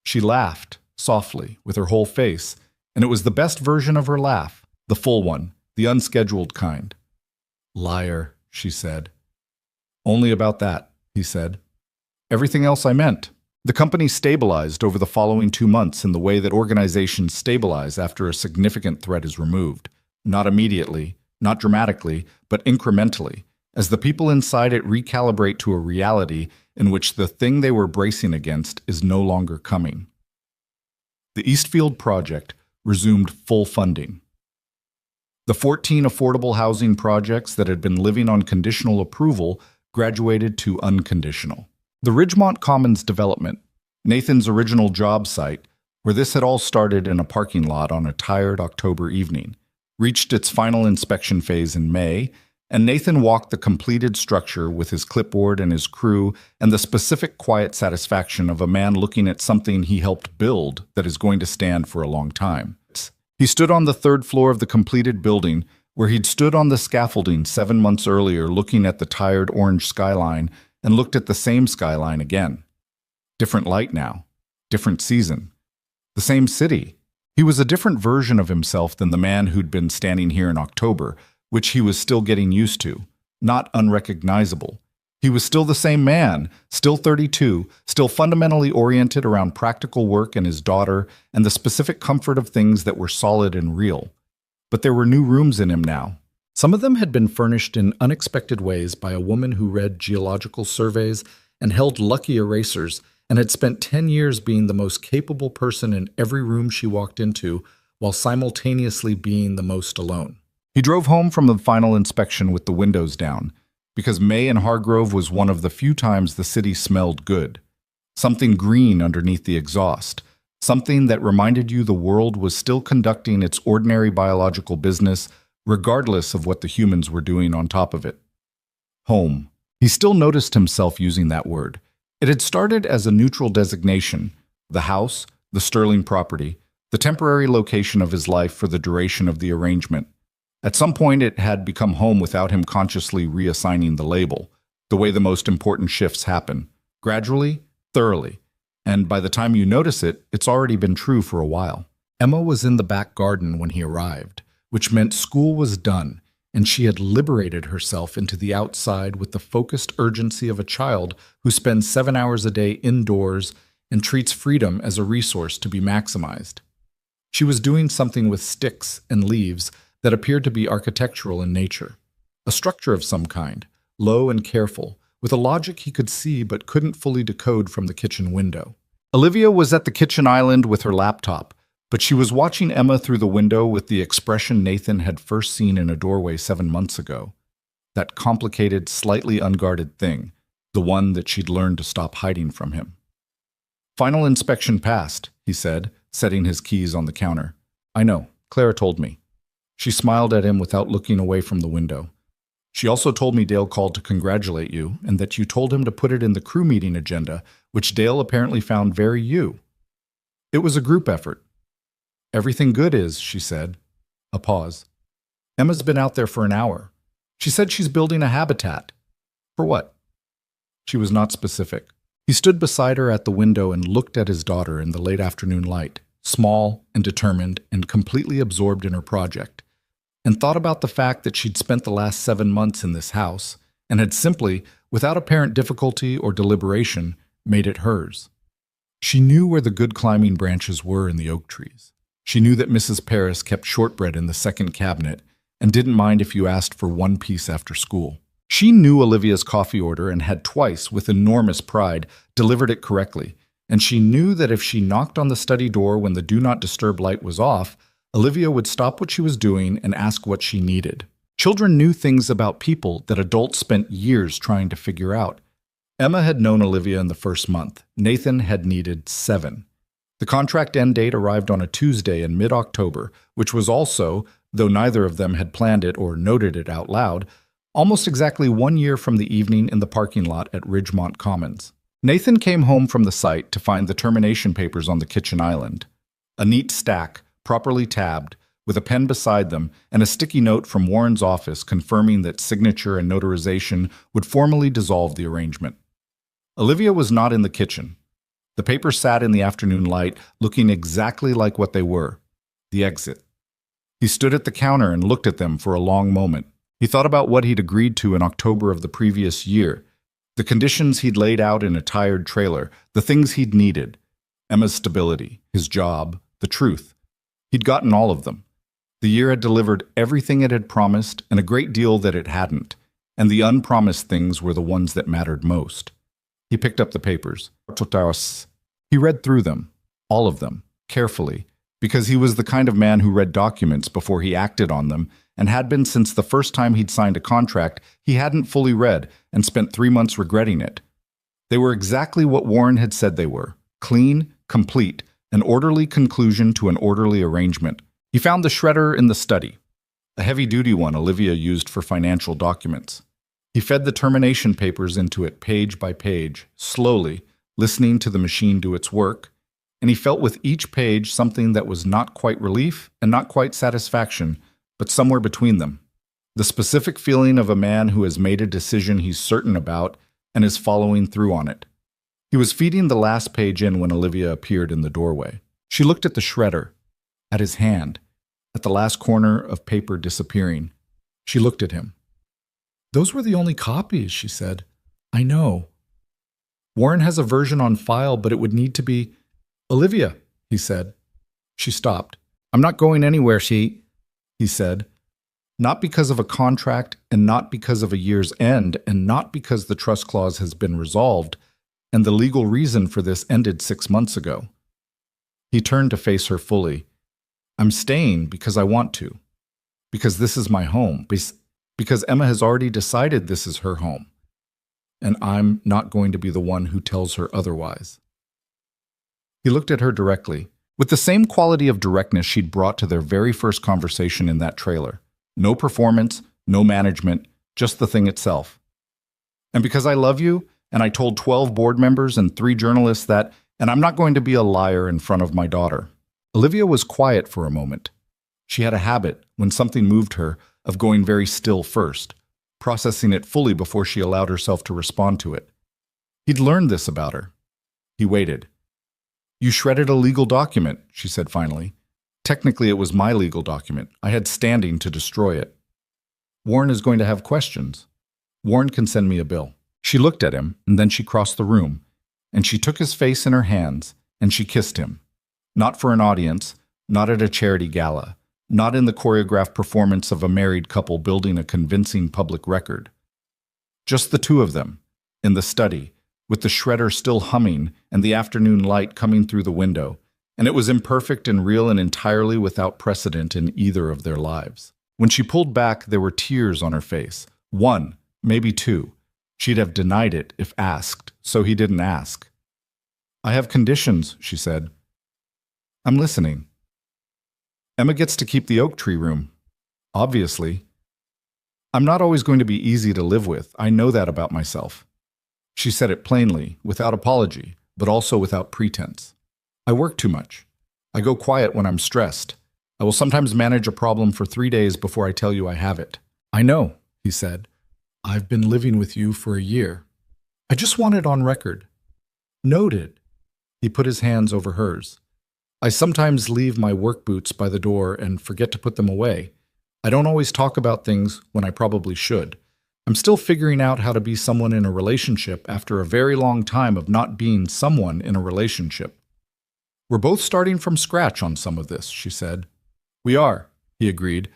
She laughed, softly, with her whole face, and it was the best version of her laugh, the full one, the unscheduled kind. Liar, she said. Only about that, he said. Everything else I meant. The company stabilized over the following 2 months in the way that organizations stabilize after a significant threat is removed. Not immediately, not dramatically, but incrementally, as the people inside it recalibrate to a reality in which the thing they were bracing against is no longer coming. The Eastfield project resumed full funding. The 14 affordable housing projects that had been living on conditional approval graduated to unconditional. The Ridgemont Commons development, Nathan's original job site, where this had all started in a parking lot on a tired October evening, reached its final inspection phase in May, and Nathan walked the completed structure with his clipboard and his crew and the specific quiet satisfaction of a man looking at something he helped build that is going to stand for a long time. He stood on the 3rd floor of the completed building, where he'd stood on the scaffolding 7 months earlier looking at the tired orange skyline and looked at the same skyline again. Different light now, different season. The same city. He was a different version of himself than the man who'd been standing here in October, which he was still getting used to, not unrecognizable. He was still the same man, still 32, still fundamentally oriented around practical work and his daughter and the specific comfort of things that were solid and real. But there were new rooms in him now. Some of them had been furnished in unexpected ways by a woman who read geological surveys and held lucky erasers and had spent 10 years being the most capable person in every room she walked into while simultaneously being the most alone. He drove home from the final inspection with the windows down, because May and Hargrove was one of the few times the city smelled good. Something green underneath the exhaust, something that reminded you the world was still conducting its ordinary biological business, regardless of what the humans were doing on top of it. Home. He still noticed himself using that word. It had started as a neutral designation, the house, the Sterling property, the temporary location of his life for the duration of the arrangement. At some point it had become home without him consciously reassigning the label, the way the most important shifts happen, gradually, thoroughly, and by the time you notice it, it's already been true for a while. Emma was in the back garden when he arrived, which meant school was done, and she had liberated herself into the outside with the focused urgency of a child who spends 7 hours a day indoors and treats freedom as a resource to be maximized. She was doing something with sticks and leaves that appeared to be architectural in nature, a structure of some kind, low and careful, with a logic he could see but couldn't fully decode from the kitchen window. Olivia was at the kitchen island with her laptop, but she was watching Emma through the window with the expression Nathan had first seen in a doorway 7 months ago. That complicated, slightly unguarded thing, the one that she'd learned to stop hiding from him. Final inspection passed, he said, setting his keys on the counter. I know, Clara told me. She smiled at him without looking away from the window. She also told me Dale called to congratulate you and that you told him to put it in the crew meeting agenda, which Dale apparently found very you. It was a group effort. Everything good is, she said. A pause. Emma's been out there for an hour. She said she's building a habitat. For what? She was not specific. He stood beside her at the window and looked at his daughter in the late afternoon light, small and determined and completely absorbed in her project, and thought about the fact that she'd spent the last 7 months in this house and had simply, without apparent difficulty or deliberation, made it hers. She knew where the good climbing branches were in the oak trees. She knew that Mrs. Parris kept shortbread in the second cabinet and didn't mind if you asked for 1 piece after school. She knew Olivia's coffee order and had twice, with enormous pride, delivered it correctly, and she knew that if she knocked on the study door when the Do Not Disturb light was off, Olivia would stop what she was doing and ask what she needed. Children knew things about people that adults spent years trying to figure out. Emma had known Olivia in the first month. Nathan had needed 7. The contract end date arrived on a Tuesday in mid-October, which was also, though neither of them had planned it or noted it out loud, almost exactly 1 year from the evening in the parking lot at Ridgemont Commons. Nathan came home from the site to find the termination papers on the kitchen island. A neat stack, properly tabbed, with a pen beside them and a sticky note from Warren's office confirming that signature and notarization would formally dissolve the arrangement. Olivia was not in the kitchen. The papers sat in the afternoon light, looking exactly like what they were, the exit. He stood at the counter and looked at them for a long moment. He thought about what he'd agreed to in October of the previous year, the conditions he'd laid out in a tired trailer, the things he'd needed, Emma's stability, his job, the truth. He'd gotten all of them. The year had delivered everything it had promised and a great deal that it hadn't, and the unpromised things were the ones that mattered most. He picked up the papers. He read through them, all of them, carefully, because he was the kind of man who read documents before he acted on them, and had been since the first time he'd signed a contract he hadn't fully read and spent 3 months regretting it. They were exactly what Warren had said they were: clean, complete, an orderly conclusion to an orderly arrangement. He found the shredder in the study, a heavy-duty one Olivia used for financial documents. He fed the termination papers into it page by page, slowly, listening to the machine do its work, and he felt with each page something that was not quite relief and not quite satisfaction, but somewhere between them. The specific feeling of a man who has made a decision he's certain about and is following through on it. He was feeding the last page in when Olivia appeared in the doorway. She looked at the shredder, at his hand, at the last corner of paper disappearing. She looked at him. "Those were the only copies," she said. "I know. Warren has a version on file, but it would need to be—" "Olivia," he said. She stopped. "I'm not going anywhere, he said. Not because of a contract, and not because of a year's end, and not because the trust clause has been resolved, and the legal reason for this ended 6 months ago." He turned to face her fully. "I'm staying because I want to. Because this is my home. Because Emma has already decided this is her home. And I'm not going to be the one who tells her otherwise." He looked at her directly, with the same quality of directness she'd brought to their very first conversation in that trailer. No performance, no management, just the thing itself. "And because I love you, and I told 12 board members and 3 journalists that, and I'm not going to be a liar in front of my daughter." Olivia was quiet for a moment. She had a habit, when something moved her, of going very still first, processing it fully before she allowed herself to respond to it. He'd learned this about her. He waited. "You shredded a legal document," she said finally. "Technically, it was my legal document. I had standing to destroy it. Warren is going to have questions. Warren can send me a bill." She looked at him, and then she crossed the room, and she took his face in her hands, and she kissed him. Not for an audience, not at a charity gala, not in the choreographed performance of a married couple building a convincing public record. Just the two of them, in the study, with the shredder still humming and the afternoon light coming through the window, and it was imperfect and real and entirely without precedent in either of their lives. When she pulled back, there were tears on her face. 1, maybe 2. She'd have denied it if asked, so he didn't ask. "I have conditions," she said. "I'm listening." "Emma gets to keep the oak tree room. Obviously. I'm not always going to be easy to live with. I know that about myself." She said it plainly, without apology, but also without pretense. "I work too much. I go quiet when I'm stressed. I will sometimes manage a problem for 3 days before I tell you I have it." "I know," he said. "I've been living with you for a year. I just want it on record. Noted." He put his hands over hers. "I sometimes leave my work boots by the door and forget to put them away. I don't always talk about things when I probably should. I'm still figuring out how to be someone in a relationship after a very long time of not being someone in a relationship." "We're both starting from scratch on some of this," she said. "We are," he agreed,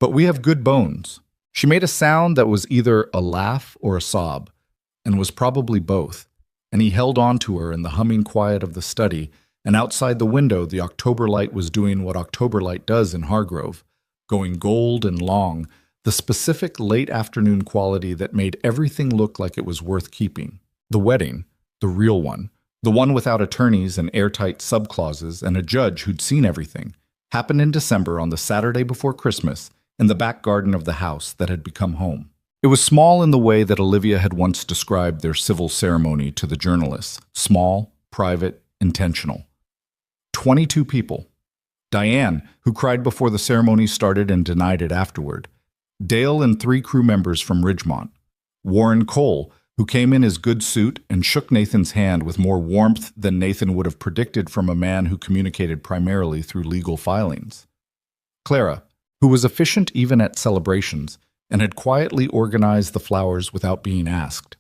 "but we have good bones." She made a sound that was either a laugh or a sob, and was probably both, and he held on to her in the humming quiet of the study, and outside the window the October light was doing what October light does in Hargrove, going gold and long, the specific late afternoon quality that made everything look like it was worth keeping. The wedding, the real one, the one without attorneys and airtight subclauses and a judge who'd seen everything, happened in December on the Saturday before Christmas in the back garden of the house that had become home. It was small in the way that Olivia had once described their civil ceremony to the journalists: small, private, intentional. 22 people. Diane, who cried before the ceremony started and denied it afterward. Dale and 3 crew members from Ridgemont. Warren Cole, who came in his good suit and shook Nathan's hand with more warmth than Nathan would have predicted from a man who communicated primarily through legal filings. Clara, who was efficient even at celebrations and had quietly organized the flowers without being asked.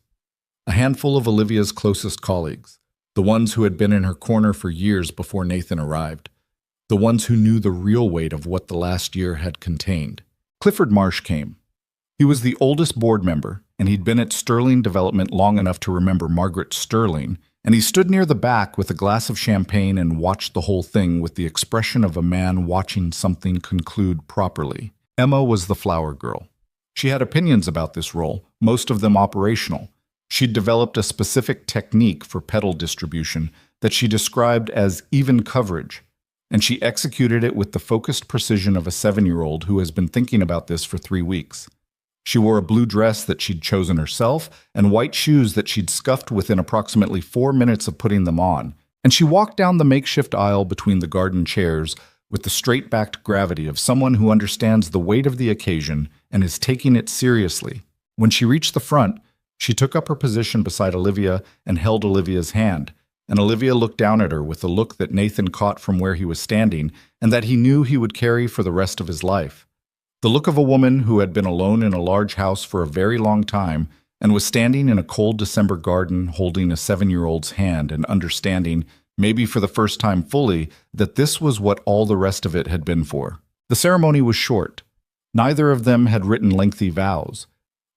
A handful of Olivia's closest colleagues, the ones who had been in her corner for years before Nathan arrived, the ones who knew the real weight of what the last year had contained. Clifford Marsh came. He was the oldest board member, and he'd been at Sterling Development long enough to remember Margaret Sterling, and he stood near the back with a glass of champagne and watched the whole thing with the expression of a man watching something conclude properly. Emma was the flower girl. She had opinions about this role, most of them operational. She'd developed a specific technique for petal distribution that she described as even coverage, and she executed it with the focused precision of a 7-year-old who has been thinking about this for 3 weeks. She wore a blue dress that she'd chosen herself and white shoes that she'd scuffed within approximately 4 minutes of putting them on, and she walked down the makeshift aisle between the garden chairs with the straight-backed gravity of someone who understands the weight of the occasion and is taking it seriously. When she reached the front, she took up her position beside Olivia and held Olivia's hand, and Olivia looked down at her with a look that Nathan caught from where he was standing and that he knew he would carry for the rest of his life. The look of a woman who had been alone in a large house for a very long time and was standing in a cold December garden holding a 7-year-old's hand and understanding, maybe for the first time fully, that this was what all the rest of it had been for. The ceremony was short. Neither of them had written lengthy vows.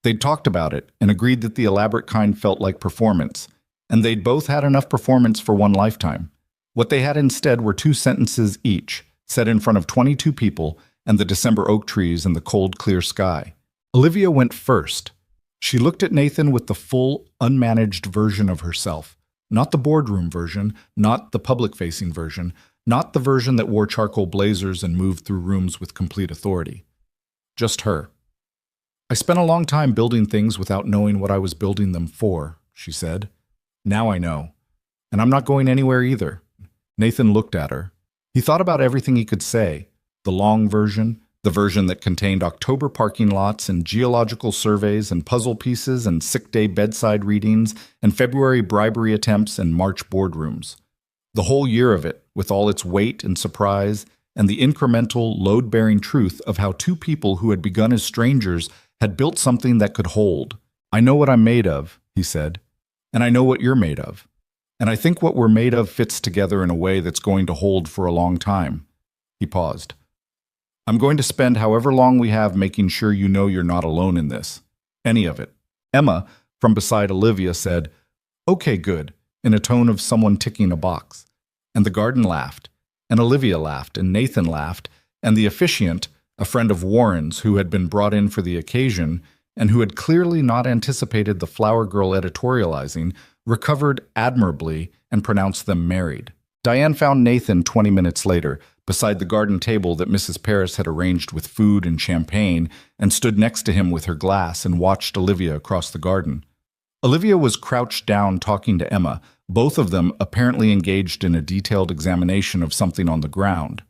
They'd talked about it and agreed that the elaborate kind felt like performance, and they'd both had enough performance for one lifetime. What they had instead were 2 sentences each, said in front of 22 people and the December oak trees and the cold, clear sky. Olivia went first. She looked at Nathan with the full, unmanaged version of herself. Not the boardroom version, not the public-facing version, not the version that wore charcoal blazers and moved through rooms with complete authority. Just her. "I spent a long time building things without knowing what I was building them for," she said. "Now I know. And I'm not going anywhere either." Nathan looked at her. He thought about everything he could say. The long version, the version that contained October parking lots and geological surveys and puzzle pieces and sick day bedside readings and February bribery attempts and March boardrooms. The whole year of it, with all its weight and surprise, and the incremental, load-bearing truth of how 2 people who had begun as strangers had built something that could hold. "I know what I'm made of," he said, "and I know what you're made of. And I think what we're made of fits together in a way that's going to hold for a long time." He paused. "I'm going to spend however long we have making sure you know you're not alone in this. Any of it." Emma, from beside Olivia, said, "Okay, good," in a tone of someone ticking a box. And the garden laughed, and Olivia laughed, and Nathan laughed, and the officiant, a friend of Warren's who had been brought in for the occasion and who had clearly not anticipated the flower girl editorializing, recovered admirably and pronounced them married. Diane found Nathan 20 minutes later, beside the garden table that Mrs. Parris had arranged with food and champagne, and stood next to him with her glass and watched Olivia across the garden. Olivia was crouched down talking to Emma, both of them apparently engaged in a detailed examination of something on the ground.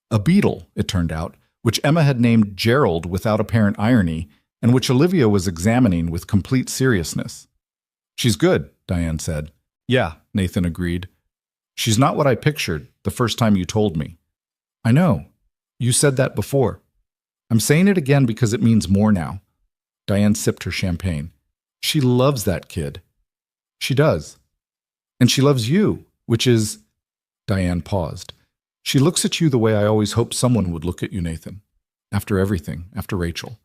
A beetle, it turned out, which Emma had named Gerald without apparent irony, and which Olivia was examining with complete seriousness. "She's good," Diane said. "Yeah," Nathan agreed. "She's not what I pictured the first time you told me." "I know. You said that before. I'm saying it again because it means more now." Diane sipped her champagne. "She loves that kid." "She does. And she loves you, which is—" Diane paused. "She looks at you the way I always hoped someone would look at you, Nathan. After everything, after Rachel.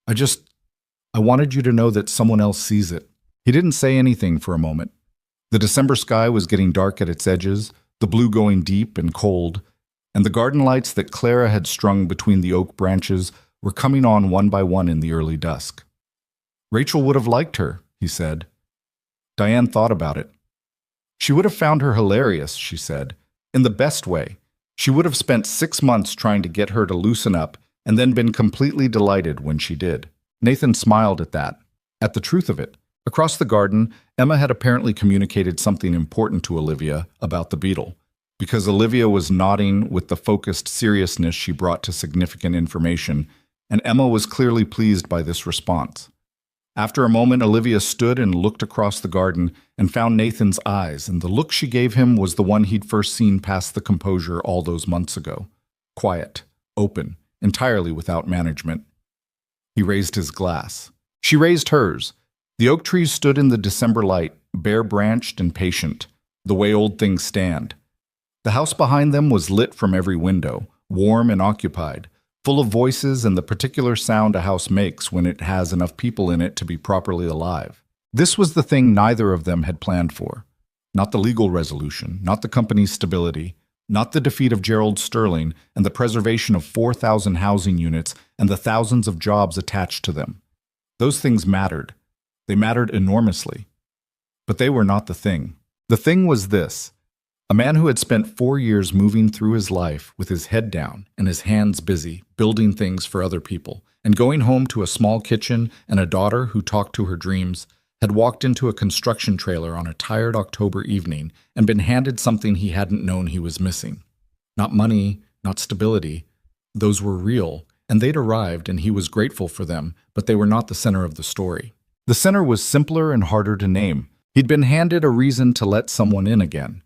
I wanted you to know that someone else sees it." He didn't say anything for a moment. The December sky was getting dark at its edges, the blue going deep and cold, and the garden lights that Clara had strung between the oak branches were coming on one by one in the early dusk. "Rachel would have liked her," he said. Diane thought about it. "She would have found her hilarious," she said, "in the best way. She would have spent 6 months trying to get her to loosen up and then been completely delighted when she did." Nathan smiled at that, at the truth of it. Across the garden, Emma had apparently communicated something important to Olivia about the beetle. because Olivia was nodding with the focused seriousness she brought to significant information, and Emma was clearly pleased by this response. After a moment, Olivia stood and looked across the garden and found Nathan's eyes, and the look she gave him was the one he'd first seen past the composure all those months ago. Quiet, open, entirely without management. He raised his glass. She raised hers. The oak trees stood in the December light, bare-branched and patient, the way old things stand. The house behind them was lit from every window, warm and occupied, full of voices and the particular sound a house makes when it has enough people in it to be properly alive. This was the thing neither of them had planned for. Not the legal resolution, not the company's stability, not the defeat of Gerald Sterling and the preservation of 4,000 housing units and the thousands of jobs attached to them. Those things mattered. They mattered enormously. But they were not the thing. The thing was this. A man who had spent 4 years moving through his life with his head down and his hands busy, building things for other people, and going home to a small kitchen and a daughter who talked to her dreams, had walked into a construction trailer on a tired October evening and been handed something he hadn't known he was missing. Not money, not stability. Those were real, and they'd arrived, and he was grateful for them, but they were not the center of the story. The center was simpler and harder to name. He'd been handed a reason to let someone in again.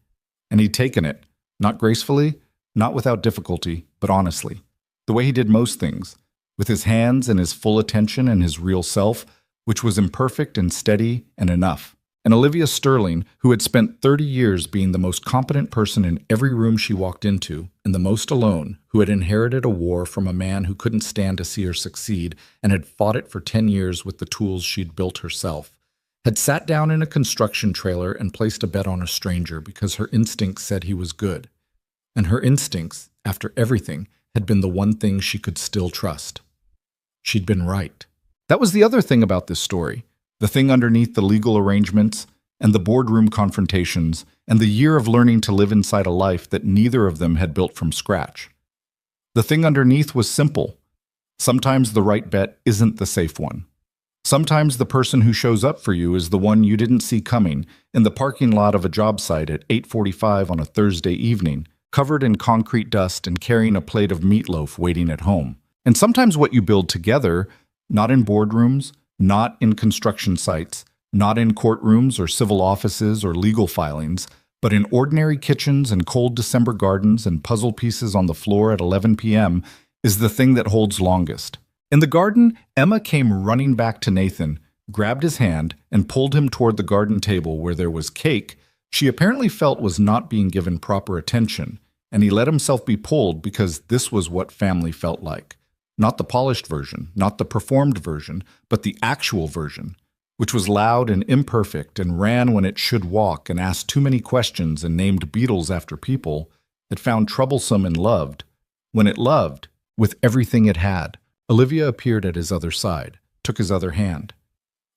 And he'd taken it, not gracefully, not without difficulty, but honestly, the way he did most things, with his hands and his full attention and his real self, which was imperfect and steady and enough. And Olivia Sterling, who had spent 30 years being the most competent person in every room she walked into, and the most alone, who had inherited a war from a man who couldn't stand to see her succeed and had fought it for 10 years with the tools she'd built herself, had sat down in a construction trailer and placed a bet on a stranger because her instincts said he was good. And her instincts, after everything, had been the one thing she could still trust. She'd been right. That was the other thing about this story, the thing underneath the legal arrangements and the boardroom confrontations and the year of learning to live inside a life that neither of them had built from scratch. The thing underneath was simple. Sometimes the right bet isn't the safe one. Sometimes the person who shows up for you is the one you didn't see coming in the parking lot of a job site at 8:45 on a Thursday evening, covered in concrete dust and carrying a plate of meatloaf waiting at home. And sometimes what you build together, not in boardrooms, not in construction sites, not in courtrooms or civil offices or legal filings, but in ordinary kitchens and cold December gardens and puzzle pieces on the floor at 11 p.m., is the thing that holds longest. In the garden, Emma came running back to Nathan, grabbed his hand, and pulled him toward the garden table where there was cake she apparently felt was not being given proper attention, and he let himself be pulled because this was what family felt like. Not the polished version, not the performed version, but the actual version, which was loud and imperfect and ran when it should walk and asked too many questions and named beetles after people it found troublesome and loved, when it loved, with everything it had. Olivia appeared at his other side, took his other hand.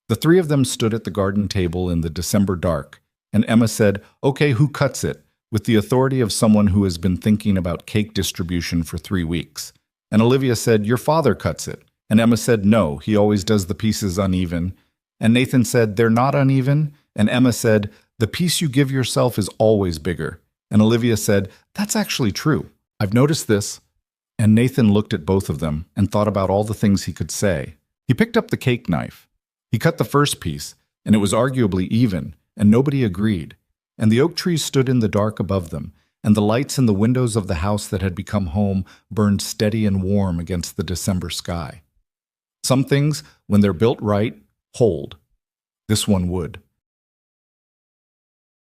The three of them stood at the garden table in the December dark, and Emma said, "Okay, who cuts it?" with the authority of someone who has been thinking about cake distribution for 3 weeks. And Olivia said, "Your father cuts it." And Emma said, "No, he always does the pieces uneven." And Nathan said, "They're not uneven." And Emma said, "The piece you give yourself is always bigger." And Olivia said, "That's actually true. I've noticed this." And Nathan looked at both of them and thought about all the things he could say. He picked up the cake knife. He cut the first piece, and it was arguably even, and nobody agreed. And the oak trees stood in the dark above them, and the lights in the windows of the house that had become home burned steady and warm against the December sky. Some things, when they're built right, hold. This one would.